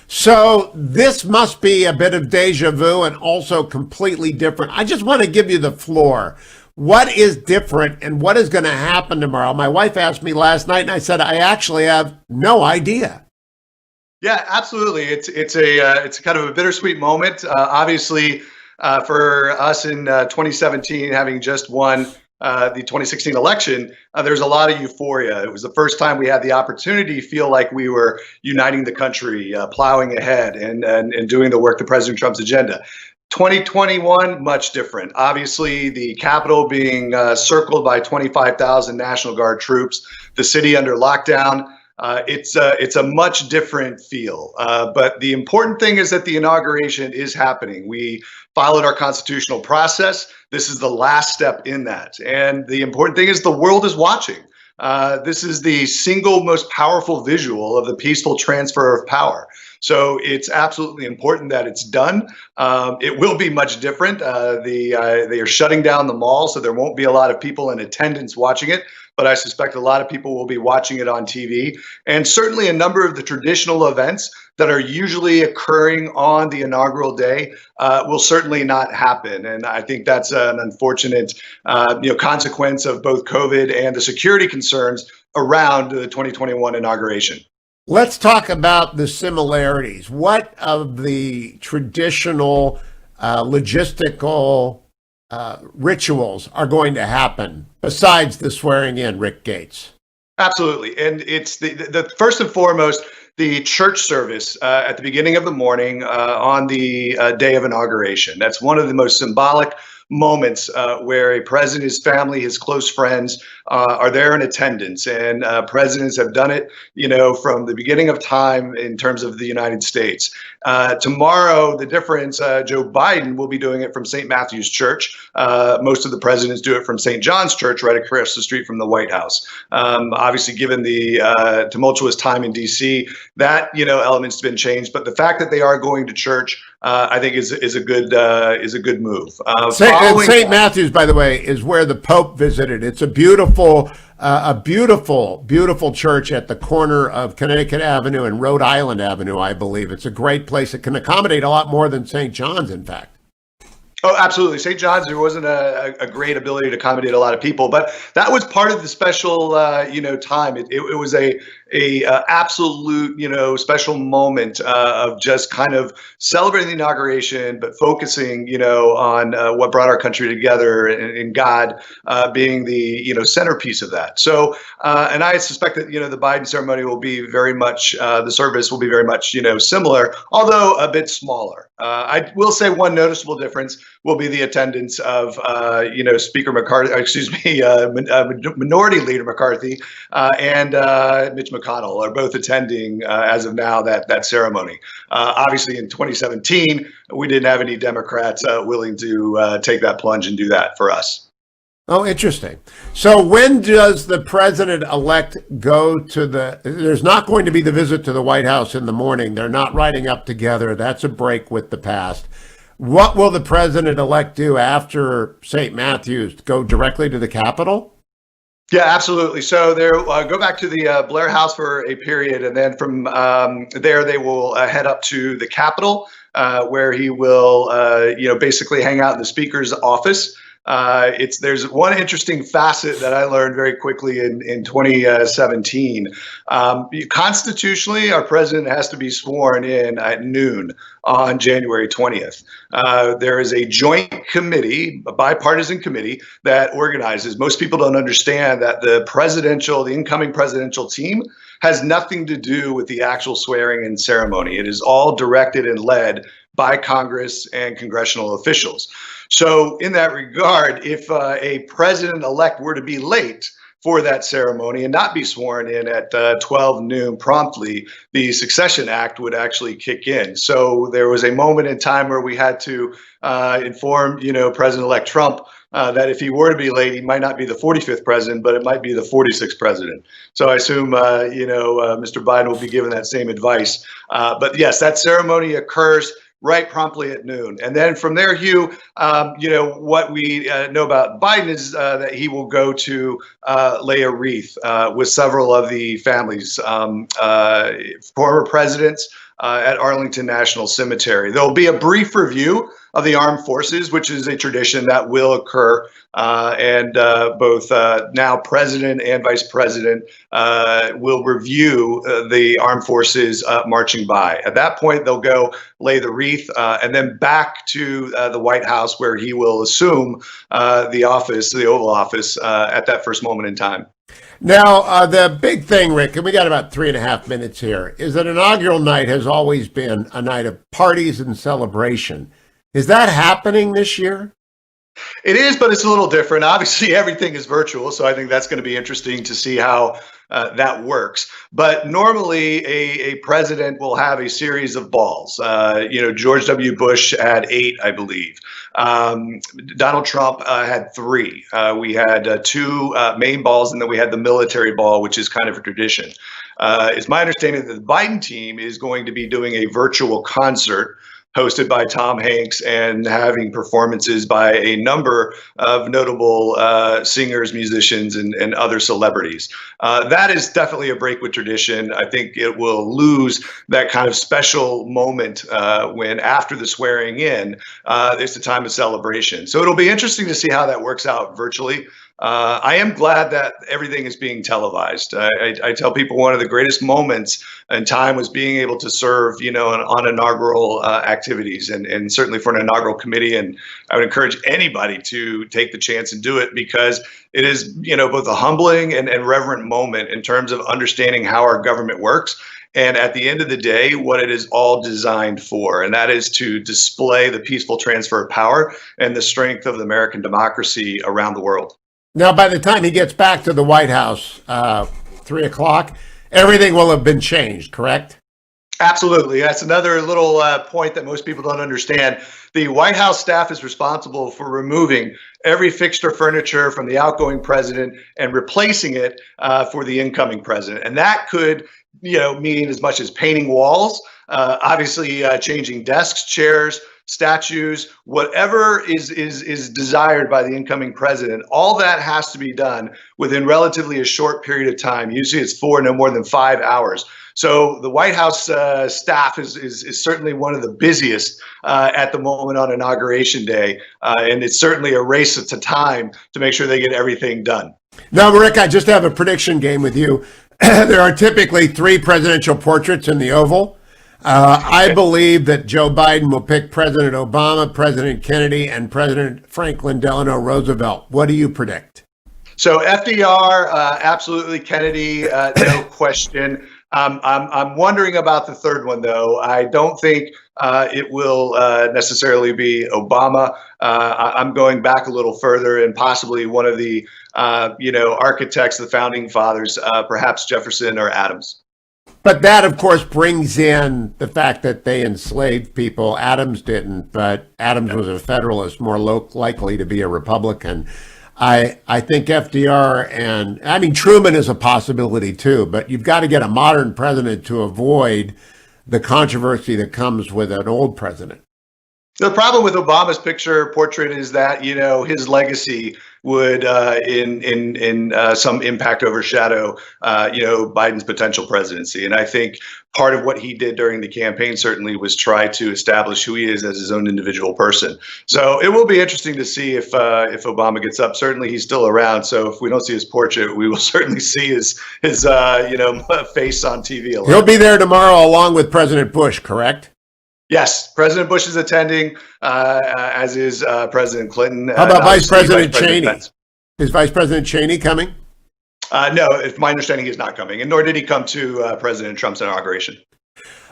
So this must be a bit of deja vu and also completely different. I just want to give you the floor. What is different and what is going to happen tomorrow? My wife asked me last night and I said, I actually have no idea. Yeah, absolutely. It's kind of a bittersweet moment. Obviously, for us in 2017, having just won the 2016 election, there's a lot of euphoria. It was the first time we had the opportunity to feel like we were uniting the country, plowing ahead and doing the work of President Trump's agenda. 2021, much different. Obviously, the Capitol being circled by 25,000 National Guard troops, the city under lockdown. It's a much different feel. But the important thing is that the inauguration is happening. We followed our constitutional process. This is the last step in that. And the important thing is the world is watching. This is the single most powerful visual of the peaceful transfer of power. So it's absolutely important that it's done. It will be much different. They are shutting down the mall, so there won't be a lot of people in attendance watching it. But I suspect a lot of people will be watching it on TV. And certainly a number of the traditional events that are usually occurring on the inaugural day will certainly not happen. And I think that's an unfortunate consequence of both COVID and the security concerns around the 2021 inauguration. Let's talk about the similarities. What of the traditional logistical rituals are going to happen besides the swearing in, Rick Gates? Absolutely. And it's the first and foremost, the church service at the beginning of the morning on the day of inauguration. That's one of the most symbolic moments where a president, his family, his close friends are there in attendance. And presidents have done it, from the beginning of time in terms of the United States. Tomorrow, the difference, Joe Biden will be doing it from St. Matthew's Church. Most of the presidents do it from St. John's Church right across the street from the White House. Obviously, given the tumultuous time in D.C., that, element's been changed. But the fact that they are going to church, I think is a good move. St. Matthew's, by the way, is where the Pope visited. It's a beautiful church at the corner of Connecticut Avenue and Rhode Island Avenue, I believe. It's a great place. It can accommodate a lot more than St. John's, in fact. Oh, absolutely. St. John's, there wasn't a great ability to accommodate a lot of people, but that was part of the special, time. It was a absolute, special moment of just kind of celebrating the inauguration, but focusing, on what brought our country together and God being the, centerpiece of that. So, and I suspect that, the Biden ceremony will be very much, the service will be very much, similar, although a bit smaller. I will say one noticeable difference will be the attendance of, Speaker McCarthy, Minority Leader McCarthy and Mitch McConnell are both attending as of now that ceremony. Obviously, in 2017, we didn't have any Democrats willing to take that plunge and do that for us. Oh, interesting. So when does the president-elect go to there's not going to be the visit to the White House in the morning. They're not riding up together. That's a break with the past. What will the president-elect do after St. Matthew's? Go directly to the Capitol? Yeah, absolutely. So they go back to the Blair House for a period, and then from there they will head up to the Capitol, where he will, basically hang out in the Speaker's office. There's one interesting facet that I learned very quickly in 2017. Constitutionally, our president has to be sworn in at noon on January 20th. There is a joint committee, a bipartisan committee that organizes. Most people don't understand that the incoming presidential team has nothing to do with the actual swearing in ceremony. It is all directed and led by Congress and congressional officials. So in that regard, if a president-elect were to be late for that ceremony and not be sworn in at 12 noon promptly, the Succession Act would actually kick in. So there was a moment in time where we had to inform, President-elect Trump that if he were to be late, he might not be the 45th president, but it might be the 46th president. So I assume, Mr. Biden will be given that same advice. But yes, that ceremony occurs right promptly at noon. And then from there, Hugh, what we know about Biden is that he will go to lay a wreath with several of the families, former presidents, at Arlington National Cemetery. There'll be a brief review of the armed forces, which is a tradition that will occur. And both now president and vice president will review the armed forces marching by. At that point, they'll go lay the wreath and then back to the White House, where he will assume the office, the Oval Office, at that first moment in time. Now, the big thing, Rick, and we got about 3.5 minutes here, is that inaugural night has always been a night of parties and celebration. Is that happening this year? It is, but it's a little different. Obviously, everything is virtual, so I think that's going to be interesting to see how that works. But normally, a president will have a series of balls. George W. Bush had 8, I believe. Donald Trump had 3. We had 2 main balls, and then we had the military ball, which is kind of a tradition. It's my understanding that the Biden team is going to be doing a virtual concert hosted by Tom Hanks and having performances by a number of notable singers, musicians, and other celebrities. That is definitely a break with tradition. I think it will lose that kind of special moment when after the swearing in, it's a time of celebration. So it'll be interesting to see how that works out virtually. I am glad that everything is being televised. I tell people one of the greatest moments in time was being able to serve, on inaugural activities and certainly for an inaugural committee. And I would encourage anybody to take the chance and do it because it is, both a humbling and reverent moment in terms of understanding how our government works. And at the end of the day, what it is all designed for, and that is to display the peaceful transfer of power and the strength of the American democracy around the world. Now, by the time he gets back to the White House, 3 o'clock, everything will have been changed, correct? Absolutely. That's another little point that most people don't understand. The White House staff is responsible for removing every fixture furniture from the outgoing president and replacing it for the incoming president. And that could, mean as much as painting walls, obviously changing desks, chairs, statues, whatever is desired by the incoming president. All that has to be done within relatively a short period of time. Usually it's 4, no more than 5 hours. So the White House staff is certainly one of the busiest at the moment on Inauguration Day. And it's certainly a race to time to make sure they get everything done. Now, Rick, I just have a prediction game with you. There are typically 3 presidential portraits in the Oval. I believe that Joe Biden will pick President Obama, President Kennedy, and President Franklin Delano Roosevelt. What do you predict? So FDR, absolutely. Kennedy, no question. I'm wondering about the third one, though. I don't think it will necessarily be Obama. I'm going back a little further and possibly one of the, architects, the founding fathers, perhaps Jefferson or Adams. But that, of course, brings in the fact that they enslaved people. Adams didn't, but Adams was a Federalist, more likely to be a Republican. I think FDR and, Truman is a possibility too, but you've got to get a modern president to avoid the controversy that comes with an old president. The problem with Obama's portrait is that, his legacy would in some impact overshadow, Biden's potential presidency. And I think part of what he did during the campaign certainly was try to establish who he is as his own individual person. So it will be interesting to see if Obama gets up. Certainly he's still around. So if we don't see his portrait, we will certainly see his face on TV. He'll be there tomorrow along with President Bush, correct? Yes, President Bush is attending, as is President Clinton. How about Vice President Cheney? Is Vice President Cheney coming? No, it's my understanding he's not coming, and nor did he come to President Trump's inauguration.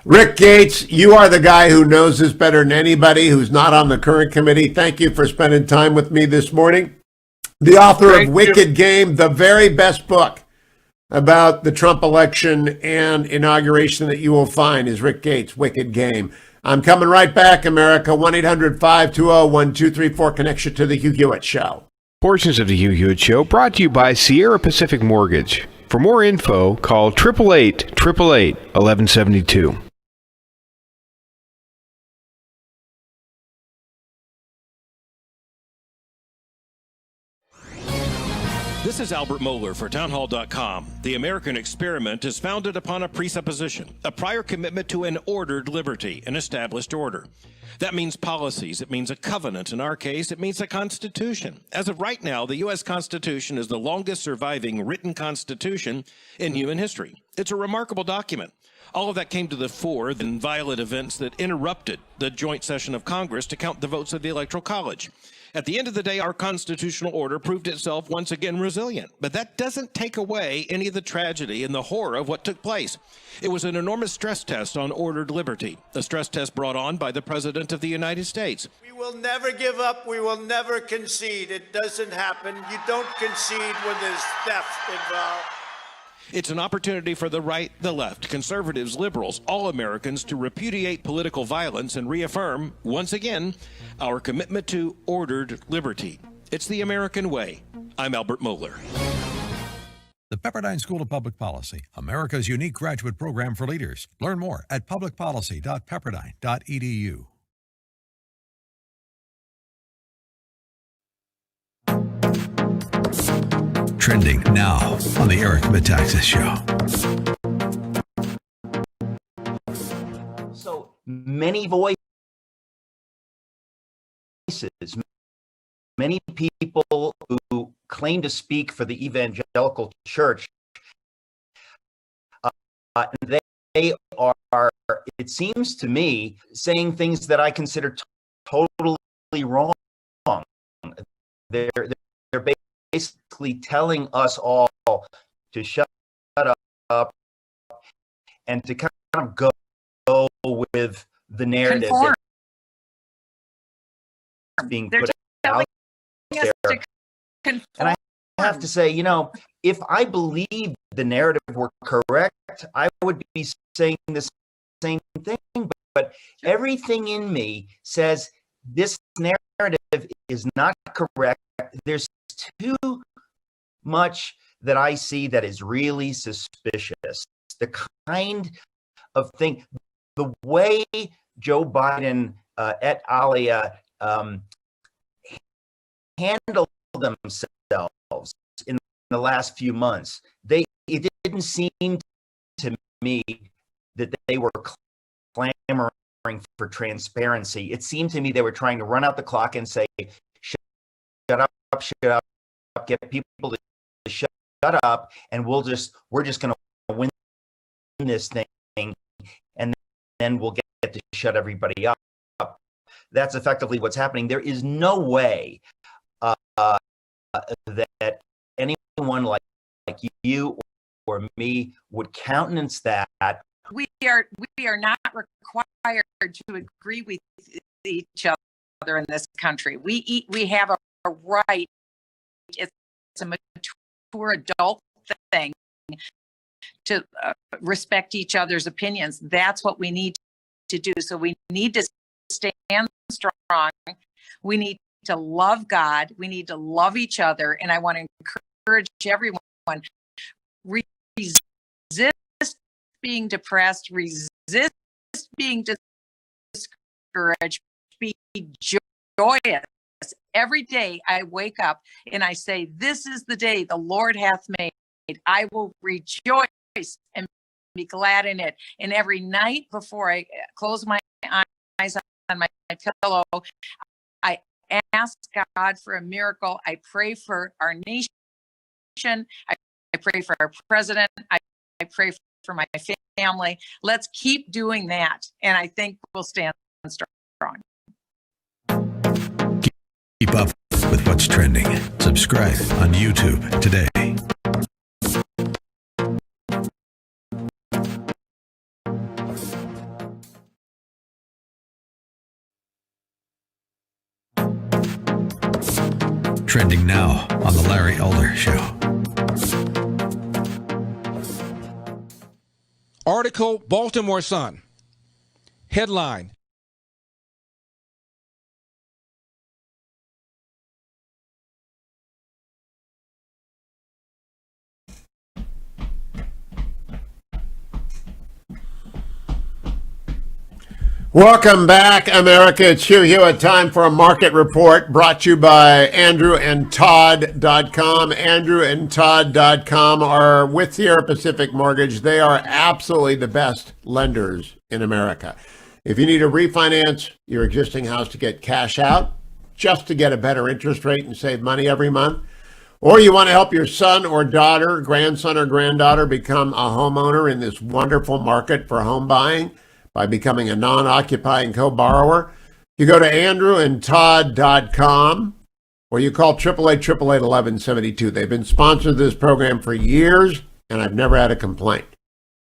Rick Gates, you are the guy who knows this better than anybody who's not on the current committee. Thank you for spending time with me this morning. The author Thank of you. Wicked Game, the very best book about the Trump election and inauguration that you will find is Rick Gates' Wicked Game. I'm coming right back, America. 1-800-520-1234 connects you to the Hugh Hewitt Show. Portions of the Hugh Hewitt Show brought to you by Sierra Pacific Mortgage. For more info, call 888-888-1172. This is Albert Mohler for townhall.com. The American experiment is founded upon a presupposition, a prior commitment to an ordered liberty, an established order. That means policies. It means a covenant. In our case, it means a constitution. As of right now, the U.S. Constitution is the longest surviving written constitution in human history. It's a remarkable document. All of that came to the fore in violent events that interrupted the joint session of Congress to count the votes of the Electoral College. At the end of the day, our constitutional order proved itself once again resilient. But that doesn't take away any of the tragedy and the horror of what took place. It was an enormous stress test on ordered liberty, a stress test brought on by the President of the United States. We will never give up. We will never concede. It doesn't happen. You don't concede when there's theft involved. It's an opportunity for the right, the left, conservatives, liberals, all Americans to repudiate political violence and reaffirm, once again, our commitment to ordered liberty. It's the American way. I'm Albert Mohler. The Pepperdine School of Public Policy, America's unique graduate program for leaders. Learn more at publicpolicy.pepperdine.edu. Trending now on the Eric Metaxas Show. So many voices, many people who claim to speak for the evangelical church, they are, it seems to me, saying things that I consider totally wrong. They're basically telling us all to shut up and to kind of go with the narrative that's being put out there. And I have to say, you know, if I believe the narrative were correct, I would be saying the same thing. But everything in me says this narrative is not correct. There's too much that I see that is really suspicious. The kind of thing, the way Joe Biden et alia handled themselves in the last few months, it didn't seem to me that they were clamoring for transparency. It seemed to me they were trying to run out the clock and say, shut up, get people to shut up, and we're just going to win this thing, and then we'll get to shut everybody up. That's effectively what's happening. There is no way that anyone like you or me would countenance that. We are not required to agree with each other in this country. We have a right. It's a mature adult thing to respect each other's opinions. That's what we need to do. So we need to stand strong. We need to love God. We need to love each other. And I want to encourage everyone, resist being depressed, resist being discouraged, be joyous. Every day I wake up and I say, this is the day the Lord hath made. I will rejoice and be glad in it. And every night before I close my eyes on my pillow, I ask God for a miracle. I pray for our nation. I pray for our president. I pray for my family. Let's keep doing that. And I think we'll stand strong. Keep up with what's trending. Subscribe on YouTube today. Trending now on The Larry Elder Show. Article, Baltimore Sun. Headline. Welcome back, America. It's Hugh Hewitt. Time for a market report brought to you by AndrewandTodd.com. AndrewandTodd.com are with Sierra Pacific Mortgage. They are absolutely the best lenders in America. If you need to refinance your existing house to get cash out, just to get a better interest rate and save money every month, or you want to help your son or daughter, grandson or granddaughter become a homeowner in this wonderful market for home buying, by becoming a non-occupying co-borrower, you go to andrewandtodd.com or you call 888-888-1172. They've been sponsoring this program for years, and I've never had a complaint.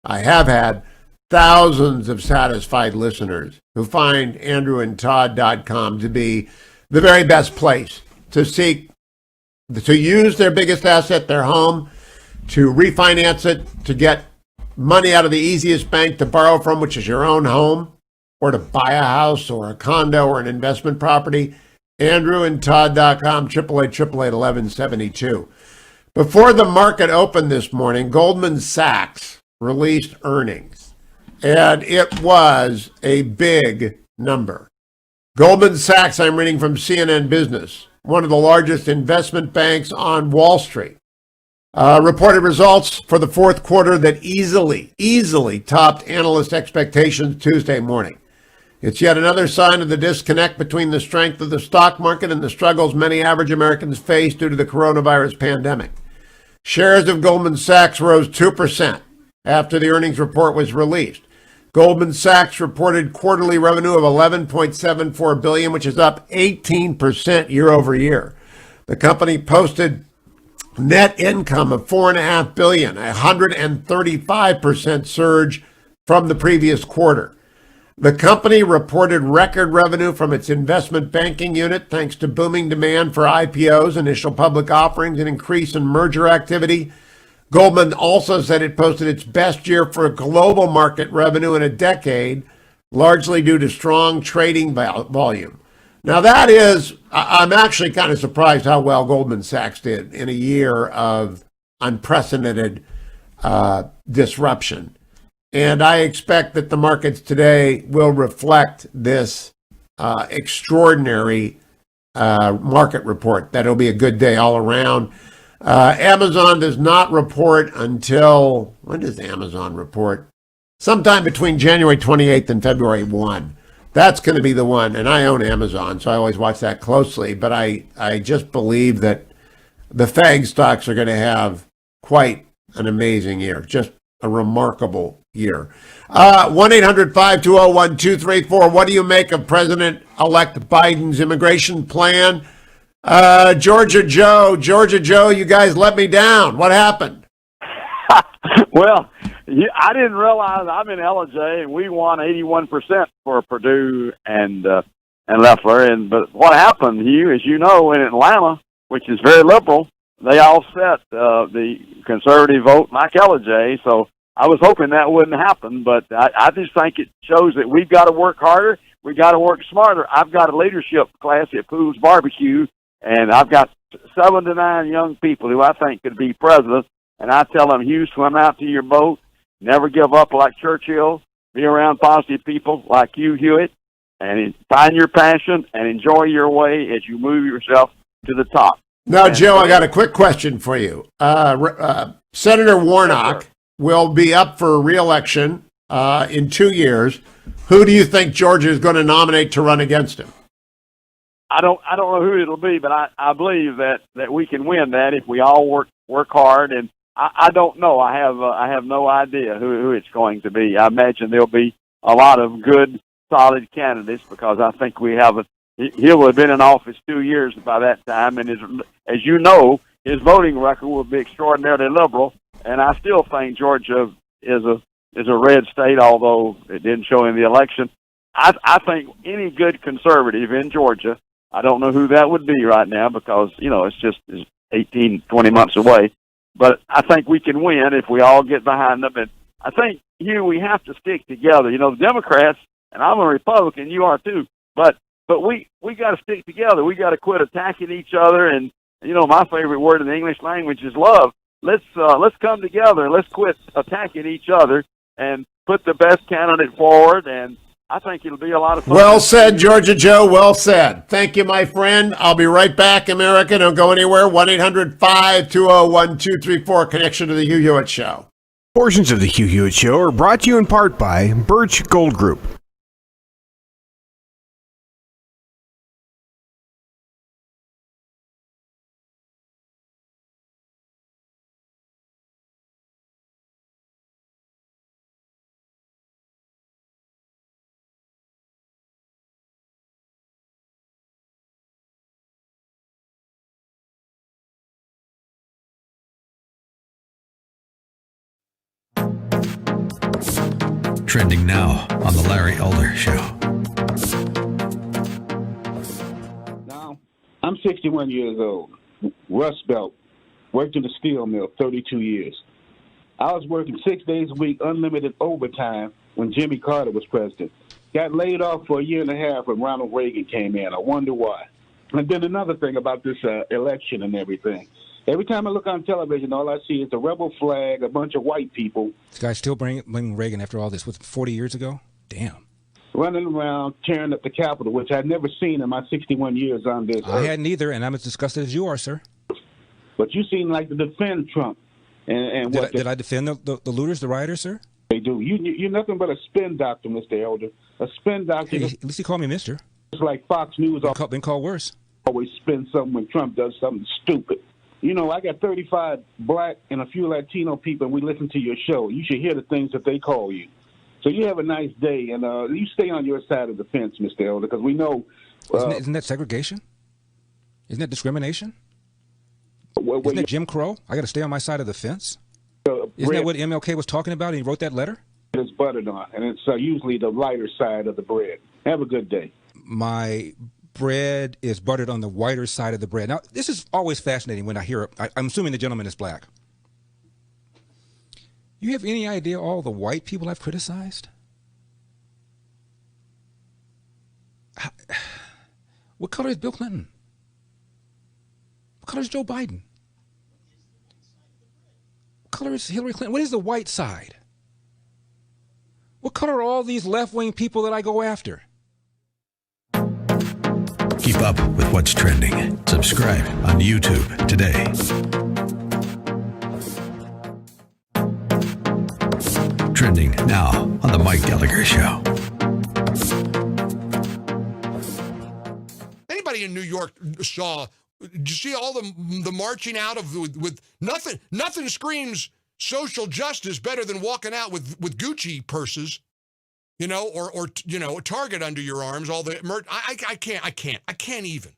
I have had thousands of satisfied listeners who find andrewandtodd.com to be the very best place to use their biggest asset, their home, to refinance it, to get money out of the easiest bank to borrow from, which is your own home, or to buy a house or a condo or an investment property. AndrewandTodd.com, 888-888-1172. Before the market opened this morning, Goldman Sachs released earnings, and it was a big number. Goldman Sachs, I'm reading from CNN Business, one of the largest investment banks on Wall Street, reported results for the fourth quarter that easily topped analyst expectations Tuesday morning. It's yet another sign of the disconnect between the strength of the stock market and the struggles many average Americans face due to the coronavirus pandemic. Shares of Goldman Sachs rose 2% after the earnings report was released. Goldman Sachs reported quarterly revenue of $11.74 billion, which is up 18% year over year. The company posted net income of $4.5 billion, a 135% surge from the previous quarter. The company reported record revenue from its investment banking unit thanks to booming demand for IPOs, initial public offerings, and increase in merger activity. Goldman also said it posted its best year for global market revenue in a decade, largely due to strong trading volume. Now I'm actually kind of surprised how well Goldman Sachs did in a year of unprecedented disruption. And I expect that the markets today will reflect this extraordinary market report, that it'll be a good day all around. Amazon does not report until, when does Amazon report? Sometime between January 28th and February 1. That's going to be the one, and I own Amazon, so I always watch that closely, but I just believe that the FANG stocks are going to have quite an amazing year, just a remarkable year. 1-800-520-1234. What do you make of President-elect Biden's immigration plan? Georgia Joe, you guys let me down. What happened? Well, I didn't realize I'm in LJ, and we won 81% for Purdue and Loeffler. But what happened, Hugh, as you know, in Atlanta, which is very liberal, they all set the conservative vote like LJ. So I was hoping that wouldn't happen, but I just think it shows that we've got to work harder. We've got to work smarter. I've got a leadership class at Pooh's Barbecue, and I've got 7 to 9 young people who I think could be president. And I tell them, Hugh, swim out to your boat, never give up like Churchill, be around positive people like Hugh Hewitt, and find your passion and enjoy your way as you move yourself to the top. Now, Joe, I got a quick question for you. Senator Warnock will be up for re-election in 2 years. Who do you think Georgia is going to nominate to run against him? I don't know who it'll be, but I believe that we can win that if we all work hard. And I don't know. I have no idea who it's going to be. I imagine there'll be a lot of good, solid candidates because I think he'll have been in office 2 years by that time, and as you know, his voting record will be extraordinarily liberal. And I still think Georgia is a red state, although it didn't show in the election. I think any good conservative in Georgia I don't know who that would be right now because, it's 18, 20 months away. But I think we can win if we all get behind them. And I think, Hugh, we have to stick together. The Democrats, and I'm a Republican, you are too, but we got to stick together. We got to quit attacking each other. And, my favorite word in the English language is love. Let's come together. Let's quit attacking each other and put the best candidate forward. And I think it'll be a lot of fun. Well said, Georgia Joe. Well said. Thank you, my friend. I'll be right back, America. Don't go anywhere. 1-800-520-1234. Connection to the Hugh Hewitt Show. Portions of the Hugh Hewitt Show are brought to you in part by Birch Gold Group. Trending now on The Larry Elder Show. Now, I'm 61 years old. Rust Belt. Worked in the steel mill 32 years. I was working 6 days a week, unlimited overtime, when Jimmy Carter was president. Got laid off for a year and a half when Ronald Reagan came in. I wonder why. And then another thing about this election and everything. Every time I look on television, all I see is a rebel flag, a bunch of white people. This guy's still bringing Reagan after all this. 40 years ago? Damn. Running around, tearing up the Capitol, which I'd never seen in my 61 years on this I earth. hadn't either, and I'm as disgusted as you are, sir. But you seem like to defend Trump. And Did I defend the looters, the rioters, sir? They do. You're nothing but a spin doctor, Mr. Elder. A spin doctor. Hey, at least you call me mister. It's like Fox News. Been called worse. Always spin something when Trump does something stupid. I got 35 black and a few Latino people, and we listen to your show. You should hear the things that they call you. So you have a nice day, and you stay on your side of the fence, Mr. Elder, because we know... Isn't that segregation? Isn't that discrimination? Isn't that Jim Crow? I got to stay on my side of the fence? Isn't that what MLK was talking about, and he wrote that letter? It's buttered on, and it's usually the lighter side of the bread. Have a good day. My bread is buttered on the whiter side of the bread. Now, this is always fascinating when I hear it. I'm assuming the gentleman is black. You have any idea all the white people I've criticized? What color is Bill Clinton? What color is Joe Biden? What color is Hillary Clinton? What is the white side? What color are all these left-wing people that I go after? Keep up with what's trending. Subscribe on YouTube today. Trending now on The Mike Gallagher Show. Anybody in New York saw, did you see all the marching out with nothing screams social justice better than walking out with Gucci purses, or a Target under your arms, all the I can't even.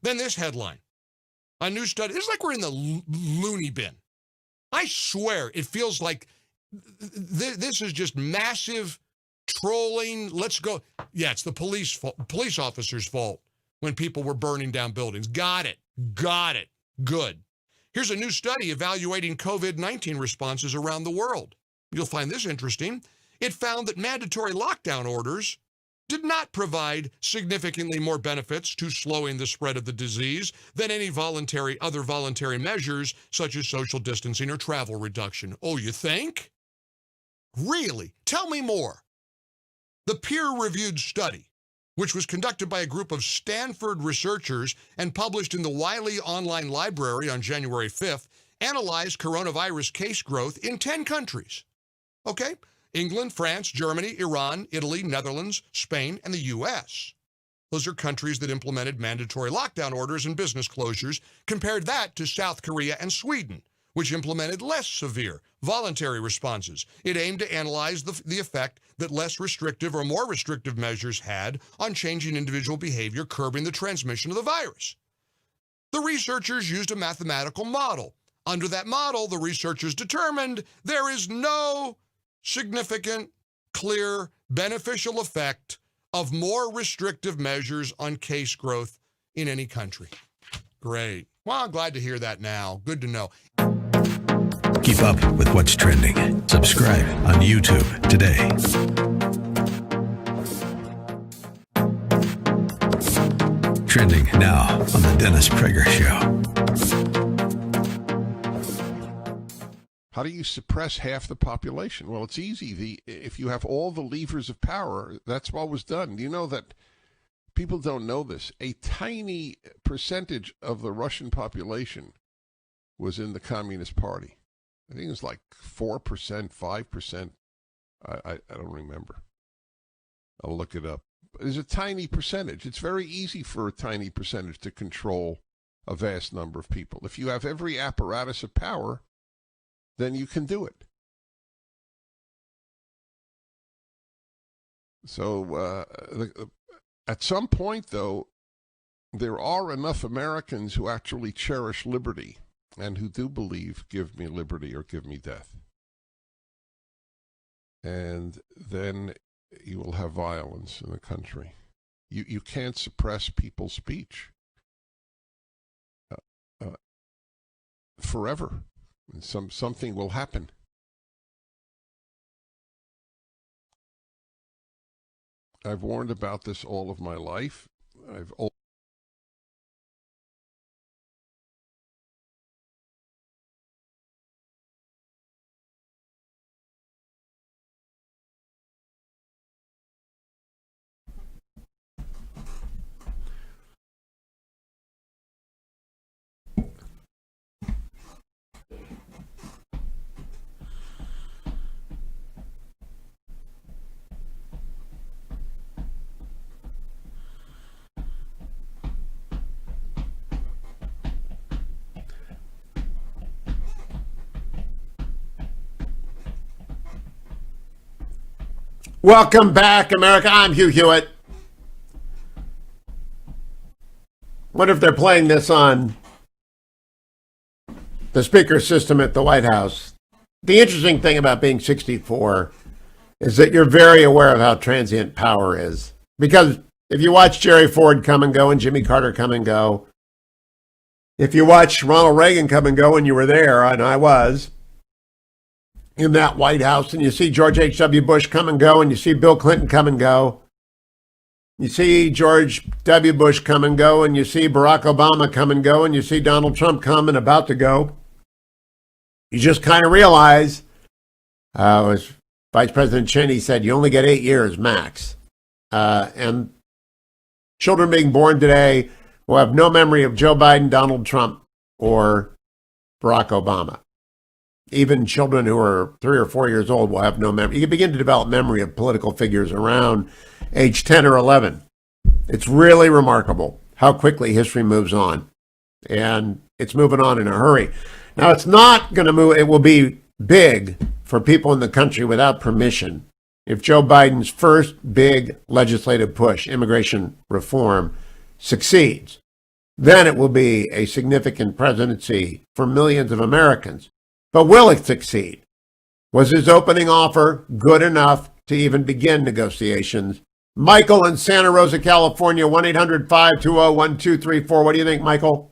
Then this headline, a new study. It's like we're in the loony bin. I swear it feels like this is just massive trolling. Let's go. Yeah, it's the police officers' fault when people were burning down buildings. Got it. Good. Here's a new study evaluating COVID-19 responses around the world. You'll find this interesting. It found that mandatory lockdown orders did not provide significantly more benefits to slowing the spread of the disease than any other voluntary measures such as social distancing or travel reduction. Oh, you think? Really? Tell me more. The peer-reviewed study, which was conducted by a group of Stanford researchers and published in the Wiley Online Library on January 5th, analyzed coronavirus case growth in 10 countries. Okay? England, France, Germany, Iran, Italy, Netherlands, Spain, and the U.S. Those are countries that implemented mandatory lockdown orders and business closures. Compared that to South Korea and Sweden, which implemented less severe voluntary responses. It aimed to analyze the effect that less restrictive or more restrictive measures had on changing individual behavior, curbing the transmission of the virus. The researchers used a mathematical model. Under that model, the researchers determined there is no significant, clear, beneficial effect of more restrictive measures on case growth in any country. Great. Well, I'm glad to hear that now. Good to know. Keep up with what's trending. Subscribe on YouTube today. Trending now on The Dennis Prager Show. How do you suppress half the population? Well, it's easy. If you have all the levers of power, that's what was done. You know that people don't know this. A tiny percentage of the Russian population was in the Communist Party. I think it was like 4%, 5%. I don't remember. I'll look it up. It's a tiny percentage. It's very easy for a tiny percentage to control a vast number of people. If you have every apparatus of power, then you can do it. So at some point, though, there are enough Americans who actually cherish liberty and who do believe, give me liberty or give me death. And then you will have violence in the country. You can't suppress people's speech forever. Something will happen. I've warned about this all of my life. Welcome back, America. I'm Hugh Hewitt. What if they're playing this on the speaker system at the White House? The interesting thing about being 64 is that you're very aware of how transient power is. Because if you watch Jerry Ford come and go and Jimmy Carter come and go, if you watch Ronald Reagan come and go, and you were there, and I was, in that White House, and you see George H.W. Bush come and go, and you see Bill Clinton come and go. You see George W. Bush come and go, and you see Barack Obama come and go, and you see Donald Trump come and about to go. You just kind of realize, as Vice President Cheney said, you only get 8 years max. And children being born today will have no memory of Joe Biden, Donald Trump, or Barack Obama. Even children who are 3 or 4 years old will have no memory. You can begin to develop memory of political figures around age 10 or 11. It's really remarkable how quickly history moves on. And it's moving on in a hurry. Now, it's not going to move. It will be big for people in the country without permission. If Joe Biden's first big legislative push, immigration reform, succeeds, then it will be a significant presidency for millions of Americans. But will it succeed? Was his opening offer good enough to even begin negotiations? Michael in Santa Rosa, California, 1-800-520-1234. What do you think, Michael?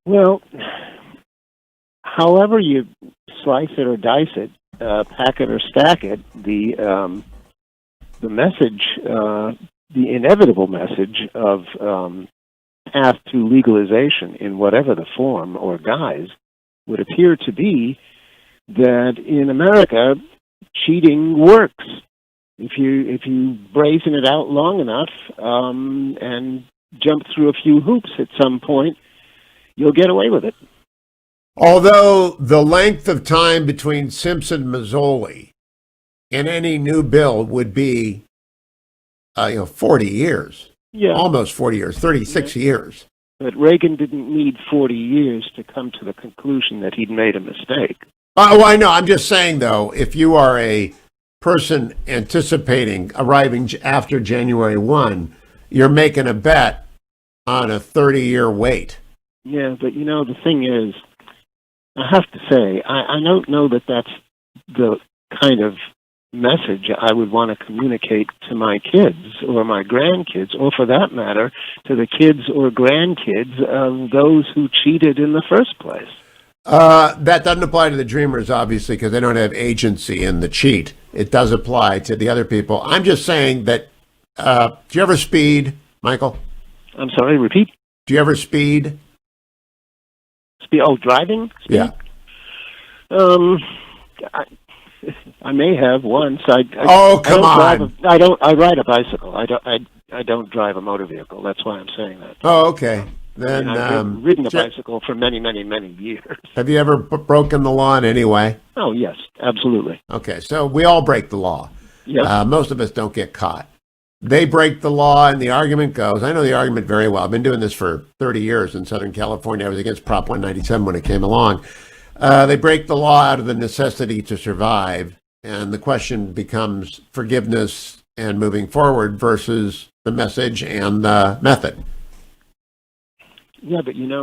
Well, however you slice it or dice it, pack it or stack it, the message, the inevitable message of path to legalization in whatever the form or guise would appear to be that in America, cheating works. If you brazen it out long enough and jump through a few hoops at some point, you'll get away with it. Although the length of time between Simpson and Mazzoli in any new bill would be 40 years. Yeah. Almost 40 years, 36 years. But Reagan didn't need 40 years to come to the conclusion that he'd made a mistake. Oh, I know. I'm just saying, though, if you are a person anticipating arriving after January 1, you're making a bet on a 30-year wait. Yeah, but the thing is, I have to say, I don't know that that's the kind of message I would want to communicate to my kids or my grandkids, or for that matter, to the kids or grandkids of those who cheated in the first place. That doesn't apply to the dreamers, obviously, because they don't have agency in the cheat. It does apply to the other people. I'm just saying that, do you ever speed, Michael? I'm sorry, repeat? Do you ever speed? Driving? Speed? Yeah. I may have once. Come on! I ride a bicycle. I don't drive a motor vehicle. That's why I'm saying that. Oh, okay. Then I've ridden a bicycle for many, many, many years. Have you ever broken the law in any way? Oh, yes, absolutely. Okay, so we all break the law. Yes. Most of us don't get caught. They break the law, and the argument goes, I know the argument very well. I've been doing this for 30 years in Southern California. I was against Prop 197 when it came along. They break the law out of the necessity to survive, and the question becomes forgiveness and moving forward versus the message and the method. Yeah, but even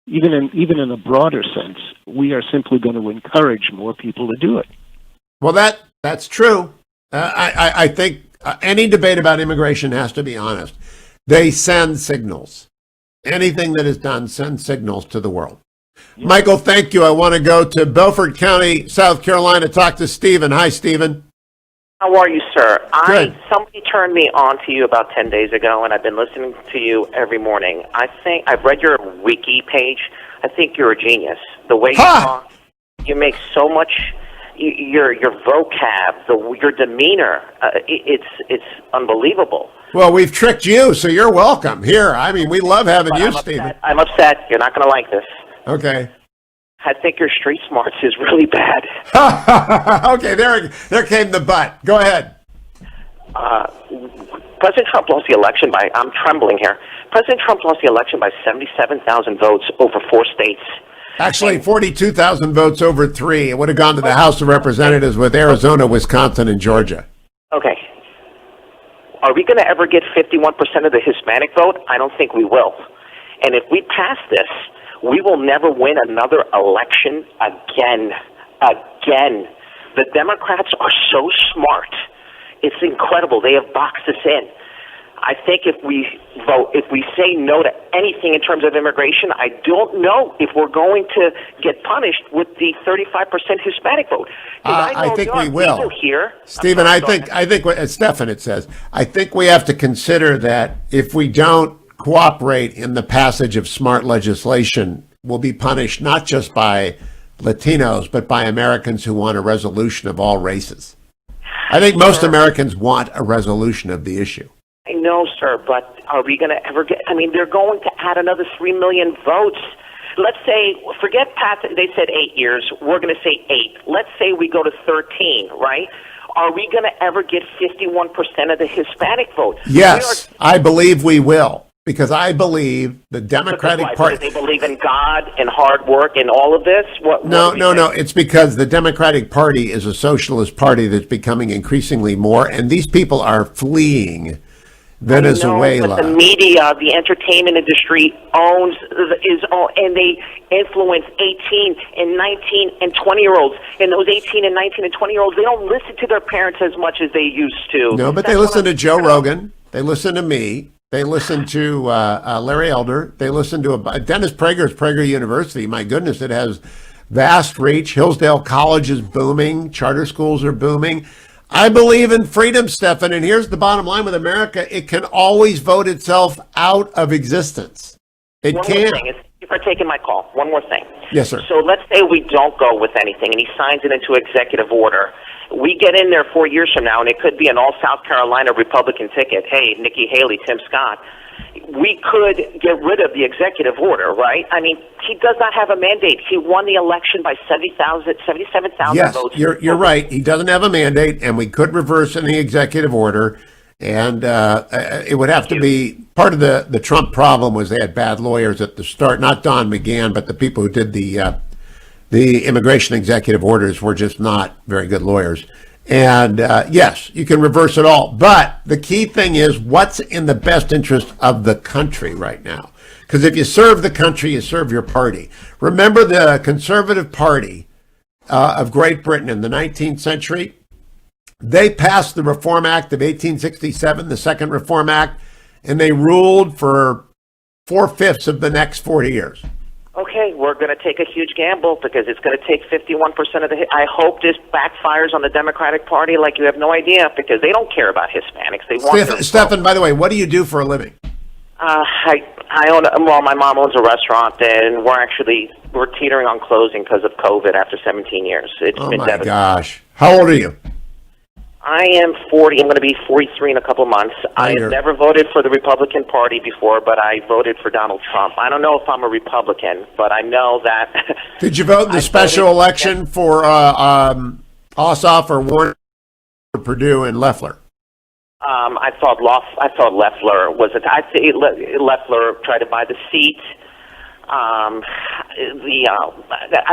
in a broader sense, we are simply going to encourage more people to do it. Well, that's true. I think any debate about immigration has to be honest. They send signals. Anything that is done sends signals to the world. Yeah. Michael, thank you. I want to go to Beaufort County, South Carolina, talk to Stephen. Hi, Stephen. How are you, sir? Good. Somebody turned me on to you about 10 days ago, and I've been listening to you every morning. I think I've read your wiki page. I think you're a genius. The way you talk, you make so much. Your vocab, your demeanor, it's unbelievable. Well, we've tricked you, so you're welcome. Here, I mean, we love having you, Stephen. I'm upset. You're not going to like this. Okay. I think your street smarts is really bad. Okay, there came the butt. Go ahead. President Trump lost the election by, I'm trembling here. President Trump lost the election by 77,000 votes over 4 states. Actually, 42,000 votes over 3. It would have gone to the House of Representatives with Arizona, Wisconsin, and Georgia. Okay. Are we going to ever get 51% of the Hispanic vote? I don't think we will. And if we pass this, we will never win another election again. Again. The Democrats are so smart. It's incredible. They have boxed us in. I think if we say no to anything in terms of immigration, I don't know if we're going to get punished with the 35% Hispanic vote. I think we will. Here, Stephen, I think what Stefan it says, I think we have to consider that if we don't cooperate in the passage of smart legislation, we'll be punished not just by Latinos, but by Americans who want a resolution of all races. I think most Americans want a resolution of the issue. I know, sir, but are we going to ever get... I mean, they're going to add another 3 million votes. Let's say, forget Pat, they said 8 years. We're going to say 8. Let's say we go to 13, right? Are we going to ever get 51% of the Hispanic vote? Yes, I believe we will, because I believe the Democratic Party... Because they believe in God and hard work and all of this? No. It's because the Democratic Party is a socialist party that's becoming increasingly more, and these people are fleeing Venezuela. But the media, the entertainment industry and they influence 18 and 19 and 20-year-olds. And those 18 and 19 and 20-year-olds, they don't listen to their parents as much as they used to. No, but they listen to Joe Rogan. They listen to me. They listen to Larry Elder. They listen to Dennis Prager's Prager University. My goodness, it has vast reach. Hillsdale College is booming. Charter schools are booming. I believe in freedom, Stefan, and here's the bottom line with America. It can always vote itself out of existence. It can. One more thing. Thank you for taking my call. One more thing. Yes, sir. So let's say we don't go with anything, and he signs it into executive order. We get in there 4 years from now, and it could be an all-South Carolina Republican ticket. Hey, Nikki Haley, Tim Scott. We could get rid of the executive order, right? I mean, he does not have a mandate. He won the election by 77,000 votes. Yes, you're right. He doesn't have a mandate, and we could reverse any executive order. And it would have to be part of the Trump problem was they had bad lawyers at the start. Not Don McGahn, but the people who did the immigration executive orders were just not very good lawyers. And yes, you can reverse it all. But the key thing is what's in the best interest of the country right now. Because if you serve the country, you serve your party. Remember the Conservative Party of Great Britain in the 19th century? They passed the Reform Act of 1867, the Second Reform Act, and they ruled for 4/5 of the next 40 years. Okay, we're going to take a huge gamble because it's going to take 51% of the. I hope this backfires on the Democratic Party like you have no idea, because they don't care about Hispanics. They want. Stephen, by the way, what do you do for a living? I own. Well, my mom owns a restaurant, and we're teetering on closing because of COVID after 17 years. It's Oh been my devastating. gosh! How old are you? I am 40. I'm going to be 43 in a couple months. I have never voted for the Republican Party before, but I voted for Donald Trump. I don't know if I'm a Republican, but I know that. Did you vote in the special election for Ossoff or Warren, or Perdue and Loeffler? I thought Loeffler was. I'd say Loeffler tried to buy the seat. I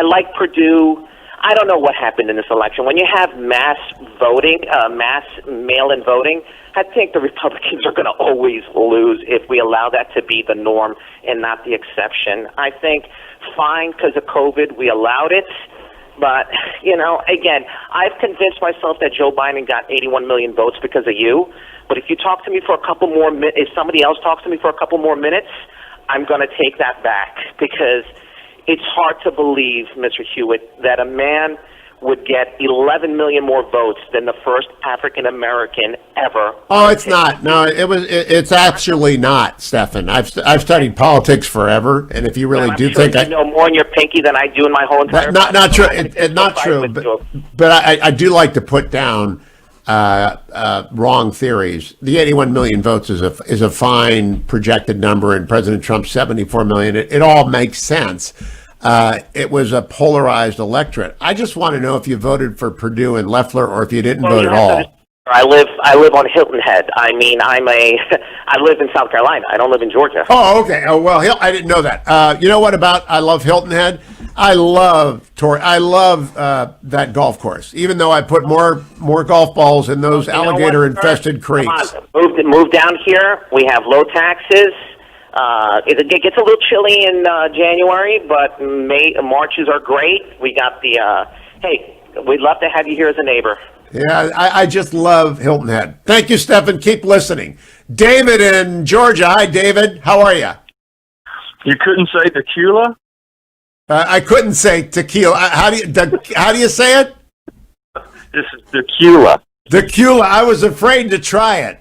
like Perdue. I don't know what happened in this election. When you have mass voting, mass mail-in voting, I think the Republicans are going to always lose if we allow that to be the norm and not the exception. I think, fine, because of COVID, we allowed it. But, again, I've convinced myself that Joe Biden got 81 million votes because of you. But if you talk to me for a couple more minutes, if somebody else talks to me for a couple more minutes, I'm going to take that back, because it's hard to believe, Mr. Hewitt, that a man would get 11 million more votes than the first African American ever. Oh, it's not. No, it's actually not, Stephen. I've studied politics forever, and if you really I'm do sure think you know more in your pinky than I do in my whole entire life. not true. Not true. But I do like to put down wrong theories. The 81 million votes is a fine projected number, and President Trump's 74 million. It all makes sense. It was a polarized electorate. I just want to know if you voted for Perdue and Loeffler, or if you didn't vote at all. I live on Hilton Head. I mean, I live in South Carolina. I don't live in Georgia. Oh, okay. Oh, well, I didn't know that. You know what about? I love Hilton Head. I love that golf course. Even though I put more golf balls in those alligator-infested creeks. Move down here. We have low taxes. It gets a little chilly in January, but Marches are great. We got the. Hey, we'd love to have you here as a neighbor. Yeah, I just love Hilton Head. Thank you, Stephen. Keep listening. David in Georgia. Hi, David. How are you? You couldn't say tequila? I couldn't say tequila. How do you say it? This is tequila. Tequila. I was afraid to try it.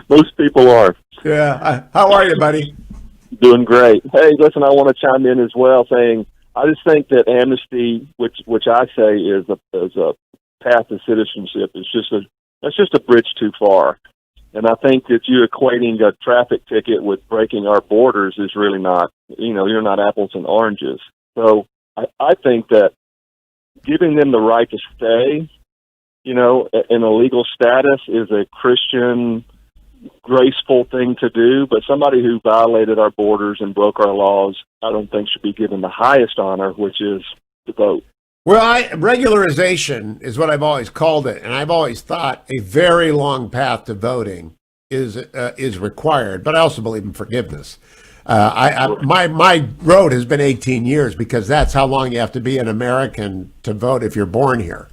Most people are. Yeah. How are you, buddy? Doing great. Hey, listen, I want to chime in as well, saying I just think that amnesty, which I say is a path to citizenship, that's just a bridge too far. And I think that you equating a traffic ticket with breaking our borders is really not, you're not apples and oranges. So I think that giving them the right to stay, in a legal status is a Christian, graceful thing to do, but somebody who violated our borders and broke our laws, I don't think should be given the highest honor, which is the vote. Well, regularization is what I've always called it, and I've always thought a very long path to voting is required. But I also believe in forgiveness. My road has been 18 years because that's how long you have to be an American to vote if you're born here.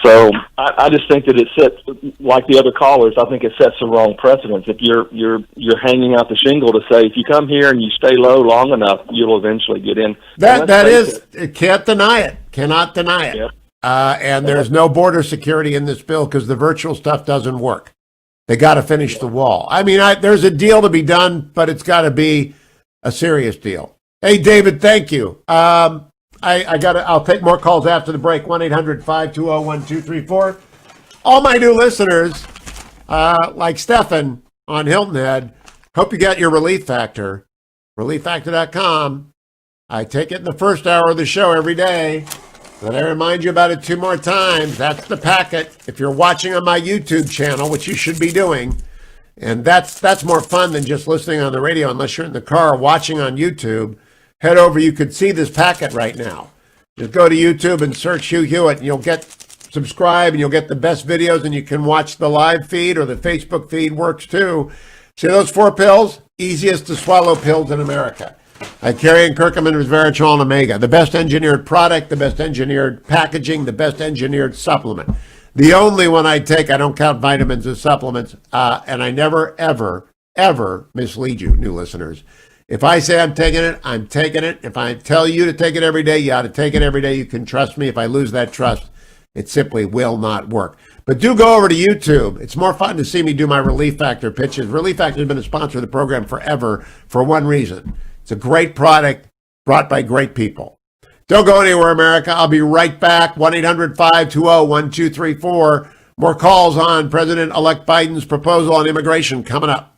So I just think that it sets, like the other callers, I think it sets the wrong precedence. If you're hanging out the shingle to say, if you come here and you stay low long enough, you'll eventually get in. Can't deny it. Cannot deny it. Yep. And there's no border security in this bill because the virtual stuff doesn't work. They got to finish the wall. I mean, there's a deal to be done, but it's got to be a serious deal. Hey, David, thank you. I'll take more calls after the break. 1-800-520-1234. All my new listeners, like Stefan on Hilton Head, hope you got your Relief Factor. ReliefFactor.com. I take it in the first hour of the show every day. Then I remind you about it 2 more times. That's the packet. If you're watching on my YouTube channel, which you should be doing, and that's more fun than just listening on the radio unless you're in the car watching on YouTube. Head over, you could see this packet right now. Just go to YouTube and search Hugh Hewitt, and you'll subscribe, and you'll get the best videos, and you can watch the live feed, or the Facebook feed works too. See those 4 pills? Easiest to swallow pills in America. Icarian, curcumin, resveratrol, and omega. The best engineered product, the best engineered packaging, the best engineered supplement. The only one I take, I don't count vitamins as supplements, and I never, ever, ever mislead you, new listeners. If I say I'm taking it, I'm taking it. If I tell you to take it every day, you ought to take it every day. You can trust me. If I lose that trust, it simply will not work. But do go over to YouTube. It's more fun to see me do my Relief Factor pitches. Relief Factor has been a sponsor of the program forever for one reason. It's a great product brought by great people. Don't go anywhere, America. I'll be right back. 1-800-520-1234. More calls on President-elect Biden's proposal on immigration coming up.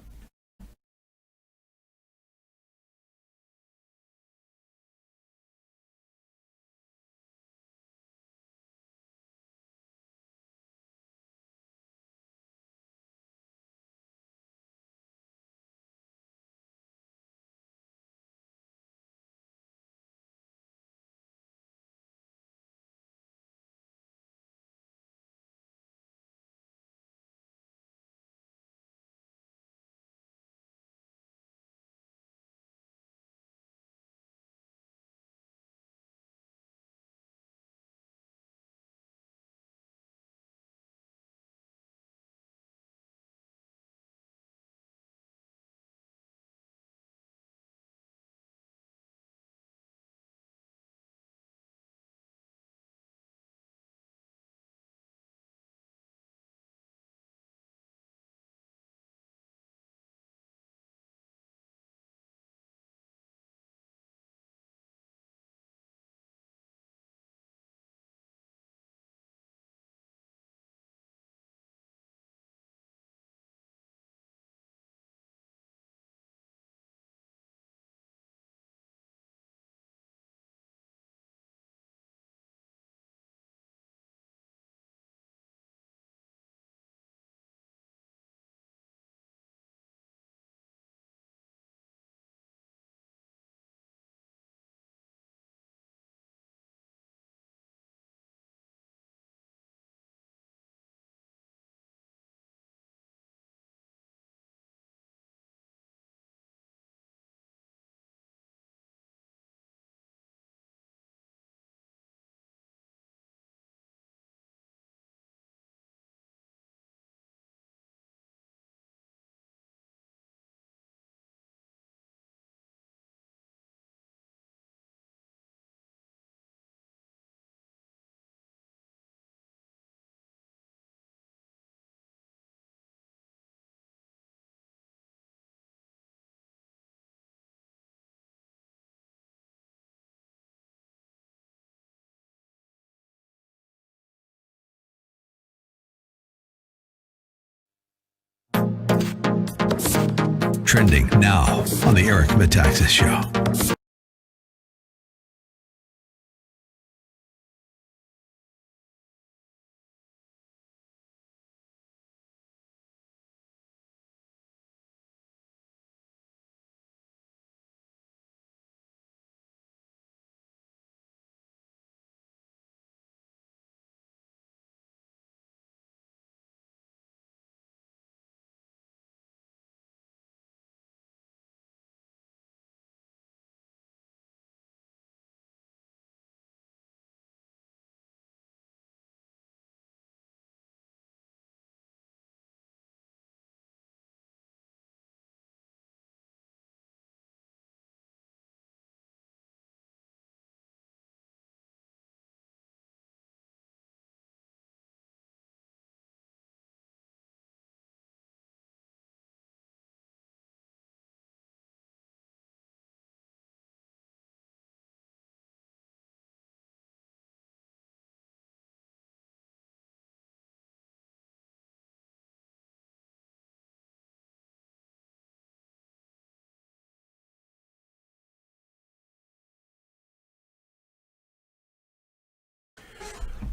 Trending now on the Eric Metaxas Show.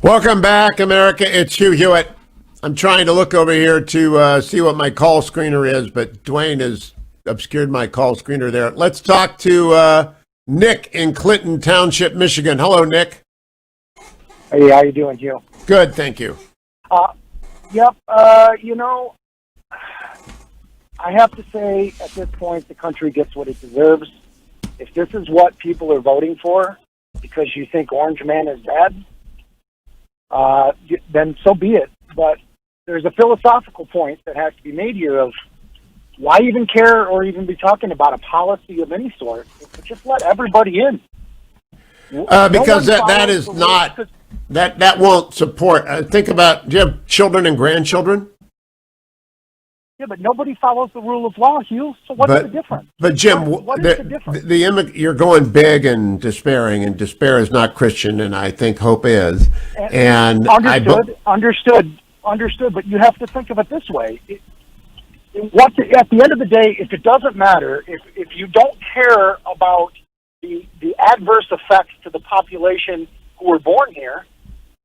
Welcome back, America. It's Hugh Hewitt. I'm trying to look over here to see what my call screener is, but Dwayne has obscured my call screener there. Let's talk to Nick in Clinton Township, Michigan. Hello, Nick. Hey, how you doing, Hugh? Good, thank you. Yep. You know, I have to say, at this point, the country gets what it deserves. if this is what people are voting for because you think Orange Man is bad, then so be it. But there's a philosophical point that has to be made here of why even care or even be talking about a policy of any sort? Just let everybody in. Because that is not, that won't support. Think about, do you have children and grandchildren? Yeah, but nobody follows the rule of law, Hugh. So what's the difference? But Jim, what is the difference? You're going big and despairing, and despair is not Christian, and I think hope is. And Understood. But you have to think of it this way: at the end of the day, if it doesn't matter, if you don't care about the adverse effects to the population who were born here.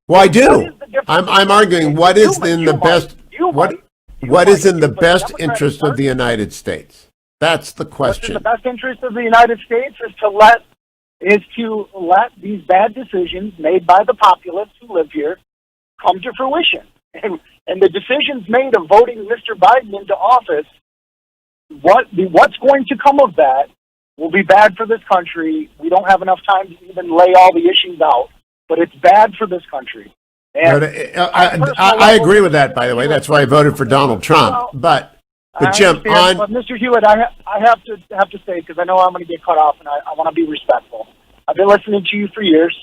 Well, I do. I'm arguing what is in the best. What is in the best interest of the United States? That's the question. What's in the best interest of the United States is to let these bad decisions made by the populace who live here come to fruition. And the decisions made of voting Mr. Biden into office, what's going to come of that will be bad for this country. We don't have enough time to even lay all the issues out, but it's bad for this country. And I agree with that, by the way. That's why I voted for Donald Trump. But Jim, but Mr. Hewitt, I have to say, because I know I'm going to get cut off, and I want to be respectful. I've been listening to you for years,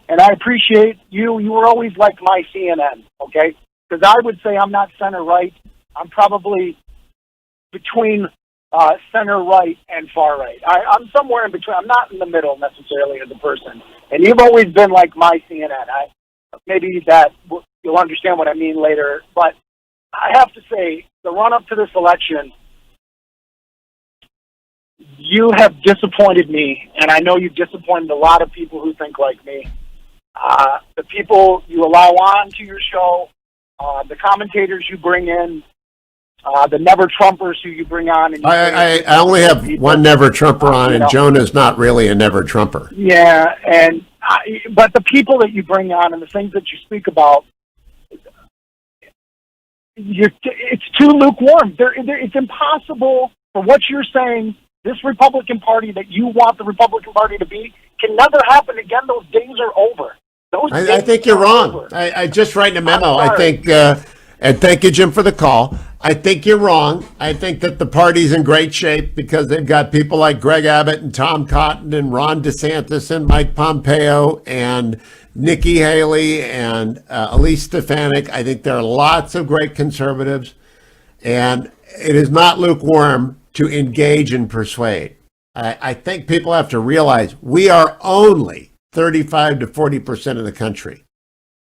and I appreciate you. You were always like my CNN, okay? Because I would say I'm not center right. I'm probably between center right and far right. I'm somewhere in between. I'm not in the middle necessarily as a person. And you've always been like my CNN. Maybe that you'll understand what I mean later. But I have to say, the run-up to this election, you have disappointed me, and I know you've disappointed a lot of people who think like me. The people you allow on to your show, the commentators you bring in, the never-Trumpers who you bring on. And I only have one never-Trumper on, and Jonah's not really a never-Trumper. Yeah, but the people that you bring on and the things that you speak about, it's too lukewarm. It's impossible for what you're saying. This Republican Party that you want the Republican Party to be can never happen again. Those days are over. I think you're wrong. I just writing a memo. I think, and thank you, Jim, for the call. I think you're wrong. I think that the party's in great shape because they've got people like Greg Abbott and Tom Cotton and Ron DeSantis and Mike Pompeo and Nikki Haley and Elise Stefanik. I think there are lots of great conservatives, and it is not lukewarm to engage and persuade. I think people have to realize we are only 35 to 40% of the country.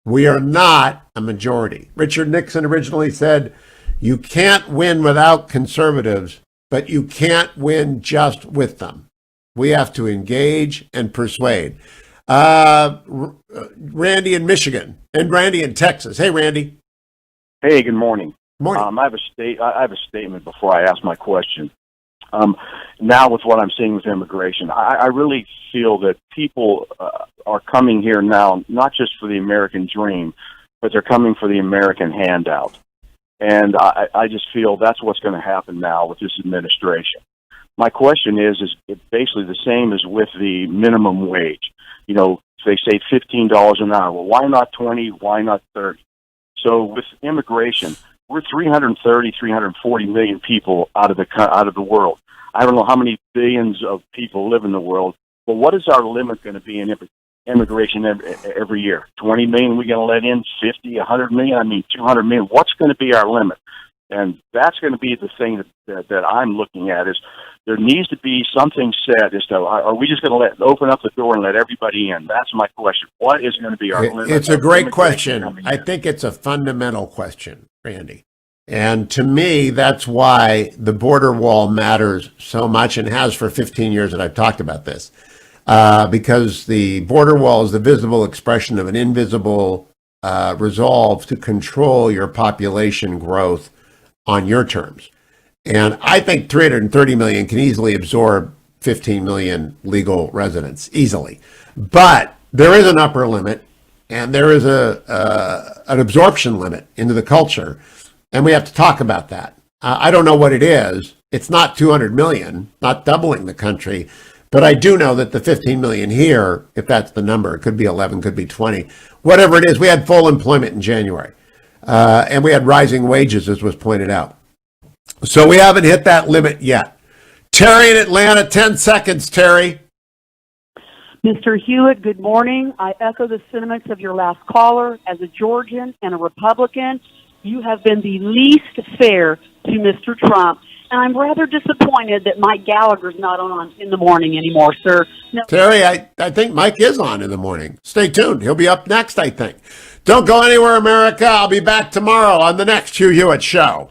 We are not a majority. Richard Nixon originally said, you can't win without conservatives, but you can't win just with them. We have to engage and persuade. Randy in Michigan and Randy in Texas. Hey, Randy. Hey, good morning. Morning. I have a statement before I ask my question. Now with what I'm seeing with immigration, I really feel that people are coming here now, not just for the American dream, but they're coming for the American handout. And I just feel that's what's going to happen now with this administration. My question is basically the same as with the minimum wage. You know, they say $15 an hour. Well, why not 20? Why not 30? So with immigration, we're 340 million people out of the world. I don't know how many billions of people live in the world, but what is our limit going to be in immigration every year? 20 million we're going to let in, 50, 100 million, 200 million. What's going to be our limit? And that's going to be the thing that I'm looking at is there needs to be something said as to are we just going to open up the door and let everybody in? That's my question. What is going to be our limit? It's a great question. I think it's a fundamental question, Randy. And to me, that's why the border wall matters so much and has for 15 years that I've talked about this. Because the border wall is the visible expression of an invisible resolve to control your population growth on your terms. And I think 330 million can easily absorb 15 million legal residents, easily. But there is an upper limit, and there is an absorption limit into the culture. And we have to talk about that. I don't know what it is. It's not 200 million, not doubling the country, But I do know that the 15 million here, if that's the number, it could be 11, could be 20, whatever it is. We had full employment in January, and we had rising wages, as was pointed out. So we haven't hit that limit yet. Terry in Atlanta, 10 seconds, Terry. Mr. Hewitt, good morning. I echo the sentiments of your last caller. As a Georgian and a Republican, you have been the least fair to Mr. Trump. And I'm rather disappointed that Mike Gallagher's not on in the morning anymore, sir. No. Terry, I think Mike is on in the morning. Stay tuned. He'll be up next, I think. Don't go anywhere, America. I'll be back tomorrow on the next Hugh Hewitt Show.